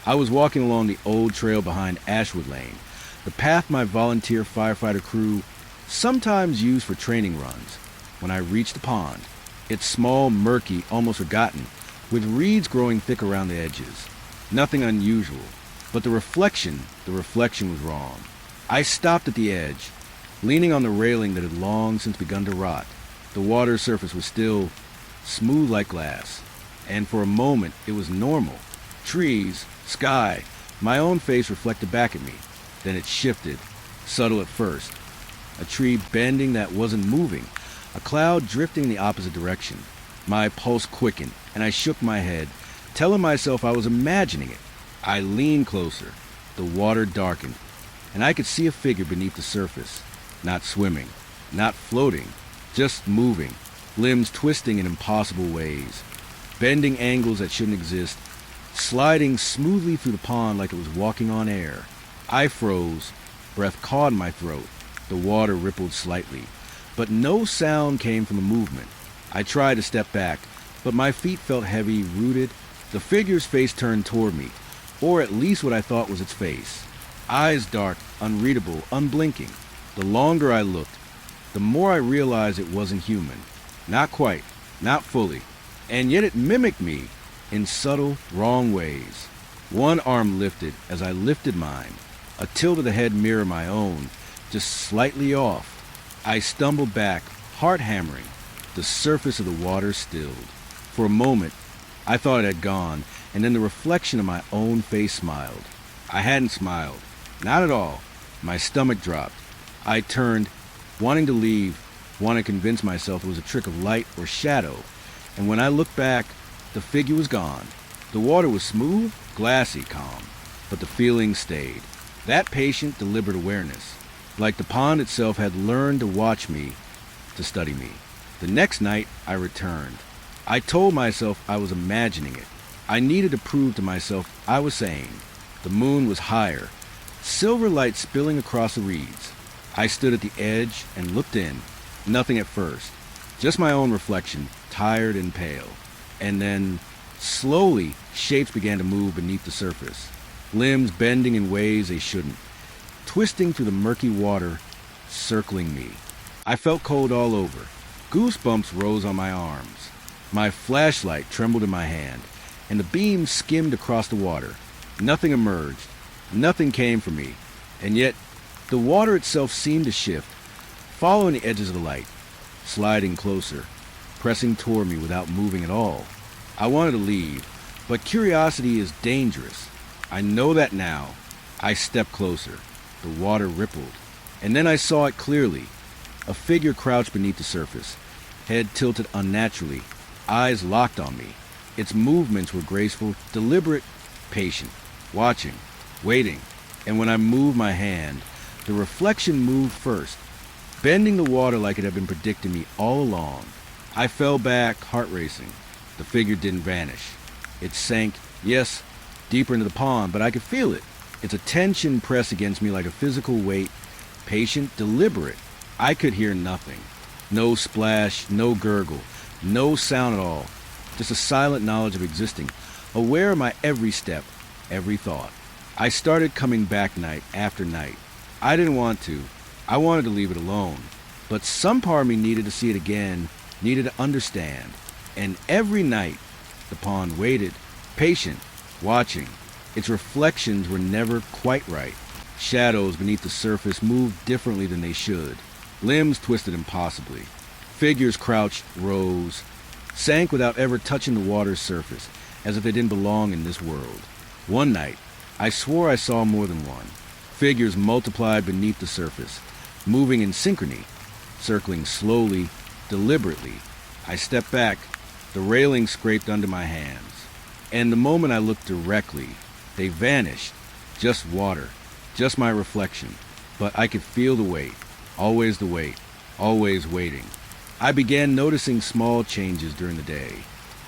I was walking along the old trail behind Ashwood Lane, the path my volunteer firefighter crew sometimes used for training runs, when I reached the pond. It's small, murky, almost forgotten, with reeds growing thick around the edges. Nothing unusual, but the reflection was wrong. I stopped at the edge, leaning on the railing that had long since begun to rot. The water surface was still smooth like glass, and for a moment it was normal. Trees, sky, my own face reflected back at me. Then it shifted, subtle at first. A tree bending that wasn't moving, a cloud drifting in the opposite direction. My pulse quickened, and I shook my head, telling myself I was imagining it. I leaned closer. The water darkened, and I could see a figure beneath the surface, not swimming, not floating, just moving, limbs twisting in impossible ways, bending angles that shouldn't exist, sliding smoothly through the pond like it was walking on air. I froze, breath caught in my throat. The water rippled slightly, but no sound came from the movement. I tried to step back, but my feet felt heavy, rooted. The figure's face turned toward me, or at least what I thought was its face. Eyes dark, unreadable, unblinking. The longer I looked, the more I realized it wasn't human. Not quite, not fully. And yet it mimicked me in subtle, wrong ways. One arm lifted as I lifted mine, a tilt of the head mirror my own, just slightly off. I stumbled back, heart hammering. The surface of the water stilled. For a moment, I thought it had gone, and then the reflection of my own face smiled. I hadn't smiled. Not at all. My stomach dropped. I turned, wanting to leave, wanting to convince myself it was a trick of light or shadow. And when I looked back, the figure was gone. The water was smooth, glassy, calm, but the feeling stayed. That patient, deliberate awareness, like the pond itself had learned to watch me, to study me. The next night, I returned. I told myself I was imagining it. I needed to prove to myself I was sane. The moon was higher, silver light spilling across the reeds. I stood at the edge and looked in. Nothing at first, just my own reflection, tired and pale. And then, slowly, shapes began to move beneath the surface, limbs bending in ways they shouldn't, twisting through the murky water, circling me. I felt cold all over. Goosebumps rose on my arms. My flashlight trembled in my hand, and the beam skimmed across the water. Nothing emerged. Nothing came for me. And yet, the water itself seemed to shift, following the edges of the light, sliding closer, pressing toward me without moving at all. I wanted to leave, but curiosity is dangerous. I know that now. I stepped closer. The water rippled. And then I saw it clearly. A figure crouched beneath the surface, head tilted unnaturally, eyes locked on me. Its movements were graceful, deliberate, patient, watching, waiting. And when I moved my hand, the reflection moved first, bending the water like it had been predicting me all along. I fell back, heart racing. The figure didn't vanish. It sank, yes, deeper into the pond, but I could feel it. Its attention pressed against me like a physical weight, patient, deliberate. I could hear nothing. No splash, no gurgle, no sound at all. Just a silent knowledge of existing, aware of my every step, every thought. I started coming back night after night. I didn't want to. I wanted to leave it alone. But some part of me needed to see it again, needed to understand. And every night, the pond waited, patient, watching. Its reflections were never quite right. Shadows beneath the surface moved differently than they should. Limbs twisted impossibly. Figures crouched, rose, sank without ever touching the water's surface, as if they didn't belong in this world. One night, I swore I saw more than one. Figures multiplied beneath the surface, moving in synchrony, circling slowly, deliberately. I stepped back, the railing scraped under my hands. And the moment I looked directly, they vanished. Just water, just my reflection. But I could feel the weight, always the weight, always waiting. I began noticing small changes during the day.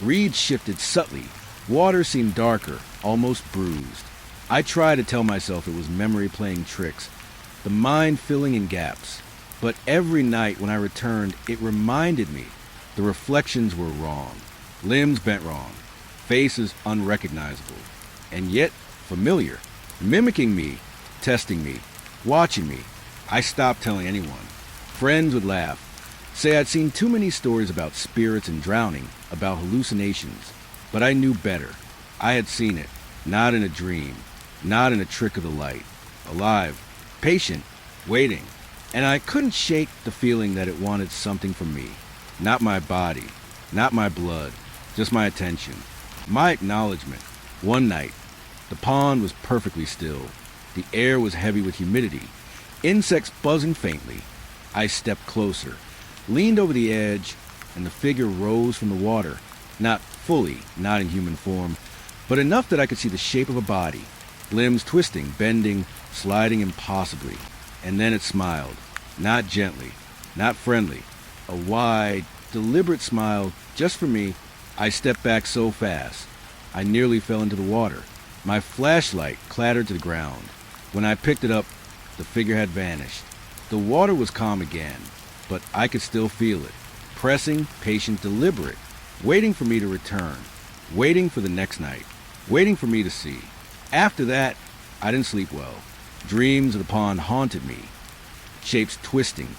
Reeds shifted subtly. Water seemed darker, almost bruised. I tried to tell myself it was memory playing tricks, the mind filling in gaps. But every night when I returned, it reminded me the reflections were wrong. Limbs bent wrong, faces unrecognizable, and yet familiar, mimicking me, testing me, watching me. I stopped telling anyone. Friends would laugh, say I'd seen too many stories about spirits and drowning, about hallucinations. But I knew better. I had seen it, not in a dream, not in a trick of the light. Alive, patient, waiting. And I couldn't shake the feeling that it wanted something from me. Not my body, not my blood, just my attention, my acknowledgement. One night, the pond was perfectly still. The air was heavy with humidity, insects buzzing faintly. I stepped closer, leaned over the edge, and the figure rose from the water, not fully, not in human form, but enough that I could see the shape of a body, limbs twisting, bending, sliding impossibly. And then it smiled, not gently, not friendly, a wide, deliberate smile just for me. I stepped back so fast, I nearly fell into the water. My flashlight clattered to the ground. When I picked it up, the figure had vanished. The water was calm again, but I could still feel it, pressing, patient, deliberate, waiting for me to return, waiting for the next night, waiting for me to see. After that, I didn't sleep well. Dreams of the pond haunted me, shapes twisting,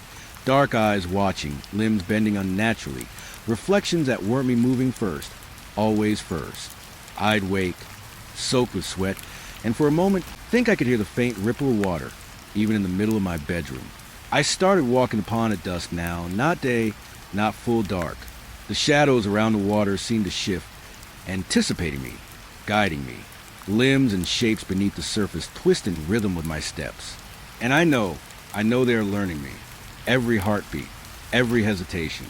dark eyes watching, limbs bending unnaturally, reflections that weren't me moving first, always first. I'd wake, soaked with sweat, and for a moment think I could hear the faint ripple of water, even in the middle of my bedroom. I started walking the pond at dusk now, not day, not full dark. The shadows around the water seemed to shift, anticipating me, guiding me. Limbs and shapes beneath the surface twist in rhythm with my steps. And I know they are learning me. Every heartbeat, every hesitation,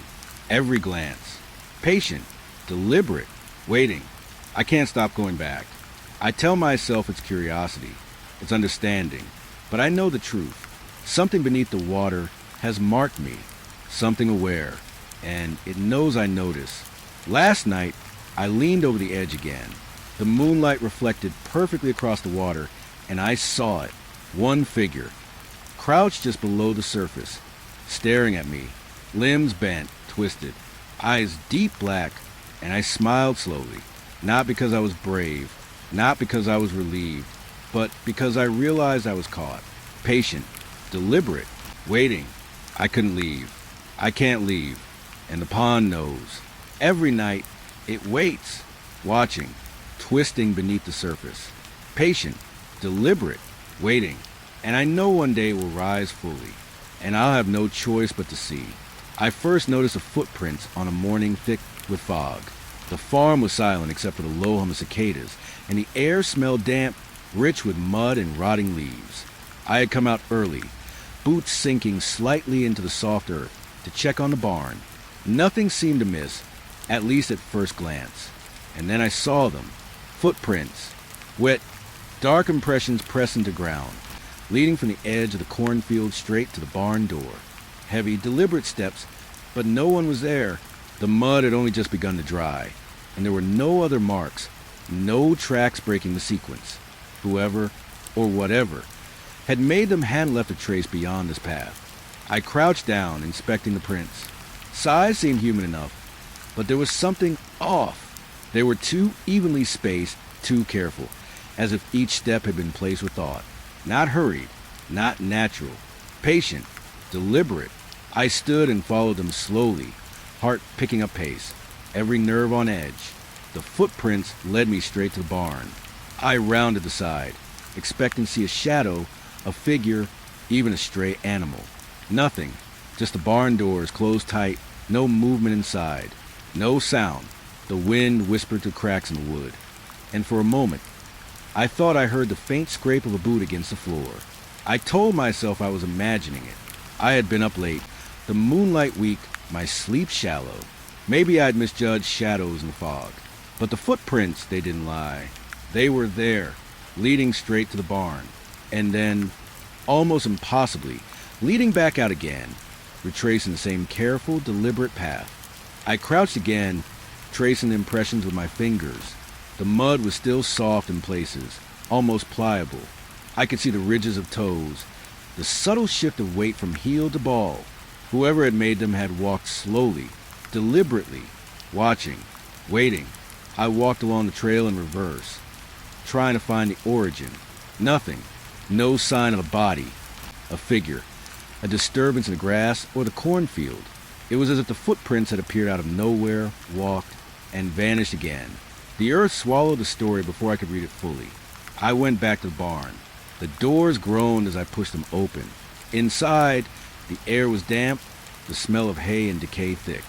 every glance. Patient, deliberate, waiting. I can't stop going back. I tell myself it's curiosity, it's understanding, but I know the truth. Something beneath the water has marked me, something aware, and it knows I notice. Last night, I leaned over the edge again. The moonlight reflected perfectly across the water, and I saw it. One figure, crouched just below the surface, staring at me, limbs bent, twisted, eyes deep black, and I smiled slowly, not because I was brave, not because I was relieved, but because I realized I was caught. Patient, deliberate, waiting. I couldn't leave. I can't leave. And the pond knows. Every night, it waits, watching, twisting beneath the surface. patient, deliberate, waiting. And I know one day it will rise fully, and I'll have no choice but to see. I first noticed the footprints on a morning thick with fog. The farm was silent except for the low hum of cicadas, and the air smelled damp, rich with mud and rotting leaves. I had come out early, boots sinking slightly into the soft earth, to check on the barn. Nothing seemed amiss, at least at first glance. And then I saw them. Footprints. Wet, dark impressions pressed into ground, leading from the edge of the cornfield straight to the barn door. Heavy, deliberate steps, but no one was there. The mud had only just begun to dry, and there were no other marks, no tracks breaking the sequence. Whoever, or whatever, had made them hadn't left a trace beyond this path. I crouched down, inspecting the prints. Size seemed human enough, but there was something off. They were too evenly spaced, too careful, as if each step had been placed with thought. Not hurried, not natural, patient, deliberate. I stood and followed them slowly, heart picking up pace, every nerve on edge. The footprints led me straight to the barn. I rounded the side, expecting to see a shadow, a figure, even a stray animal. Nothing, just the barn doors closed tight, no movement inside, no sound. The wind whispered through cracks in the wood. And for a moment, I thought I heard the faint scrape of a boot against the floor. I told myself I was imagining it. I had been up late, the moonlight weak, my sleep shallow. Maybe I'd misjudged shadows in the fog. But the footprints, they didn't lie. They were there, leading straight to the barn. And then, almost impossibly, leading back out again, retracing the same careful, deliberate path. I crouched again, tracing the impressions with my fingers. The mud was still soft in places, almost pliable. I could see the ridges of toes, the subtle shift of weight from heel to ball. Whoever had made them had walked slowly, deliberately, watching, waiting. I walked along the trail in reverse, trying to find the origin. Nothing. No sign of a body, a figure, a disturbance in the grass or the cornfield. It was as if the footprints had appeared out of nowhere, walked, and vanished again. The earth swallowed the story before I could read it fully. I went back to the barn. The doors groaned as I pushed them open. Inside, the air was damp, the smell of hay and decay thick.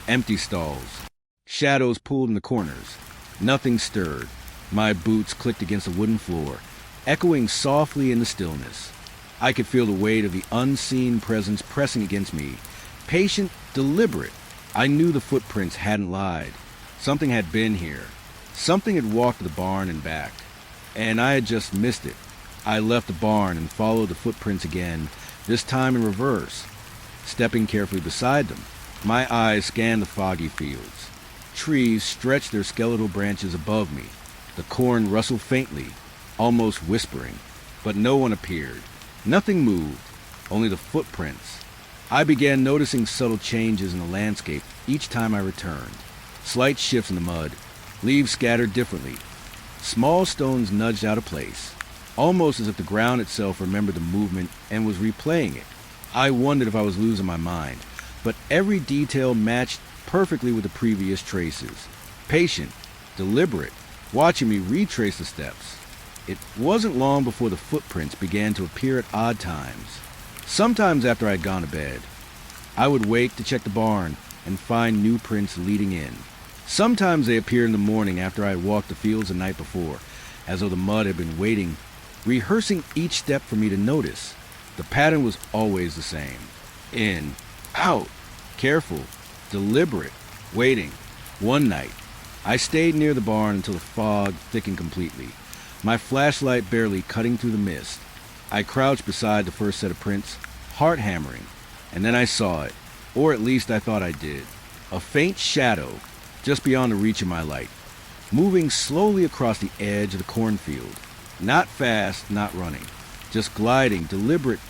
Empty stalls. Shadows pulled in the corners. Nothing stirred. My boots clicked against the wooden floor, echoing softly in the stillness. I could feel the weight of the unseen presence pressing against me. Patient, deliberate. I knew the footprints hadn't lied. Something had been here. Something had walked to the barn and back. And I had just missed it. I left the barn and followed the footprints again, this time in reverse, stepping carefully beside them. My eyes scanned the foggy fields. Trees stretched their skeletal branches above me. The corn rustled faintly, almost whispering, but no one appeared. Nothing moved, only the footprints. I began noticing subtle changes in the landscape each time I returned. Slight shifts in the mud, leaves scattered differently. Small stones nudged out of place, almost as if the ground itself remembered the movement and was replaying it. I wondered if I was losing my mind, but every detail matched perfectly with the previous traces. Patient, deliberate, watching me retrace the steps. It wasn't long before the footprints began to appear at odd times. Sometimes after I had gone to bed, I would wake to check the barn and find new prints leading in. Sometimes they appeared in the morning after I had walked the fields the night before, as though the mud had been waiting, rehearsing each step for me to notice. The pattern was always the same. In, out, careful, deliberate, waiting. One night, I stayed near the barn until the fog thickened completely, my flashlight barely cutting through the mist. I crouched beside the first set of prints, heart hammering, and then I saw it, or at least I thought I did. A faint shadow, just beyond the reach of my light, moving slowly across the edge of the cornfield. Not fast, not running, just gliding, deliberate,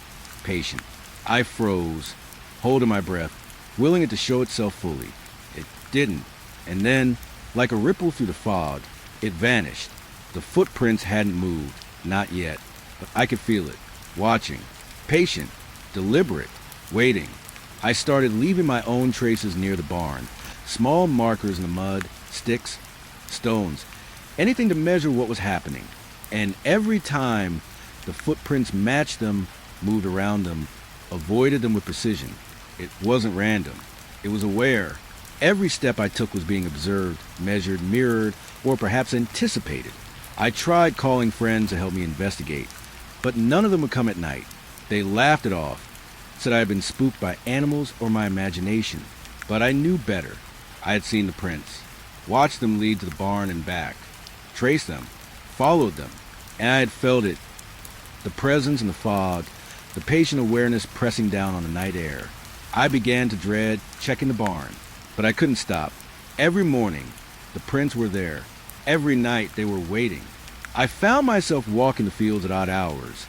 patient. I froze, holding my breath, willing it to show itself fully. It didn't, and then, like a ripple through the fog, it vanished. The footprints hadn't moved, not yet, but I could feel it, watching, patient, deliberate, waiting. I started leaving my own traces near the barn, small markers in the mud, sticks, stones, anything to measure what was happening. And every time the footprints matched them, moved around them, avoided them with precision. It wasn't random. It was aware. Every step I took was being observed, measured, mirrored, or perhaps anticipated. I tried calling friends to help me investigate, but none of them would come at night. They laughed it off, said I had been spooked by animals or my imagination. But I knew better. I had seen the prints, watched them lead to the barn and back, traced them, followed them, and I had felt it. The presence in the fog, the patient awareness pressing down on the night air. I began to dread checking the barn, but I couldn't stop. Every morning, the prints were there. Every night, they were waiting. I found myself walking the fields at odd hours,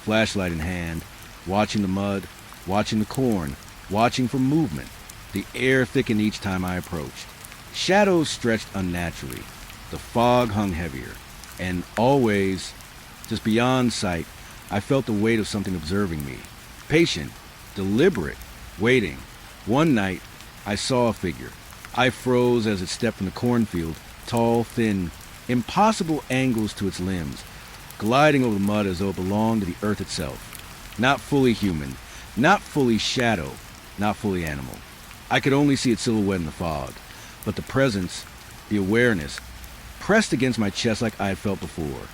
flashlight in hand, watching the mud, watching the corn, watching for movement. The air thickened each time I approached. Shadows stretched unnaturally. The fog hung heavier. And always, just beyond sight, I felt the weight of something observing me. Patient, deliberate, waiting. One night, I saw a figure. I froze as it stepped from the cornfield, tall, thin, impossible angles to its limbs, gliding over the mud as though it belonged to the earth itself. Not fully human, not fully shadow, not fully animal. I could only see its silhouette in the fog, but the presence, the awareness, pressed against my chest like I had felt before.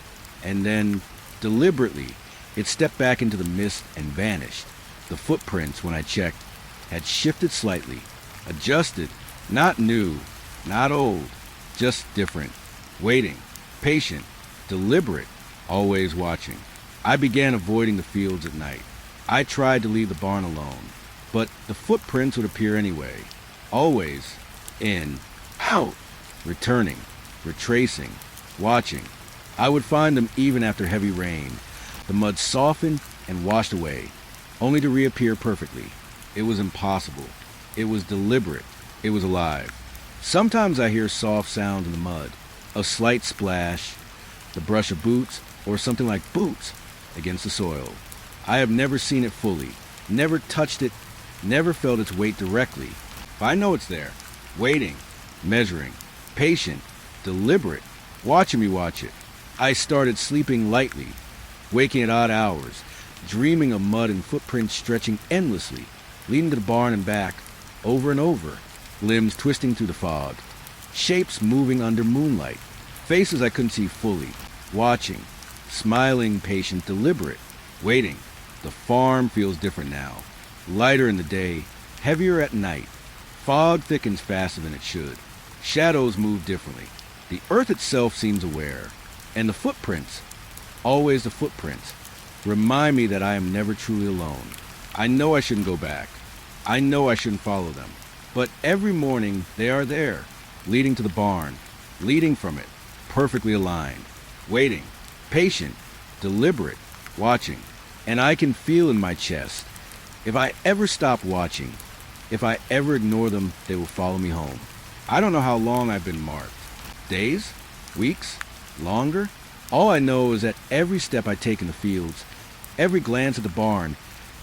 And then, deliberately, it stepped back into the mist and vanished. The footprints, when I checked, had shifted slightly, adjusted, not new, not old, just different. Waiting, patient, deliberate, always watching. I began avoiding the fields at night. I tried to leave the barn alone, but the footprints would appear anyway. Always in, out, returning, retracing, watching. I would find them even after heavy rain. The mud softened and washed away, only to reappear perfectly. It was impossible. It was deliberate. It was alive. Sometimes I hear soft sound in the mud, a slight splash, the brush of boots, or something like boots against the soil. I have never seen it fully, never touched it, never felt its weight directly. But I know it's there, waiting, measuring, patient, deliberate, watching me watch it. I started sleeping lightly, waking at odd hours, dreaming of mud and footprints stretching endlessly, leading to the barn and back, over and over, limbs twisting through the fog, shapes moving under moonlight, faces I couldn't see fully, watching, smiling, patient, deliberate, waiting. The farm feels different now, lighter in the day, heavier at night. Fog thickens faster than it should. Shadows move differently. The earth itself seems aware. And the footprints, always the footprints, remind me that I am never truly alone. I know I shouldn't go back. I know I shouldn't follow them. But every morning they are there, leading to the barn, leading from it, perfectly aligned, waiting, patient, deliberate, watching. And I can feel in my chest, if I ever stop watching, if I ever ignore them, they will follow me home. I don't know how long I've been marked. Days? Weeks? Longer? All I know is that every step I take in the fields, every glance at the barn,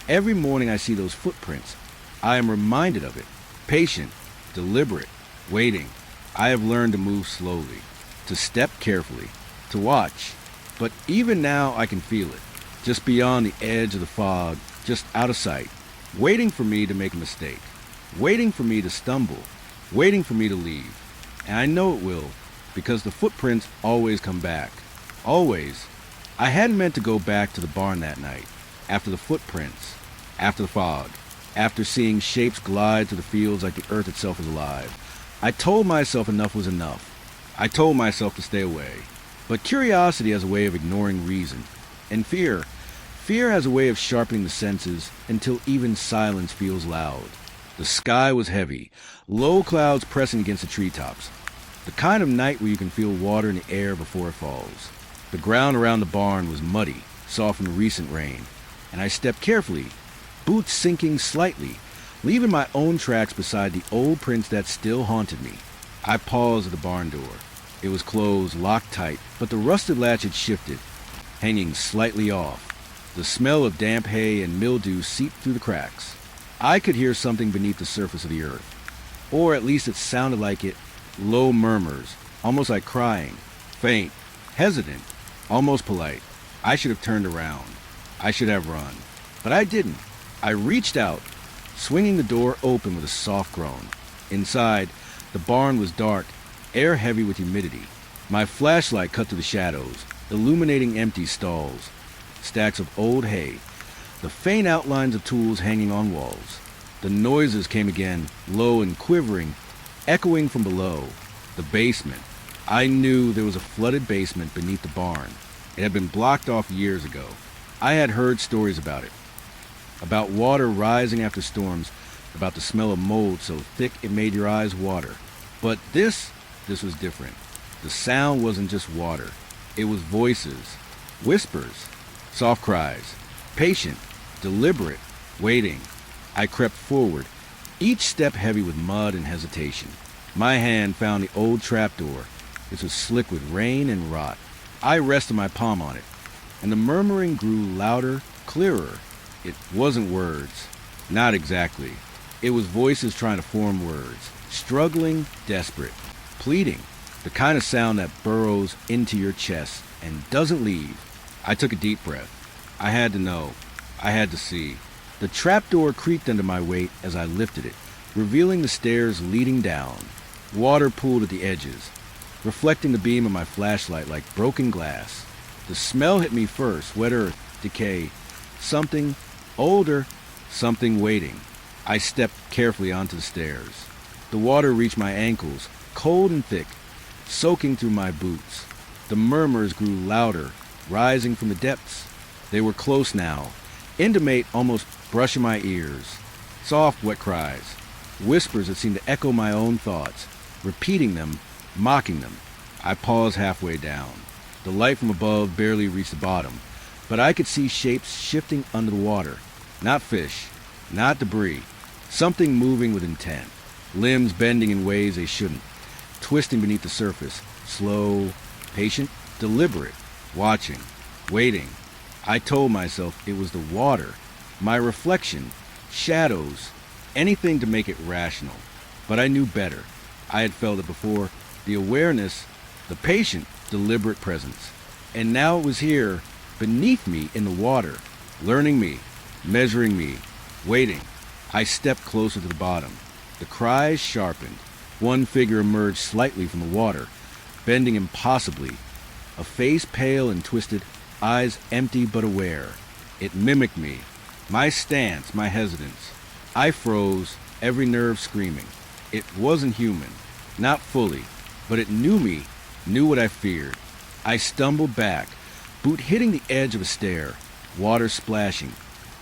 every morning I see those footprints, I am reminded of it. Patient, deliberate, waiting. I have learned to move slowly, to step carefully, to watch. But even now I can feel it, just beyond the edge of the fog, just out of sight, waiting for me to make a mistake, waiting for me to stumble, waiting for me to leave. And I know it will, because the footprints always come back. Always. I hadn't meant to go back to the barn that night, after the footprints, after the fog, after seeing shapes glide through the fields like the earth itself was alive. I told myself enough was enough. I told myself to stay away. But curiosity has a way of ignoring reason. And fear has a way of sharpening the senses until even silence feels loud. The sky was heavy, low clouds pressing against the treetops. The kind of night where you can feel water in the air before it falls. The ground around the barn was muddy, soft from recent rain, and I stepped carefully, boots sinking slightly, leaving my own tracks beside the old prints that still haunted me. I paused at the barn door. It was closed, locked tight, but the rusted latch had shifted, hanging slightly off. The smell of damp hay and mildew seeped through the cracks. I could hear something beneath the surface of the earth, or at least it sounded like it, low murmurs, almost like crying, faint, hesitant, almost polite. I should have turned around. I should have run. But I didn't. I reached out, swinging the door open with a soft groan. Inside, the barn was dark, air heavy with humidity. My flashlight cut through the shadows, illuminating empty stalls, stacks of old hay, the faint outlines of tools hanging on walls. The noises came again, low and quivering, echoing from below. The basement. I knew there was a flooded basement beneath the barn. It had been blocked off years ago. I had heard stories about it. About water rising after storms, about the smell of mold so thick it made your eyes water. But this was different. The sound wasn't just water. It was voices, whispers, soft cries, patient, deliberate, waiting. I crept forward, each step heavy with mud and hesitation. My hand found the old trapdoor. It was slick with rain and rot. I rested my palm on it, and the murmuring grew louder, clearer. It wasn't words. Not exactly. It was voices trying to form words, struggling, desperate, pleading, the kind of sound that burrows into your chest and doesn't leave. I took a deep breath. I had to know. I had to see. The trapdoor creaked under my weight as I lifted it, revealing the stairs leading down. Water pooled at the edges, reflecting the beam of my flashlight like broken glass. The smell hit me first, wet earth, decay, something older, something waiting. I stepped carefully onto the stairs. The water reached my ankles, cold and thick, soaking through my boots. The murmurs grew louder, rising from the depths. They were close now, intimate, almost brushing my ears. Soft, wet cries, whispers that seemed to echo my own thoughts, repeating them, mocking them. I paused halfway down. The light from above barely reached the bottom, but I could see shapes shifting under the water. Not fish, not debris, something moving with intent. Limbs bending in ways they shouldn't, twisting beneath the surface, slow, patient, deliberate, watching, waiting. I told myself it was the water, my reflection, shadows, anything to make it rational. But I knew better. I had felt it before, the awareness, the patient, deliberate presence. And now it was here, beneath me in the water, learning me, measuring me, waiting. I stepped closer to the bottom. The cries sharpened. One figure emerged slightly from the water, bending impossibly, a face pale and twisted, eyes empty but aware. It mimicked me, my stance, my hesitance. I froze, every nerve screaming. It wasn't human, not fully, but it knew me, knew what I feared. I stumbled back, boot hitting the edge of a stair, water splashing,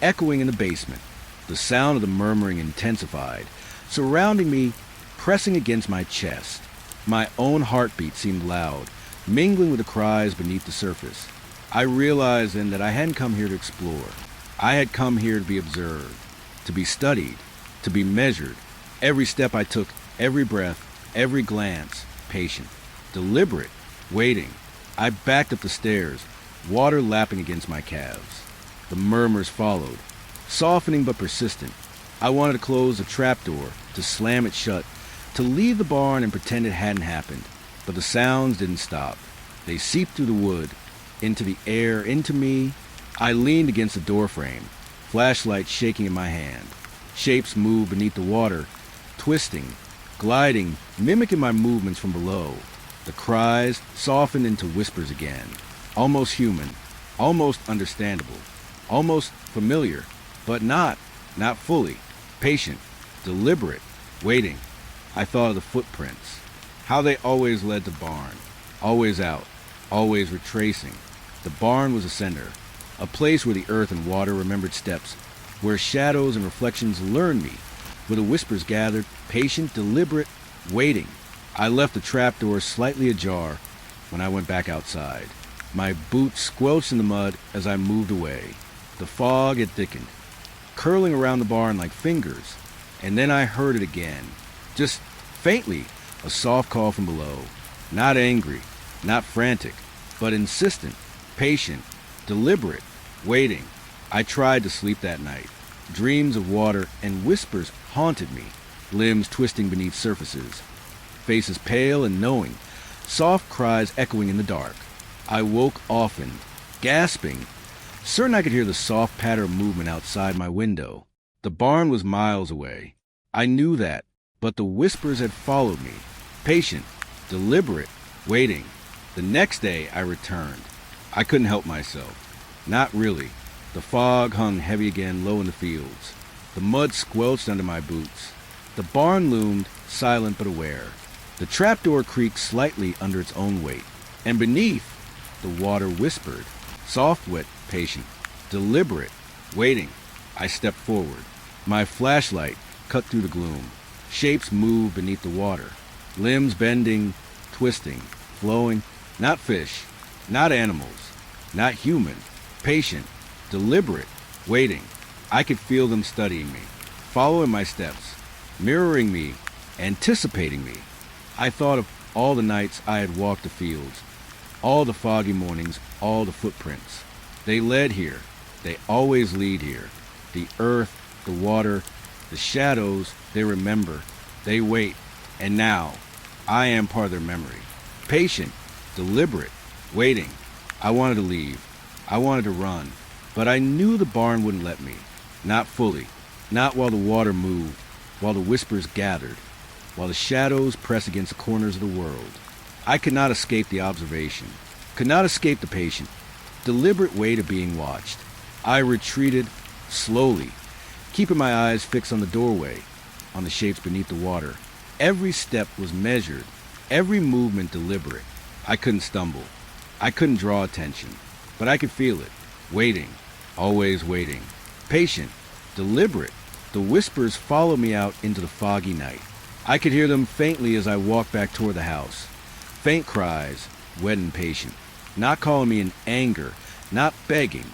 echoing in the basement. The sound of the murmuring intensified, surrounding me, pressing against my chest. My own heartbeat seemed loud, mingling with the cries beneath the surface. I realized then that I hadn't come here to explore. I had come here to be observed, to be studied, to be measured. Every step I took, every breath, every glance, patient, deliberate, waiting. I backed up the stairs, water lapping against my calves. The murmurs followed, softening but persistent. I wanted to close the trapdoor, to slam it shut, to leave the barn and pretend it hadn't happened. But the sounds didn't stop. They seeped through the wood, into the air, into me. I leaned against the doorframe, flashlight shaking in my hand. Shapes moved beneath the water, twisting, gliding, mimicking my movements from below. The cries softened into whispers again, almost human, almost understandable, almost familiar, but not fully. Patient, deliberate, waiting. I thought of the footprints, how they always led the barn, always out, always retracing. The barn was a center, a place where the earth and water remembered steps, where shadows and reflections learned me, where the whispers gathered, patient, deliberate, waiting. I left the trapdoor slightly ajar when I went back outside. My boots squelched in the mud as I moved away. The fog had thickened, curling around the barn like fingers, and then I heard it again, just faintly, a soft call from below. Not angry, not frantic, but insistent, patient, deliberate, waiting. I tried to sleep that night. Dreams of water and whispers haunted me, limbs twisting beneath surfaces, faces pale and knowing, soft cries echoing in the dark. I woke often, gasping, certain I could hear the soft patter of movement outside my window. The barn was miles away. I knew that, but the whispers had followed me, patient, deliberate, waiting. The next day I returned. I couldn't help myself. Not really. The fog hung heavy again low in the fields. The mud squelched under my boots. The barn loomed, silent but aware. The trapdoor creaked slightly under its own weight. And beneath, the water whispered, soft, wet, patient, deliberate, waiting. I stepped forward. My flashlight cut through the gloom. Shapes moved beneath the water. Limbs bending, twisting, flowing. Not fish, not animals, not human. Patient, deliberate, waiting. I could feel them studying me, following my steps, mirroring me, anticipating me. I thought of all the nights I had walked the fields, all the foggy mornings, all the footprints. They led here. They always lead here. The earth, the water, the shadows, they remember. They wait. And now, I am part of their memory. Patient, deliberate, waiting. I wanted to leave. I wanted to run. But I knew the barn wouldn't let me. Not fully. Not while the water moved, while the whispers gathered, while the shadows pressed against the corners of the world. I could not escape the observation, could not escape the patient, deliberate weight of being watched. I retreated slowly, keeping my eyes fixed on the doorway, on the shapes beneath the water. Every step was measured, every movement deliberate. I couldn't stumble. I couldn't draw attention, but I could feel it, waiting, always waiting. Patient, deliberate. The whispers followed me out into the foggy night. I could hear them faintly as I walked back toward the house. Faint cries, wet and patient. Not calling me in anger, not begging,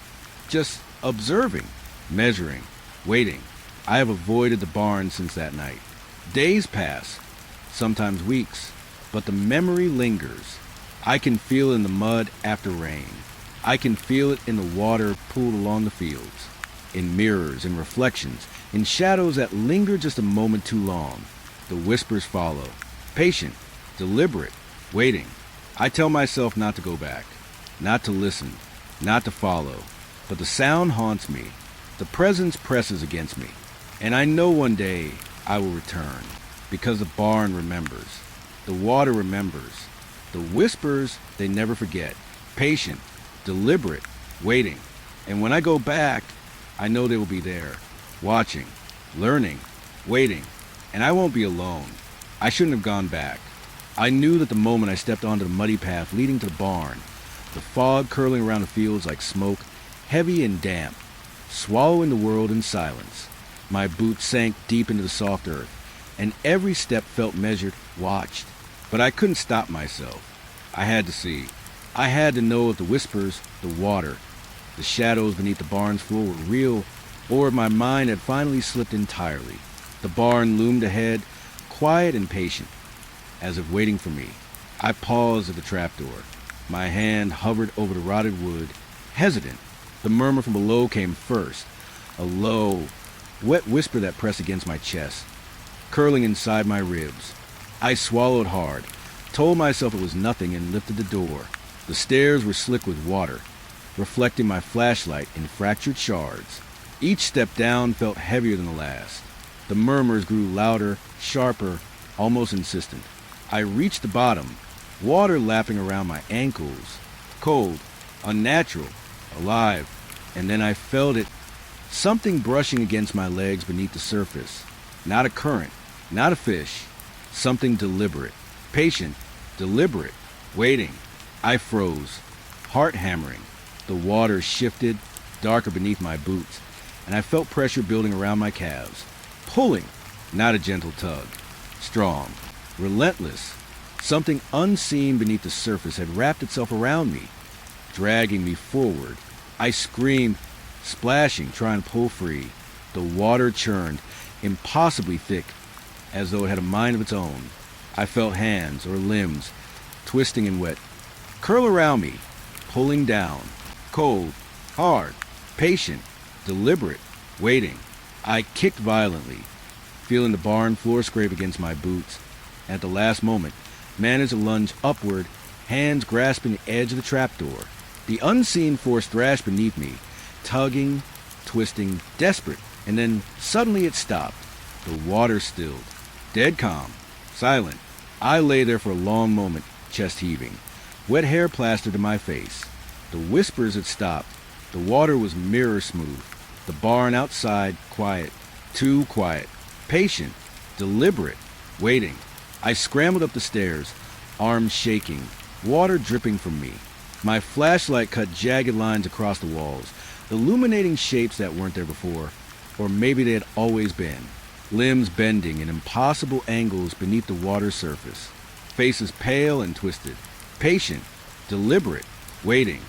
just observing, measuring, waiting. I have avoided the barn since that night. Days pass, sometimes weeks, but the memory lingers. I can feel it in the mud after rain. I can feel it in the water pooled along the fields, in mirrors, in reflections, in shadows that linger just a moment too long. The whispers follow, patient, deliberate, waiting. I tell myself not to go back, not to listen, not to follow, but the sound haunts me. The presence presses against me, and I know one day I will return, because the barn remembers, the water remembers, the whispers they never forget, patient, deliberate, waiting. And when I go back, I know they will be there, watching, learning, waiting, and I won't be alone. I shouldn't have gone back. I knew that the moment I stepped onto the muddy path leading to the barn, the fog curling around the fields like smoke, heavy and damp, swallowing the world in silence. My boots sank deep into the soft earth, and every step felt measured, watched. But I couldn't stop myself. I had to see. I had to know if the whispers, the water, the shadows beneath the barn's floor were real, or if my mind had finally slipped entirely. The barn loomed ahead, quiet and patient, as if waiting for me. I paused at the trapdoor. My hand hovered over the rotted wood, hesitant. The murmur from below came first, a low, wet whisper that pressed against my chest, curling inside my ribs. I swallowed hard, told myself it was nothing, and lifted the door. The stairs were slick with water, reflecting my flashlight in fractured shards. Each step down felt heavier than the last. The murmurs grew louder, sharper, almost insistent. I reached the bottom, water lapping around my ankles, cold, unnatural, alive, and then I felt it, something brushing against my legs beneath the surface. Not a current, not a fish, something deliberate, patient, deliberate, waiting. I froze, heart hammering. The water shifted, darker beneath my boots, and I felt pressure building around my calves, pulling, not a gentle tug, strong, relentless. Something unseen beneath the surface had wrapped itself around me, dragging me forward. I screamed, splashing, trying to pull free. The water churned, impossibly thick, as though it had a mind of its own. I felt hands or limbs, twisting and wet, curl around me, pulling down, cold, hard, patient, deliberate, waiting. I kicked violently, feeling the barn floor scrape against my boots. At the last moment, managed to lunge upward hands grasping the edge of the trapdoor. The unseen force thrashed beneath me, tugging, twisting, desperate, and then suddenly it stopped. The water stilled. Dead calm. Silent. I lay there for a long moment, chest heaving. Wet hair plastered to my face. The whispers had stopped. The water was mirror smooth. The barn outside, quiet. Too quiet. Patient. Deliberate. Waiting. I scrambled up the stairs, arms shaking, water dripping from me. My flashlight cut jagged lines across the walls, illuminating shapes that weren't there before, or maybe they had always been. Limbs bending in impossible angles beneath the water's surface. Faces pale and twisted. Patient. Deliberate. Waiting.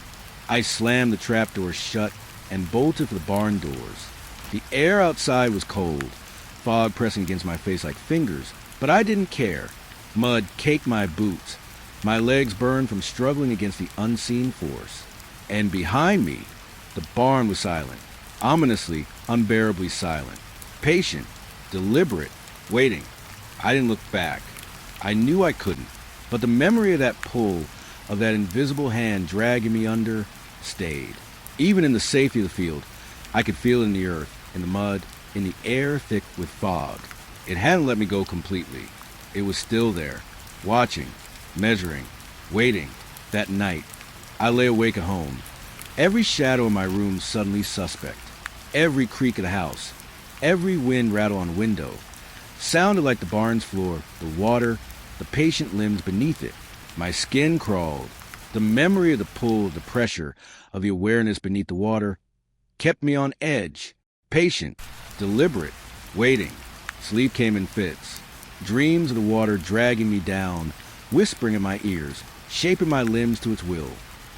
I slammed the trapdoor shut and bolted for the barn doors. The air outside was cold, fog pressing against my face like fingers, but I didn't care. Mud caked my boots. My legs burned from struggling against the unseen force. And behind me, the barn was silent. Ominously, unbearably silent. Patient. Deliberate. Waiting. I didn't look back. I knew I couldn't. But the memory of that pull, of that invisible hand dragging me under, stayed. Even in the safety of the field, I could feel it in the earth, in the mud, in the air thick with fog. It hadn't let me go completely. It was still there, watching, measuring, waiting. That night, I lay awake at home. Every shadow in my room suddenly suspect. Every creak of the house, every wind rattle on a window, sounded like the barn's floor, the water, the patient limbs beneath it. My skin crawled. The memory of the pull, of the pressure, of the awareness beneath the water, kept me on edge, patient, deliberate, waiting. Sleep came in fits. Dreams of the water dragging me down, whispering in my ears, shaping my limbs to its will.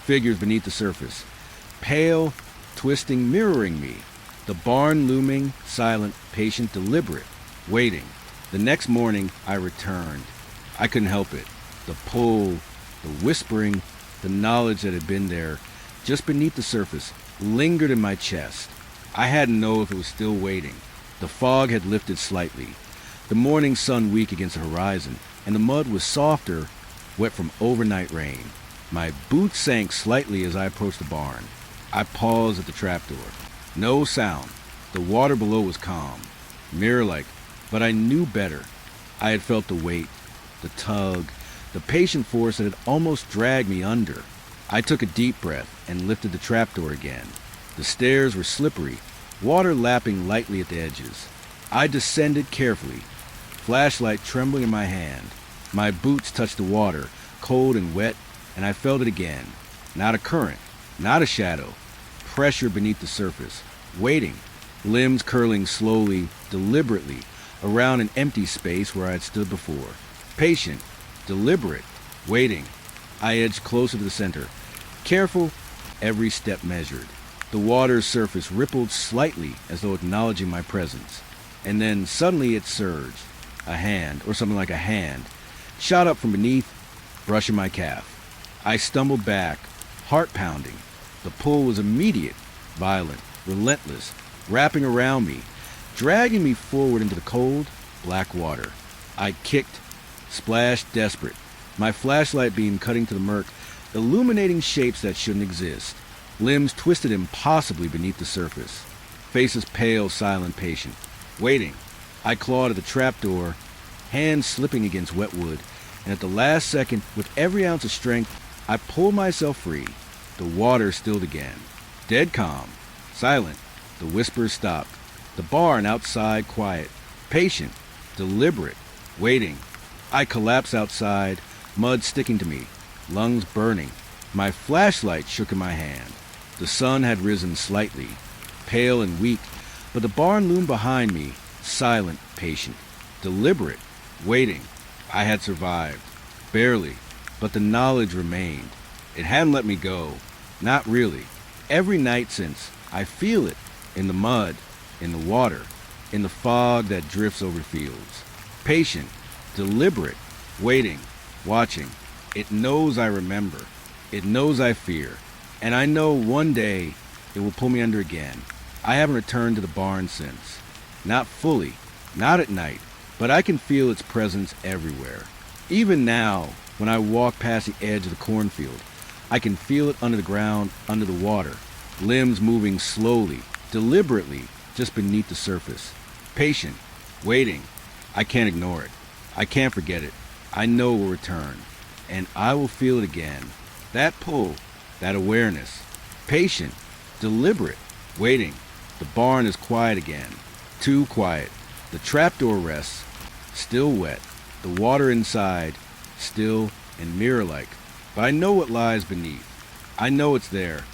Figures beneath the surface, pale, twisting, mirroring me. The barn looming, silent, patient, deliberate, waiting. The next morning, I returned. I couldn't help it. The pull, the whispering, the knowledge that had been there, just beneath the surface, lingered in my chest. I hadn't known if it was still waiting. The fog had lifted slightly, the morning sun weak against the horizon, and the mud was softer, wet from overnight rain. My boots sank slightly as I approached the barn. I paused at the trapdoor. No sound. The water below was calm, mirror-like, but I knew better. I had felt the weight, the tug, the patient force that had almost dragged me under. I took a deep breath and lifted the trapdoor again. The stairs were slippery, water lapping lightly at the edges. I descended carefully, flashlight trembling in my hand. My boots touched the water, cold and wet, and I felt it again. Not a current, not a shadow. Pressure beneath the surface, waiting, limbs curling slowly, deliberately, around an empty space where I had stood before. Patient, deliberate, waiting. I edged closer to the center, careful, every step measured. The water's surface rippled slightly as though acknowledging my presence. And then suddenly it surged. A hand, or something like a hand, shot up from beneath, brushing my calf. I stumbled back, heart pounding. The pull was immediate, violent, relentless, wrapping around me, dragging me forward into the cold, black water. I kicked, splashed, desperate, my flashlight beam cutting to the murk, illuminating shapes that shouldn't exist. Limbs twisted impossibly beneath the surface. Faces pale, silent, patient. Waiting. I clawed at the trapdoor, hands slipping against wet wood, and at the last second, with every ounce of strength, I pulled myself free. The water stilled again. Dead calm. Silent. The whispers stopped. The barn outside quiet. Patient. Deliberate. Waiting. I collapsed outside, mud sticking to me, lungs burning. My flashlight shook in my hand. The sun had risen slightly, pale and weak, but the barn loomed behind me, silent, patient, deliberate, waiting. I had survived. Barely, but the knowledge remained. It hadn't let me go. Not really. Every night since, I feel it, in the mud, in the water, in the fog that drifts over fields. Patient, deliberate, waiting, watching. It knows I remember. It knows I fear. And I know one day it will pull me under again. I haven't returned to the barn since. Not fully, not at night, but I can feel its presence everywhere. Even now, when I walk past the edge of the cornfield. I can feel it under the ground, under the water, limbs moving slowly, deliberately, just beneath the surface. Patient, waiting. I can't ignore it. I can't forget it. I know it will return, and I will feel it again. That pull, that awareness. Patient, deliberate, waiting. The barn is quiet again. Too quiet. The trapdoor rests, still wet. The water inside, still and mirror-like. But I know what lies beneath. I know it's there.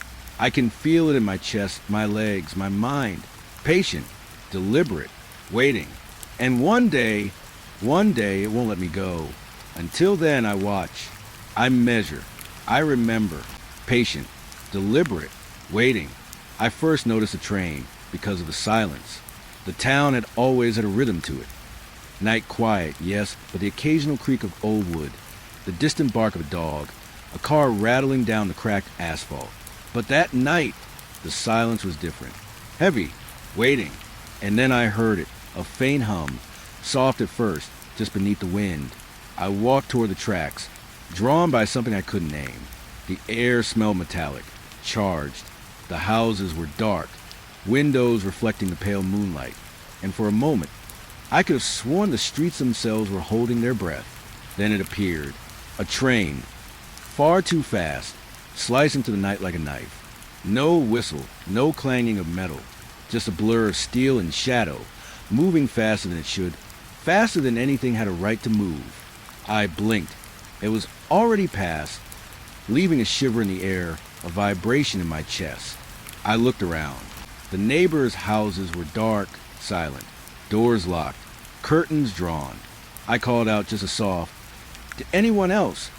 I can feel it in my chest, my legs, my mind. Patient, deliberate, waiting. And one day it won't let me go. Until then, I watch. I measure. I remember. Patient, deliberate, waiting. I first noticed a train because of the silence. The town had always had a rhythm to it. Night quiet, yes, but the occasional creak of old wood, the distant bark of a dog, a car rattling down the cracked asphalt. But that night, the silence was different. Heavy, waiting. And then I heard it, a faint hum, soft at first, just beneath the wind. I walked toward the tracks, drawn by something I couldn't name. The air smelled metallic, charged. The houses were dark, windows reflecting the pale moonlight. And for a moment, I could have sworn the streets themselves were holding their breath. Then it appeared, a train, far too fast, slicing through the night like a knife. No whistle, no clanging of metal, just a blur of steel and shadow, moving faster than it should, faster than anything had a right to move. I blinked. It was already past, leaving a shiver in the air, a vibration in my chest. I looked around. The neighbors' houses were dark, silent, doors locked, curtains drawn. I called out just a soft, "To anyone else?"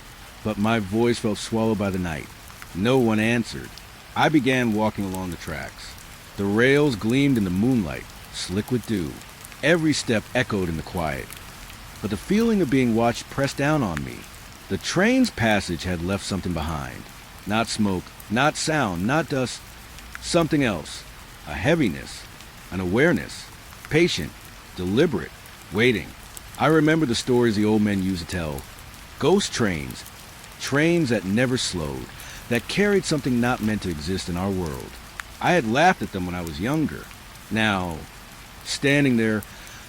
But my voice felt swallowed by the night. No one answered. I began walking along the tracks. The rails gleamed in the moonlight, slick with dew. Every step echoed in the quiet. But the feeling of being watched pressed down on me. The train's passage had left something behind. Not smoke, not sound, not dust. Something else. A heaviness, an awareness. Patient, deliberate, waiting. I remember the stories the old men used to tell. Ghost trains. Trains that never slowed, that carried something not meant to exist in our world. I had laughed at them when I was younger. Now, standing there,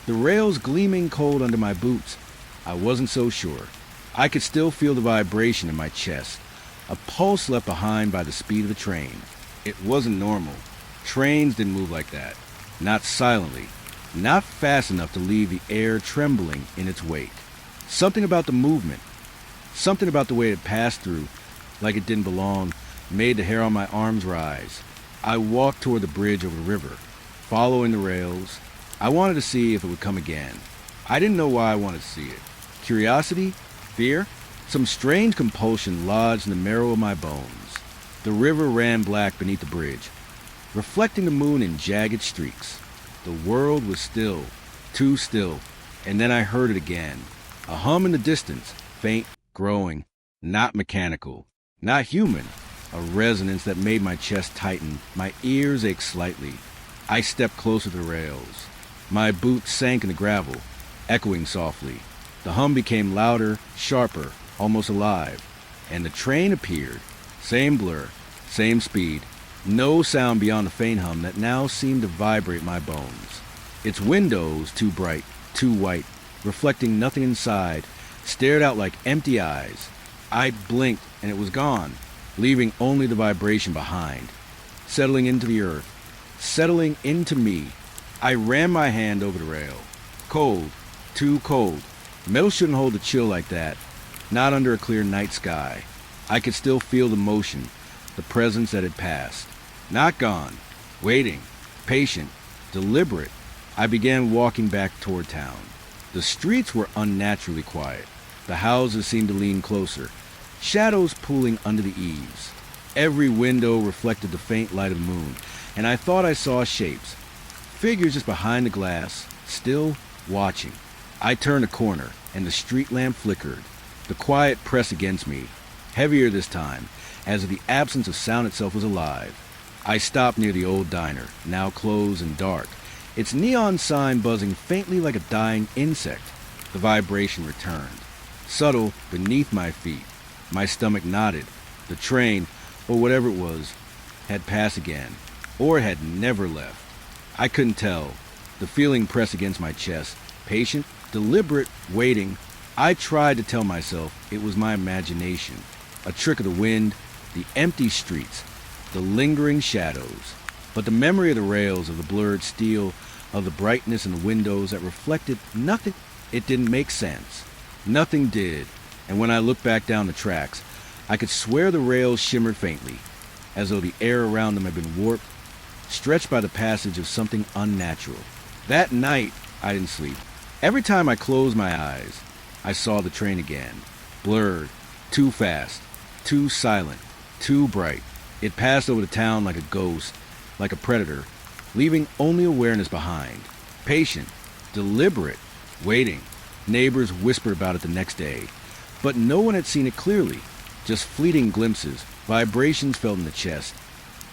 the rails gleaming cold under my boots, I wasn't so sure. I could still feel the vibration in my chest, a pulse left behind by the speed of the train. It wasn't normal. Trains didn't move like that. Not silently, not fast enough to leave the air trembling in its wake. Something about the movement, something about the way it passed through, like it didn't belong, made the hair on my arms rise. I walked toward the bridge over the river, following the rails. I wanted to see if it would come again. I didn't know why I wanted to see it. Curiosity? Fear? Some strange compulsion lodged in the marrow of my bones. The river ran black beneath the bridge, reflecting the moon in jagged streaks. The world was still, too still, and then I heard it again. A hum in the distance, faint, growing, not mechanical, not human. A resonance that made my chest tighten, my ears ache slightly. I stepped closer to the rails. My boots sank in the gravel, echoing softly. The hum became louder, sharper, almost alive, and the train appeared. Same blur, same speed, no sound beyond the faint hum that now seemed to vibrate my bones. Its windows, too bright, too white, reflecting nothing inside, stared out like empty eyes. I blinked and it was gone, leaving only the vibration behind, settling into the earth, settling into me. I ran my hand over the rail. Cold, too cold. Metal shouldn't hold a chill like that, not under a clear night sky. I could still feel the motion, the presence that had passed. Not gone, waiting, patient, deliberate. I began walking back toward town. The streets were unnaturally quiet. The houses seemed to lean closer, shadows pooling under the eaves. Every window reflected the faint light of the moon, and I thought I saw shapes, figures just behind the glass, still watching. I turned a corner, and the street lamp flickered. The quiet pressed against me, heavier this time, as if the absence of sound itself was alive. I stopped near the old diner, now closed and dark, its neon sign buzzing faintly like a dying insect. The vibration returned. subtle beneath my feet. My stomach nodded. The train, or whatever it was, had passed again, or had never left. I couldn't tell. The feeling pressed against my chest. Patient, deliberate, waiting. I tried to tell myself it was my imagination. A trick of the wind, the empty streets, the lingering shadows. But the memory of the rails, of the blurred steel, of the brightness in the windows that reflected nothing, it didn't make sense. Nothing did. And when I looked back down the tracks, I could swear the rails shimmered faintly, as though the air around them had been warped, stretched by the passage of something unnatural. That night, I didn't sleep. Every time I closed my eyes, I saw the train again. Blurred, too fast, too silent, too bright. It passed over the town like a ghost, like a predator, leaving only awareness behind. Patient, deliberate, waiting. Neighbors whispered about it the next day, but no one had seen it clearly. Just fleeting glimpses, vibrations felt in the chest.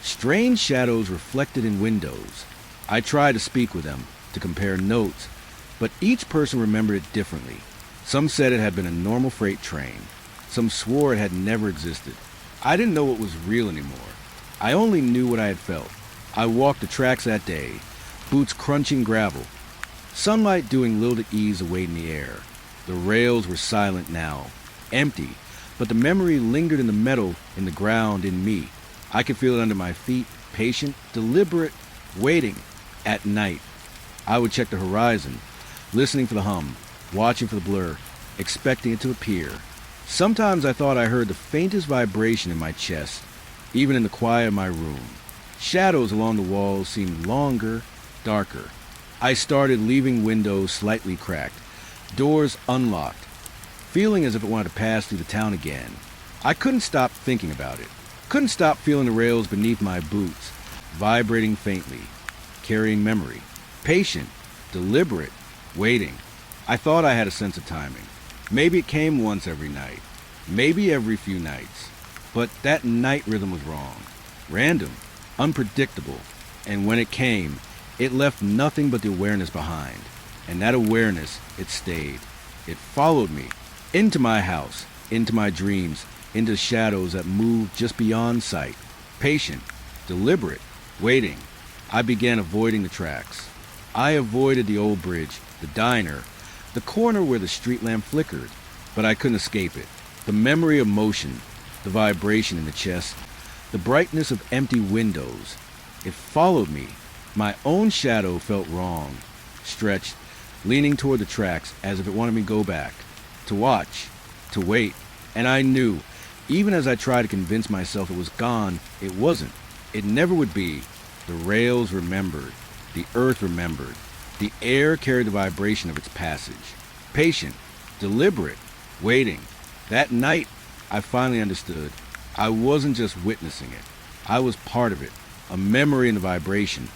Strange shadows reflected in windows. I tried to speak with them, to compare notes, but each person remembered it differently. Some said it had been a normal freight train. Some swore it had never existed. I didn't know what was real anymore. I only knew what I had felt. I walked the tracks that day, boots crunching gravel, sunlight doing little to ease the weight in the air. The rails were silent now, empty, but the memory lingered in the metal, in the ground, in me. I could feel it under my feet, patient, deliberate, waiting. At night, I would check the horizon, listening for the hum, watching for the blur, expecting it to appear. Sometimes I thought I heard the faintest vibration in my chest, even in the quiet of my room. Shadows along the walls seemed longer, darker. I started leaving windows slightly cracked, doors unlocked, feeling as if it wanted to pass through the town again. I couldn't stop thinking about it. Couldn't stop feeling the rails beneath my boots, vibrating faintly, carrying memory. Patient, deliberate, waiting. I thought I had a sense of timing. Maybe it came once every night, maybe every few nights. But that night rhythm was wrong. Random, unpredictable. And when it came, it left nothing but the awareness behind. And that awareness, it stayed. It followed me into my house, into my dreams, into shadows that moved just beyond sight. Patient, deliberate, waiting. I began avoiding the tracks. I avoided the old bridge, the diner, the corner where the street lamp flickered, but I couldn't escape it. The memory of motion, the vibration in the chest, the brightness of empty windows. It followed me. My own shadow felt wrong, stretched, leaning toward the tracks as if it wanted me to go back, to watch, to wait. And I knew, even as I tried to convince myself it was gone, it wasn't. It never would be. The rails remembered. The earth remembered. The air carried the vibration of its passage. Patient, deliberate, waiting. That night, I finally understood. I wasn't just witnessing it. I was part of it. A memory in the vibration,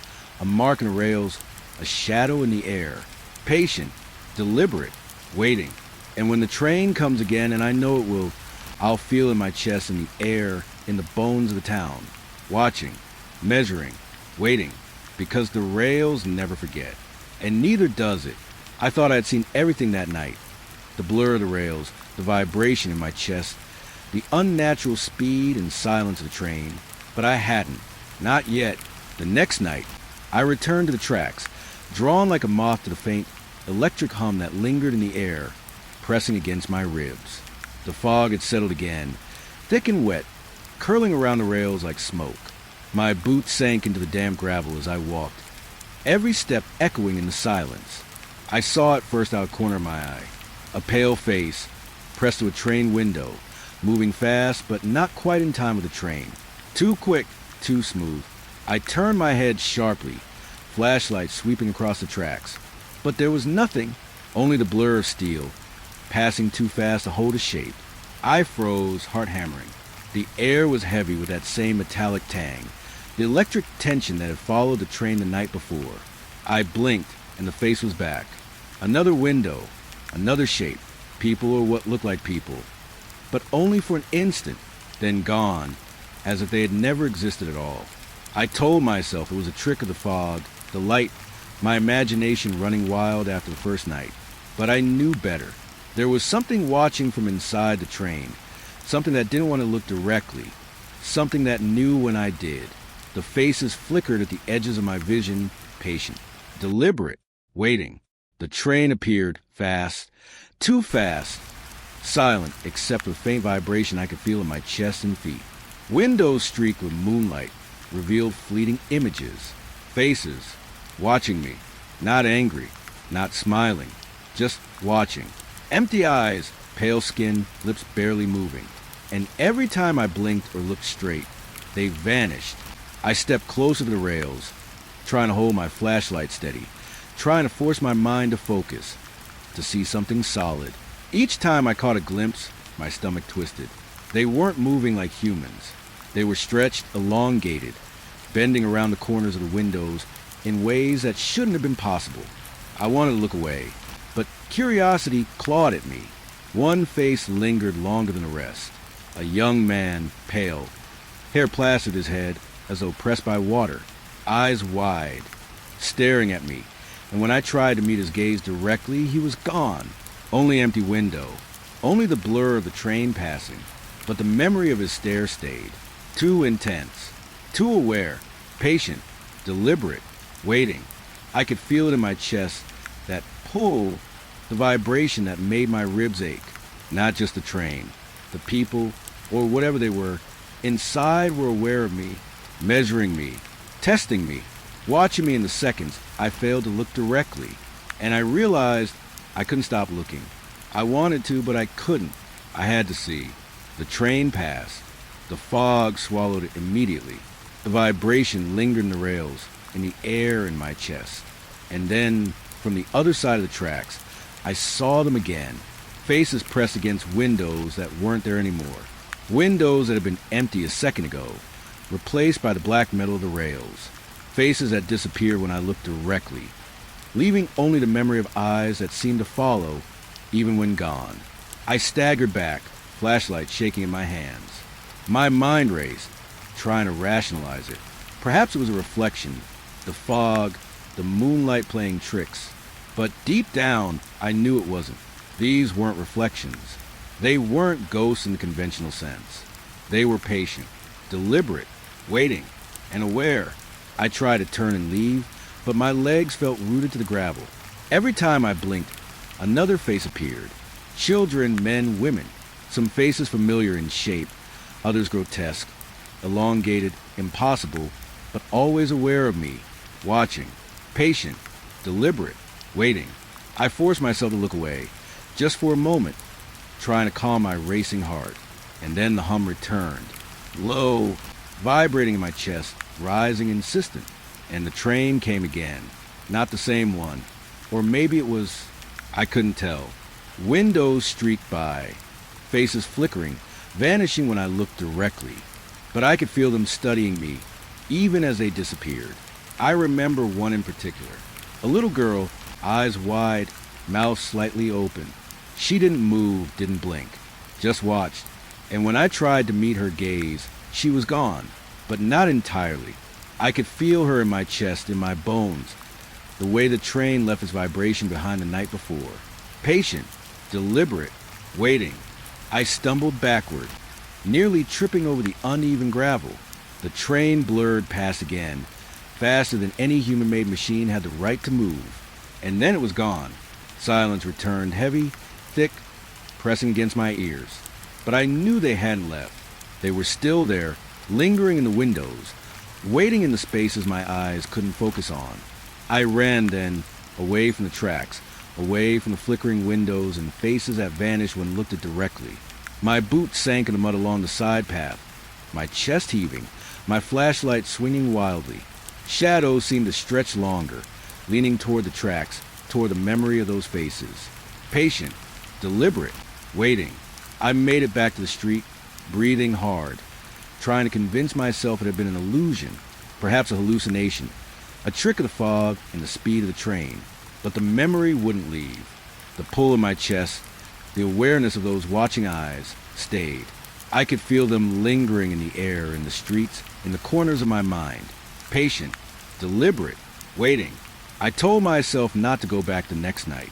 a mark in the rails, a shadow in the air. Patient, deliberate, waiting. And when the train comes again, and I know it will, I'll feel in my chest, in the air, in the bones of the town. Watching, measuring, waiting. Because the rails never forget. And neither does it. I thought I had seen everything that night. The blur of the rails, the vibration in my chest, the unnatural speed and silence of the train. But I hadn't. Not yet. The next night, I returned to the tracks, drawn like a moth to the faint, electric hum that lingered in the air, pressing against my ribs. The fog had settled again, thick and wet, curling around the rails like smoke. My boots sank into the damp gravel as I walked, every step echoing in the silence. I saw it first out of the corner of my eye, a pale face, pressed to a train window, moving fast but not quite in time with the train. Too quick, too smooth. I turned my head sharply, flashlight sweeping across the tracks. But there was nothing, only the blur of steel, passing too fast to hold a shape. I froze, heart hammering. The air was heavy with that same metallic tang, the electric tension that had followed the train the night before. I blinked, and the face was back. Another window, another shape, people or what looked like people. But only for an instant, then gone, as if they had never existed at all. I told myself it was a trick of the fog, the light, my imagination running wild after the first night. But I knew better. There was something watching from inside the train, something that didn't want to look directly, something that knew when I did. The faces flickered at the edges of my vision, patient, deliberate, waiting. The train appeared, fast, too fast, silent except for the faint vibration I could feel in my chest and feet. Windows streaked with moonlight revealed fleeting images, faces, watching me, not angry, not smiling, just watching. Empty eyes, pale skin, lips barely moving. And every time I blinked or looked straight, they vanished. I stepped closer to the rails, trying to hold my flashlight steady, trying to force my mind to focus, to see something solid. Each time I caught a glimpse, my stomach twisted. They weren't moving like humans. They were stretched, elongated, bending around the corners of the windows in ways that shouldn't have been possible. I wanted to look away, but curiosity clawed at me. One face lingered longer than the rest. A young man, pale, hair plastered his head as though pressed by water, eyes wide, staring at me, and when I tried to meet his gaze directly, he was gone. Only empty window, only the blur of the train passing, but the memory of his stare stayed. Too intense, too aware, patient, deliberate, waiting. I could feel it in my chest, that pull, the vibration that made my ribs ache. Not just the train, the people, or whatever they were, inside were aware of me, measuring me, testing me, watching me in the seconds I failed to look directly. And I realized I couldn't stop looking. I wanted to, but I couldn't. I had to see. The train passed. The fog swallowed it immediately. The vibration lingered in the rails, in the air in my chest. And then, from the other side of the tracks, I saw them again. Faces pressed against windows that weren't there anymore. Windows that had been empty a second ago, replaced by the black metal of the rails. Faces that disappeared when I looked directly, leaving only the memory of eyes that seemed to follow, even when gone. I staggered back, flashlight shaking in my hands. My mind raced, trying to rationalize it. Perhaps it was a reflection, the fog, the moonlight playing tricks. But deep down, I knew it wasn't. These weren't reflections. They weren't ghosts in the conventional sense. They were patient, deliberate, waiting, and aware. I tried to turn and leave, but my legs felt rooted to the gravel. Every time I blinked, another face appeared. Children, men, women. Some faces familiar in shape, others grotesque, elongated, impossible, but always aware of me, watching, patient, deliberate, waiting. I forced myself to look away, just for a moment, trying to calm my racing heart. And then the hum returned, low, vibrating in my chest, rising insistent. And the train came again. Not the same one. Or maybe it was... I couldn't tell. Windows streaked by, faces flickering, vanishing when I looked directly. But I could feel them studying me, even as they disappeared. I remember one in particular. A little girl, eyes wide, mouth slightly open. She didn't move, didn't blink, just watched. And when I tried to meet her gaze, she was gone, but not entirely. I could feel her in my chest, in my bones, the way the train left its vibration behind the night before. Patient, deliberate, waiting. I stumbled backward, nearly tripping over the uneven gravel. The train blurred past again, faster than any human-made machine had the right to move. And then it was gone. Silence returned, heavy, thick, pressing against my ears. But I knew they hadn't left. They were still there, lingering in the windows, waiting in the spaces my eyes couldn't focus on. I ran then, away from the tracks, away from the flickering windows and faces that vanished when looked at directly. My boots sank in the mud along the side path, my chest heaving, my flashlight swinging wildly. Shadows seemed to stretch longer, leaning toward the tracks, toward the memory of those faces. Patient, deliberate, waiting. I made it back to the street, breathing hard, trying to convince myself it had been an illusion, perhaps a hallucination, a trick of the fog and the speed of the train. But the memory wouldn't leave. The pull in my chest, the awareness of those watching eyes, stayed. I could feel them lingering in the air, in the streets, in the corners of my mind. Patient, deliberate, waiting. I told myself not to go back the next night,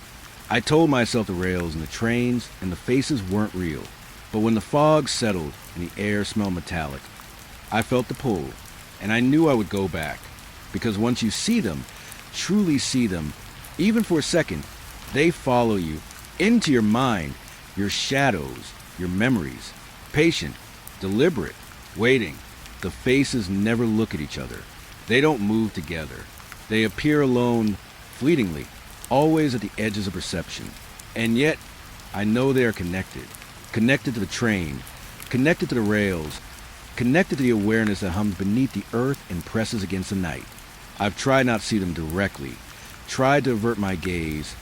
I told myself the rails and the trains and the faces weren't real. But when the fog settled and the air smelled metallic, I felt the pull, and I knew I would go back. Because once you see them, truly see them, even for a second, they follow you into your mind, your shadows, your memories. Patient, deliberate, waiting. The faces never look at each other. They don't move together. They appear alone, fleetingly, always at the edges of perception. And yet, I know they are connected. Connected to the train, connected to the rails, connected to the awareness that hums beneath the earth and presses against the night. I've tried not to see them directly, tried to avert my gaze,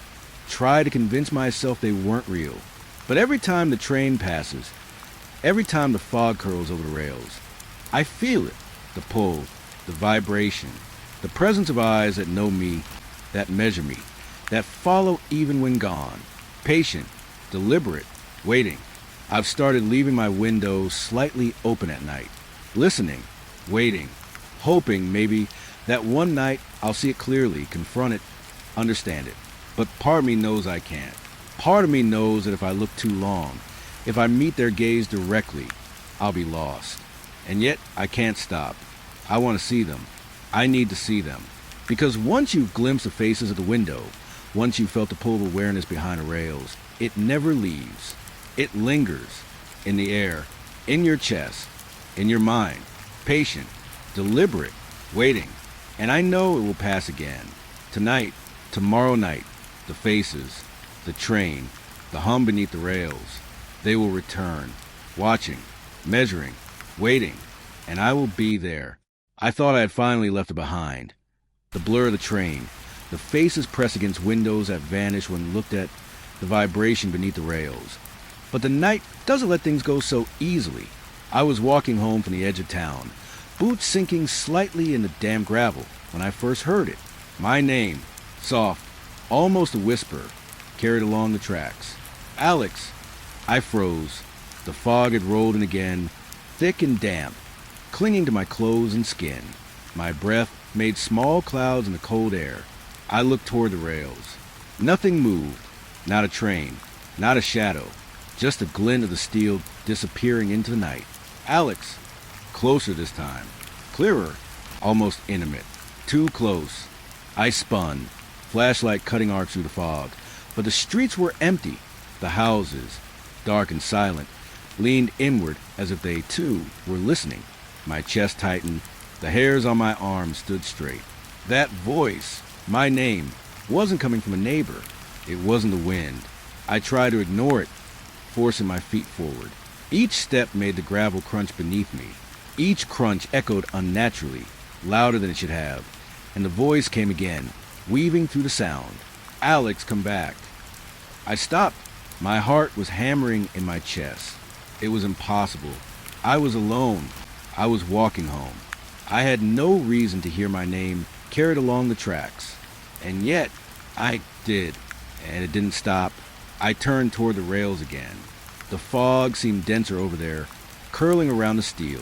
tried to convince myself they weren't real. But every time the train passes, every time the fog curls over the rails, I feel it, the pull, the vibration, the presence of eyes that know me, that measure me, that follow even when gone. Patient, deliberate, waiting. I've started leaving my window slightly open at night, listening, waiting, hoping maybe that one night I'll see it clearly, confront it, understand it. But part of me knows I can't. Part of me knows that if I look too long, if I meet their gaze directly, I'll be lost. And yet I can't stop. I want to see them. I need to see them. Because once you've glimpsed the faces at the window, once you've felt the pull of awareness behind the rails, it never leaves. It lingers in the air, in your chest, in your mind, patient, deliberate, waiting. And I know it will pass again. Tonight, tomorrow night, the faces, the train, the hum beneath the rails, they will return, watching, measuring, waiting, and I will be there. I thought I had finally left it behind. The blur of the train, the faces pressed against windows that vanish when looked at, the vibration beneath the rails. But the night doesn't let things go so easily. I was walking home from the edge of town, boots sinking slightly in the damp gravel when I first heard it. My name, soft, almost a whisper, carried along the tracks. Alex. I froze. The fog had rolled in again, thick and damp, clinging to my clothes and skin. My breath made small clouds in the cold air. I looked toward the rails. Nothing moved. Not a train, not a shadow. Just a glint of the steel disappearing into the night. Alex. Closer this time. Clearer. Almost intimate. Too close. I spun, flashlight cutting arcs through the fog. But the streets were empty. The houses, dark and silent, leaned inward as if they, too, were listening. My chest tightened. The hairs on my arms stood straight. That voice, my name, wasn't coming from a neighbor. It wasn't the wind. I tried to ignore it, forcing my feet forward. Each step made the gravel crunch beneath me. Each crunch echoed unnaturally, louder than it should have, and the voice came again, weaving through the sound. Alex, come back. I stopped. My heart was hammering in my chest. It was impossible. I was alone. I was walking home. I had no reason to hear my name carried along the tracks. And yet, I did. And it didn't stop. I turned toward the rails again. The fog seemed denser over there, curling around the steel.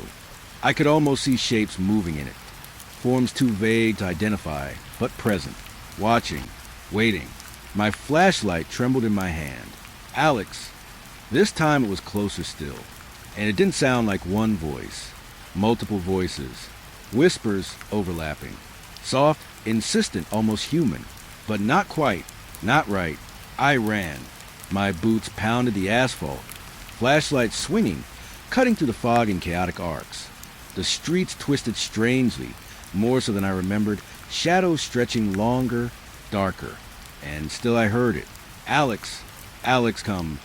I could almost see shapes moving in it, forms too vague to identify, but present, watching, waiting. My flashlight trembled in my hand. Alex. This time it was closer still, and it didn't sound like one voice. Multiple voices, whispers overlapping. Soft, insistent, almost human, but not quite, not right. I ran. My boots pounded the asphalt, flashlight swinging, cutting through the fog in chaotic arcs. The streets twisted strangely, more so than I remembered, shadows stretching longer, darker. And still I heard it. Alex. Alex, come.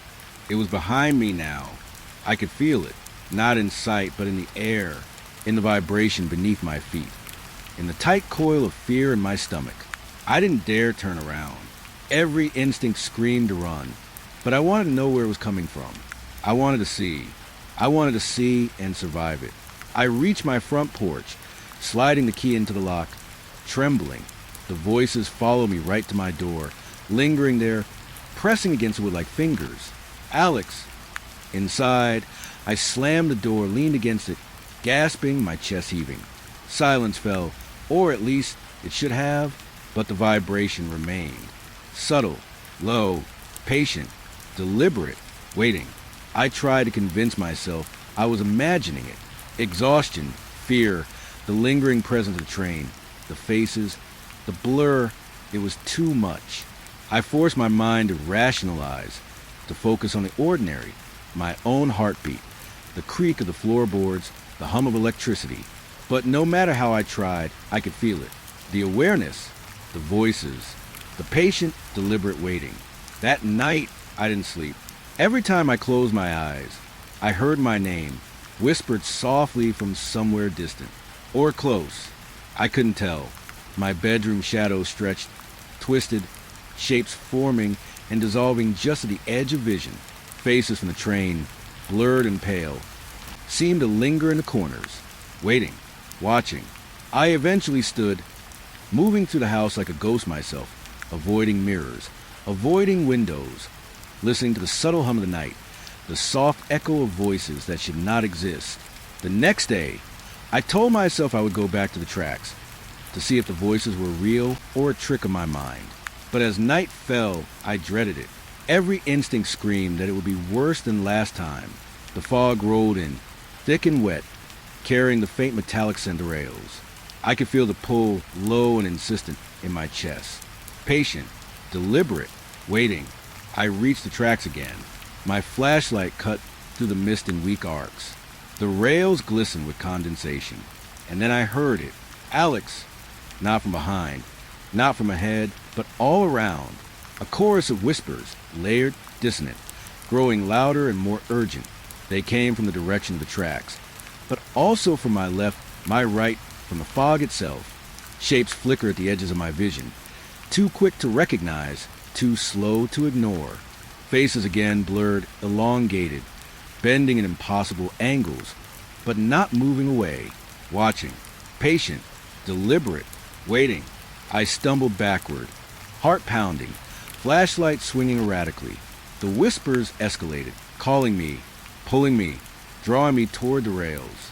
It was behind me now. I could feel it, not in sight, but in the air, in the vibration beneath my feet, in the tight coil of fear in my stomach. I didn't dare turn around. Every instinct screamed to run, but I wanted to know where it was coming from. I wanted to see. I wanted to see and survive it. I reached my front porch, sliding the key into the lock, trembling. The voices followed me right to my door, lingering there, pressing against it with like fingers. Alex. Inside, I slammed the door, leaned against it, gasping, my chest heaving. Silence fell, or at least it should have, but the vibration remained. Subtle, low, patient, deliberate, waiting. I tried to convince myself I was imagining it. Exhaustion, fear, the lingering presence of the train, the faces, the blur, it was too much. I forced my mind to rationalize, to focus on the ordinary, my own heartbeat, the creak of the floorboards, the hum of electricity. But no matter how I tried, I could feel it. The awareness, the voices, the patient, deliberate waiting. That night, I didn't sleep. Every time I closed my eyes, I heard my name, whispered softly from somewhere distant. Or close. I couldn't tell. My bedroom shadows stretched, twisted, shapes forming and dissolving just at the edge of vision. Faces from the train, blurred and pale, seemed to linger in the corners, waiting, watching. I eventually stood, moving through the house like a ghost myself, avoiding mirrors, avoiding windows, listening to the subtle hum of the night, the soft echo of voices that should not exist. The next day, I told myself I would go back to the tracks to see if the voices were real or a trick of my mind. But as night fell, I dreaded it. Every instinct screamed that it would be worse than last time. The fog rolled in, thick and wet, carrying the faint metallic scent of rails. I could feel the pull, low and insistent, in my chest. Patient, deliberate, waiting. I reached the tracks again. My flashlight cut through the mist in weak arcs. The rails glistened with condensation. And then I heard it. Alex. Not from behind, not from ahead, but all around. A chorus of whispers, layered, dissonant, growing louder and more urgent. They came from the direction of the tracks, but also from my left, my right, from the fog itself. Shapes flicker at the edges of my vision, too quick to recognize, too slow to ignore. Faces again blurred, elongated, bending at impossible angles, but not moving away, watching, patient, deliberate, waiting. I stumbled backward, heart pounding, flashlight swinging erratically. The whispers escalated, calling me, pulling me, drawing me toward the rails.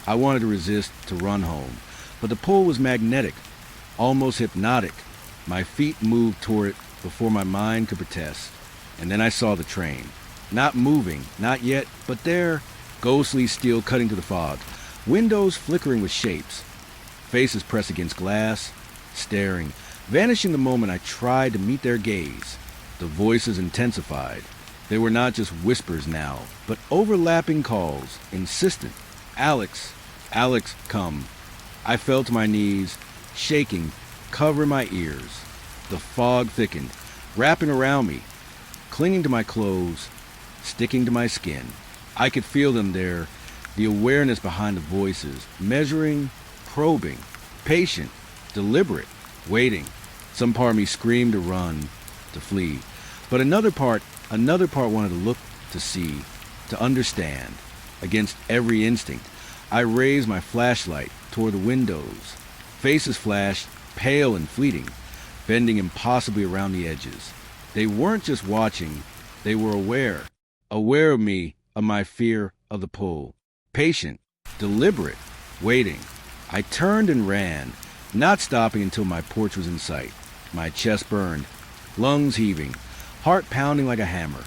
I wanted to resist, to run home, but the pull was magnetic, almost hypnotic. My feet moved toward it before my mind could protest. And then I saw the train. Not moving, not yet, but there, ghostly steel cutting through the fog, windows flickering with shapes, faces pressed against glass, staring, vanishing the moment I tried to meet their gaze. The voices intensified. They were not just whispers now, but overlapping calls, insistent. Alex, Alex, come. I fell to my knees, shaking, covering my ears. The fog thickened, wrapping around me, clinging to my clothes, sticking to my skin. I could feel them there, the awareness behind the voices, measuring, probing, patient, deliberate, waiting. Some part of me screamed to run, to flee. But another part wanted to look, to see, to understand. Against every instinct, I raised my flashlight toward the windows. Faces flashed, pale and fleeting, bending impossibly around the edges. They weren't just watching, they were aware of me, of my fear, of the pull. Patient, deliberate, waiting. I turned and ran, not stopping until my porch was in sight. My chest burned, lungs heaving, heart pounding like a hammer.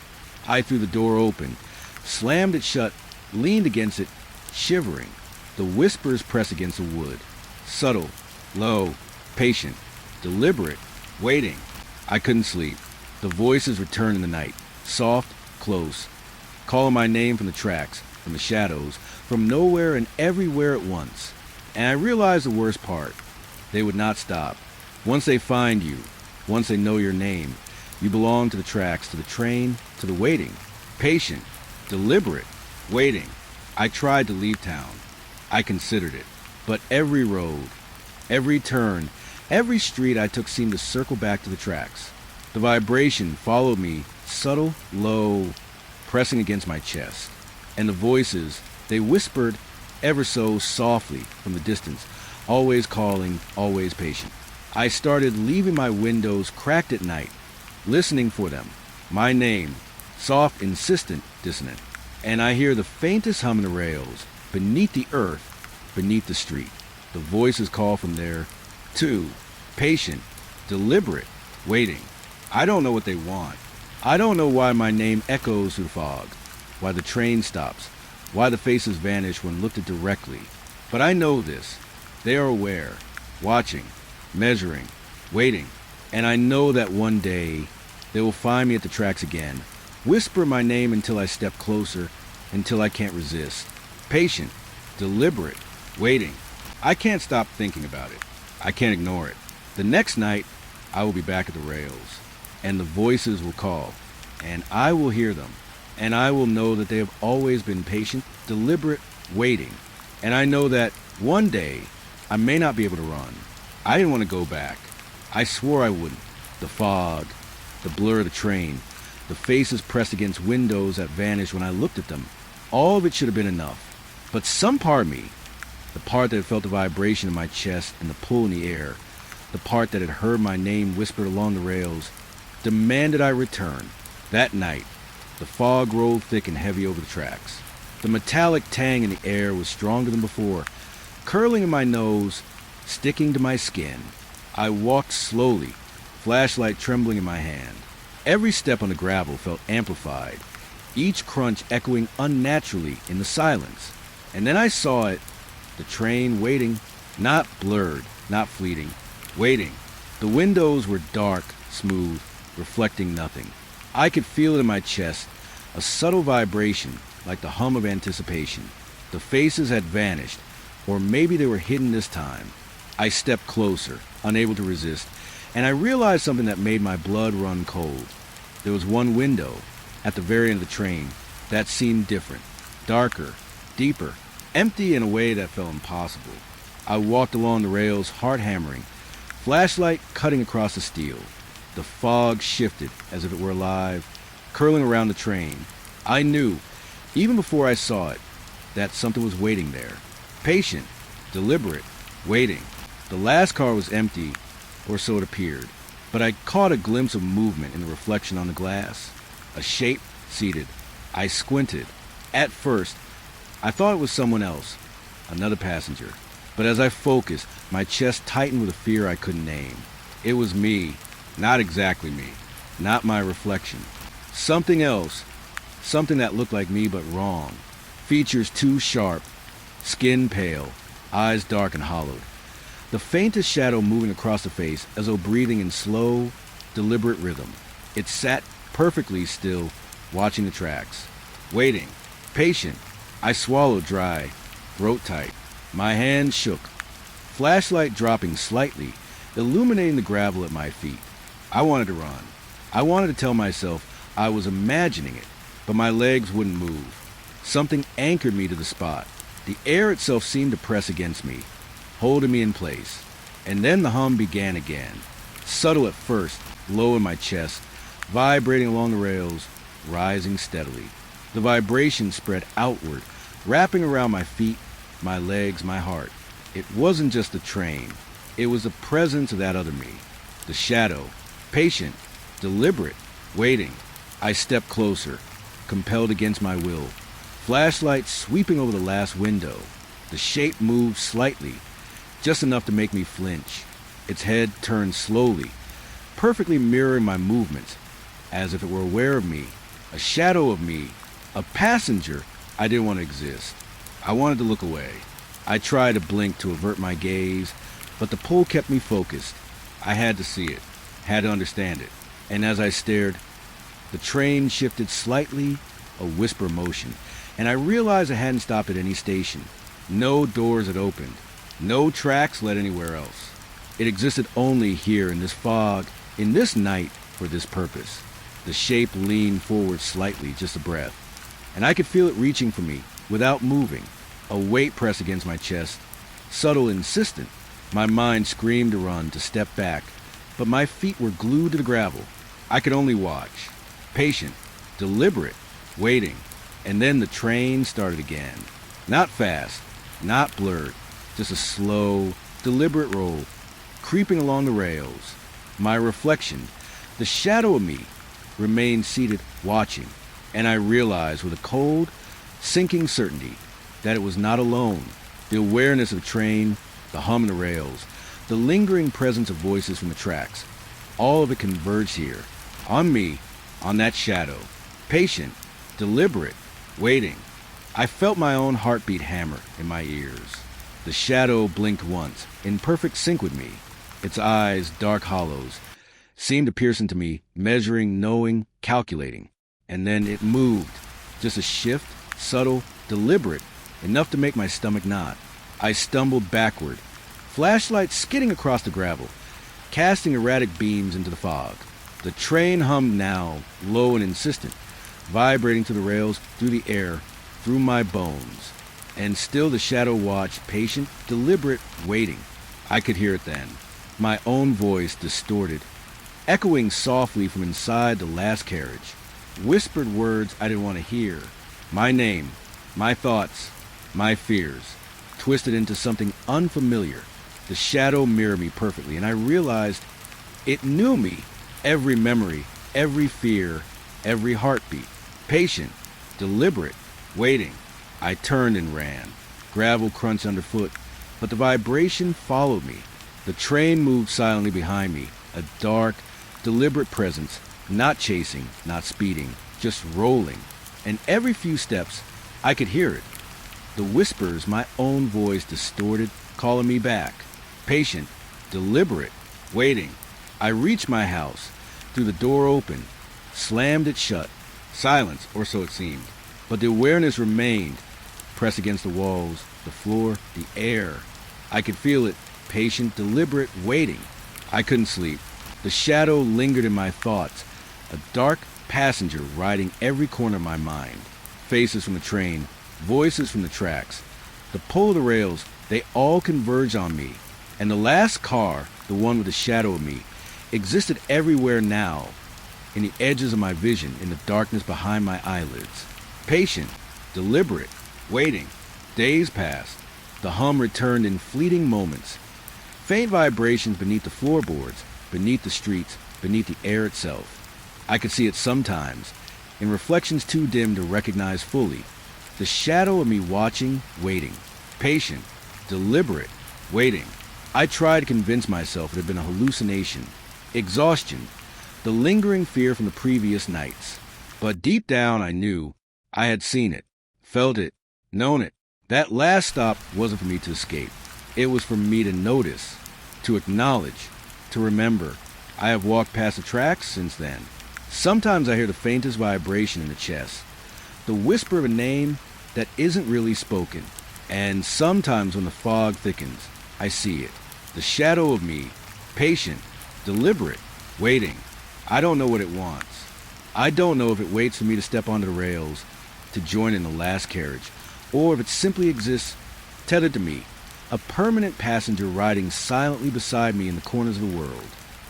I threw the door open, slammed it shut, leaned against it, shivering. The whispers pressed against the wood. Subtle, low, patient, deliberate, waiting. I couldn't sleep. The voices returned in the night, soft, close, calling my name from the tracks, from the shadows, from nowhere and everywhere at once. And I realized the worst part. They would not stop. Once they find you, once they know your name, you belong to the tracks, to the train, to the waiting. Patient, deliberate, waiting. I tried to leave town. I considered it. But every road, every turn, every street I took seemed to circle back to the tracks. The vibration followed me, subtle, low, pressing against my chest. And the voices, they whispered ever so softly from the distance, always calling, always patient. I started leaving my windows cracked at night, listening for them. My name, soft, insistent, dissonant. And I hear the faintest hum in the rails, beneath the earth, beneath the street. The voices call from there, too, patient, deliberate, waiting. I don't know what they want. I don't know why my name echoes through the fog, why the train stops, why the faces vanish when looked at directly. But I know this. They are aware, watching, measuring, waiting. And I know that one day they will find me at the tracks again, whisper my name until I step closer, until I can't resist. Patient, deliberate, waiting. I can't stop thinking about it. I can't ignore it. The next night, I will be back at the rails, and the voices will call, and I will hear them, and I will know that they have always been patient, deliberate, waiting. And I know that one day, I may not be able to run. I didn't want to go back. I swore I wouldn't. The fog, the blur of the train, the faces pressed against windows that vanished when I looked at them, all of it should have been enough. But some part of me, the part that had felt the vibration in my chest and the pull in the air, the part that had heard my name whispered along the rails, demanded I return. That night, the fog rolled thick and heavy over the tracks. The metallic tang in the air was stronger than before, curling in my nose, sticking to my skin. I walked slowly, flashlight trembling in my hand. Every step on the gravel felt amplified, each crunch echoing unnaturally in the silence. And then I saw it, the train waiting, not blurred, not fleeting, waiting. The windows were dark, smooth, reflecting nothing. I could feel it in my chest, a subtle vibration like the hum of anticipation. The faces had vanished, or maybe they were hidden this time. I stepped closer, unable to resist, and I realized something that made my blood run cold. There was one window, at the very end of the train, that seemed different, darker, deeper, empty in a way that felt impossible. I walked along the rails, heart hammering, flashlight cutting across the steel. The fog shifted as if it were alive, curling around the train. I knew, even before I saw it, that something was waiting there. Patient, deliberate, waiting. The last car was empty, or so it appeared, but I caught a glimpse of movement in the reflection on the glass. A shape seated. I squinted. At first, I thought it was someone else, another passenger. But as I focused, my chest tightened with a fear I couldn't name. It was me. Not exactly me. Not my reflection. Something else. Something that looked like me but wrong. Features too sharp. Skin pale. Eyes dark and hollowed. The faintest shadow moving across the face as though breathing in slow, deliberate rhythm. It sat perfectly still, watching the tracks. Waiting. Patient. I swallowed dry. Throat tight. My hands shook. Flashlight dropping slightly, illuminating the gravel at my feet. I wanted to run. I wanted to tell myself I was imagining it, but my legs wouldn't move. Something anchored me to the spot. The air itself seemed to press against me, holding me in place. And then the hum began again. Subtle at first, low in my chest, vibrating along the rails, rising steadily. The vibration spread outward, wrapping around my feet, my legs, my heart. It wasn't just the train. It was the presence of that other me. The shadow. Patient. Deliberate. Waiting. I stepped closer, compelled against my will. Flashlight sweeping over the last window. The shape moved slightly, just enough to make me flinch. Its head turned slowly, perfectly mirroring my movements, as if it were aware of me. A shadow of me. A passenger. I didn't want to exist. I wanted to look away. I tried to blink to avert my gaze, but the pull kept me focused. I had to see it, had to understand it. And as I stared, the train shifted slightly, a whisper motion, and I realized I hadn't stopped at any station. No doors had opened. No tracks led anywhere else. It existed only here in this fog, in this night, for this purpose. The shape leaned forward slightly, just a breath, and I could feel it reaching for me, without moving. A weight pressed against my chest, subtle, insistent. My mind screamed to run, to step back, but my feet were glued to the gravel. I could only watch. Patient, deliberate, waiting. And then the train started again. Not fast, not blurred, just a slow, deliberate roll, creeping along the rails. My reflection, the shadow of me, remained seated, watching, and I realized with a cold, sinking certainty that it was not alone. The awareness of the train, the hum of the rails, the lingering presence of voices from the tracks, all of it converged here, On me, on that shadow. Patient, deliberate, waiting. I felt my own heartbeat hammer in my ears. The shadow blinked once, in perfect sync with me. Its eyes, dark hollows, seemed to pierce into me, measuring, knowing, calculating. And then it moved. Just a shift, subtle, deliberate, enough to make my stomach knot. I stumbled backward, flashlight skidding across the gravel, casting erratic beams into the fog. The train hummed now, low and insistent, vibrating to the rails, through the air, through my bones. And still the shadow watched, patient, deliberate, waiting. I could hear it then. My own voice distorted, echoing softly from inside the last carriage. Whispered words I didn't want to hear. My name, my thoughts, my fears, twisted into something unfamiliar. The shadow mirrored me perfectly, and I realized it knew me. Every memory, every fear, every heartbeat. Patient, deliberate, waiting. I turned and ran. Gravel crunched underfoot, but the vibration followed me. The train moved silently behind me, a dark, deliberate presence, not chasing, not speeding, just rolling. And every few steps, I could hear it. The whispers, my own voice distorted, calling me back. Patient, deliberate, waiting. I reached my house, threw the door open, slammed it shut. Silence, or so it seemed. But the awareness remained, pressed against the walls, the floor, the air. I could feel it, patient, deliberate, waiting. I couldn't sleep. The shadow lingered in my thoughts, a dark passenger riding every corner of my mind. Faces from the train, voices from the tracks. The pull of the rails, they all converged on me. And the last car, the one with the shadow of me, existed everywhere now, in the edges of my vision, in the darkness behind my eyelids. Patient, deliberate, waiting. Days passed. The hum returned in fleeting moments. Faint vibrations beneath the floorboards, beneath the streets, beneath the air itself. I could see it sometimes, in reflections too dim to recognize fully. The shadow of me watching, waiting. Patient, deliberate, waiting. I tried to convince myself it had been a hallucination. Exhaustion. The lingering fear from the previous nights. But deep down I knew I had seen it, felt it, known it. That last stop wasn't for me to escape. It was for me to notice, to acknowledge, to remember. I have walked past the tracks since then. Sometimes I hear the faintest vibration in the chest, the whisper of a name that isn't really spoken. And sometimes when the fog thickens, I see it. The shadow of me, patient, deliberate, waiting. I don't know what it wants. I don't know if it waits for me to step onto the rails, to join in the last carriage, or if it simply exists tethered to me, a permanent passenger riding silently beside me in the corners of the world.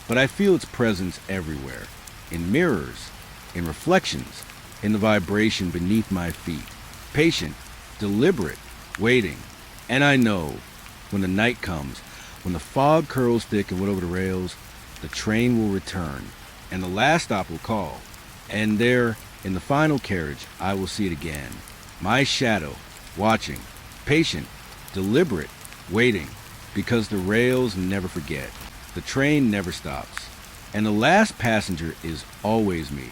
But I feel its presence everywhere, in mirrors, in reflections, in the vibration beneath my feet. Patient, deliberate, waiting. And I know, when the night comes, when the fog curls thick and wet over the rails, the train will return, and the last stop will call. And there, in the final carriage, I will see it again. My shadow, watching, patient, deliberate, waiting, because the rails never forget. The train never stops. And the last passenger is always me.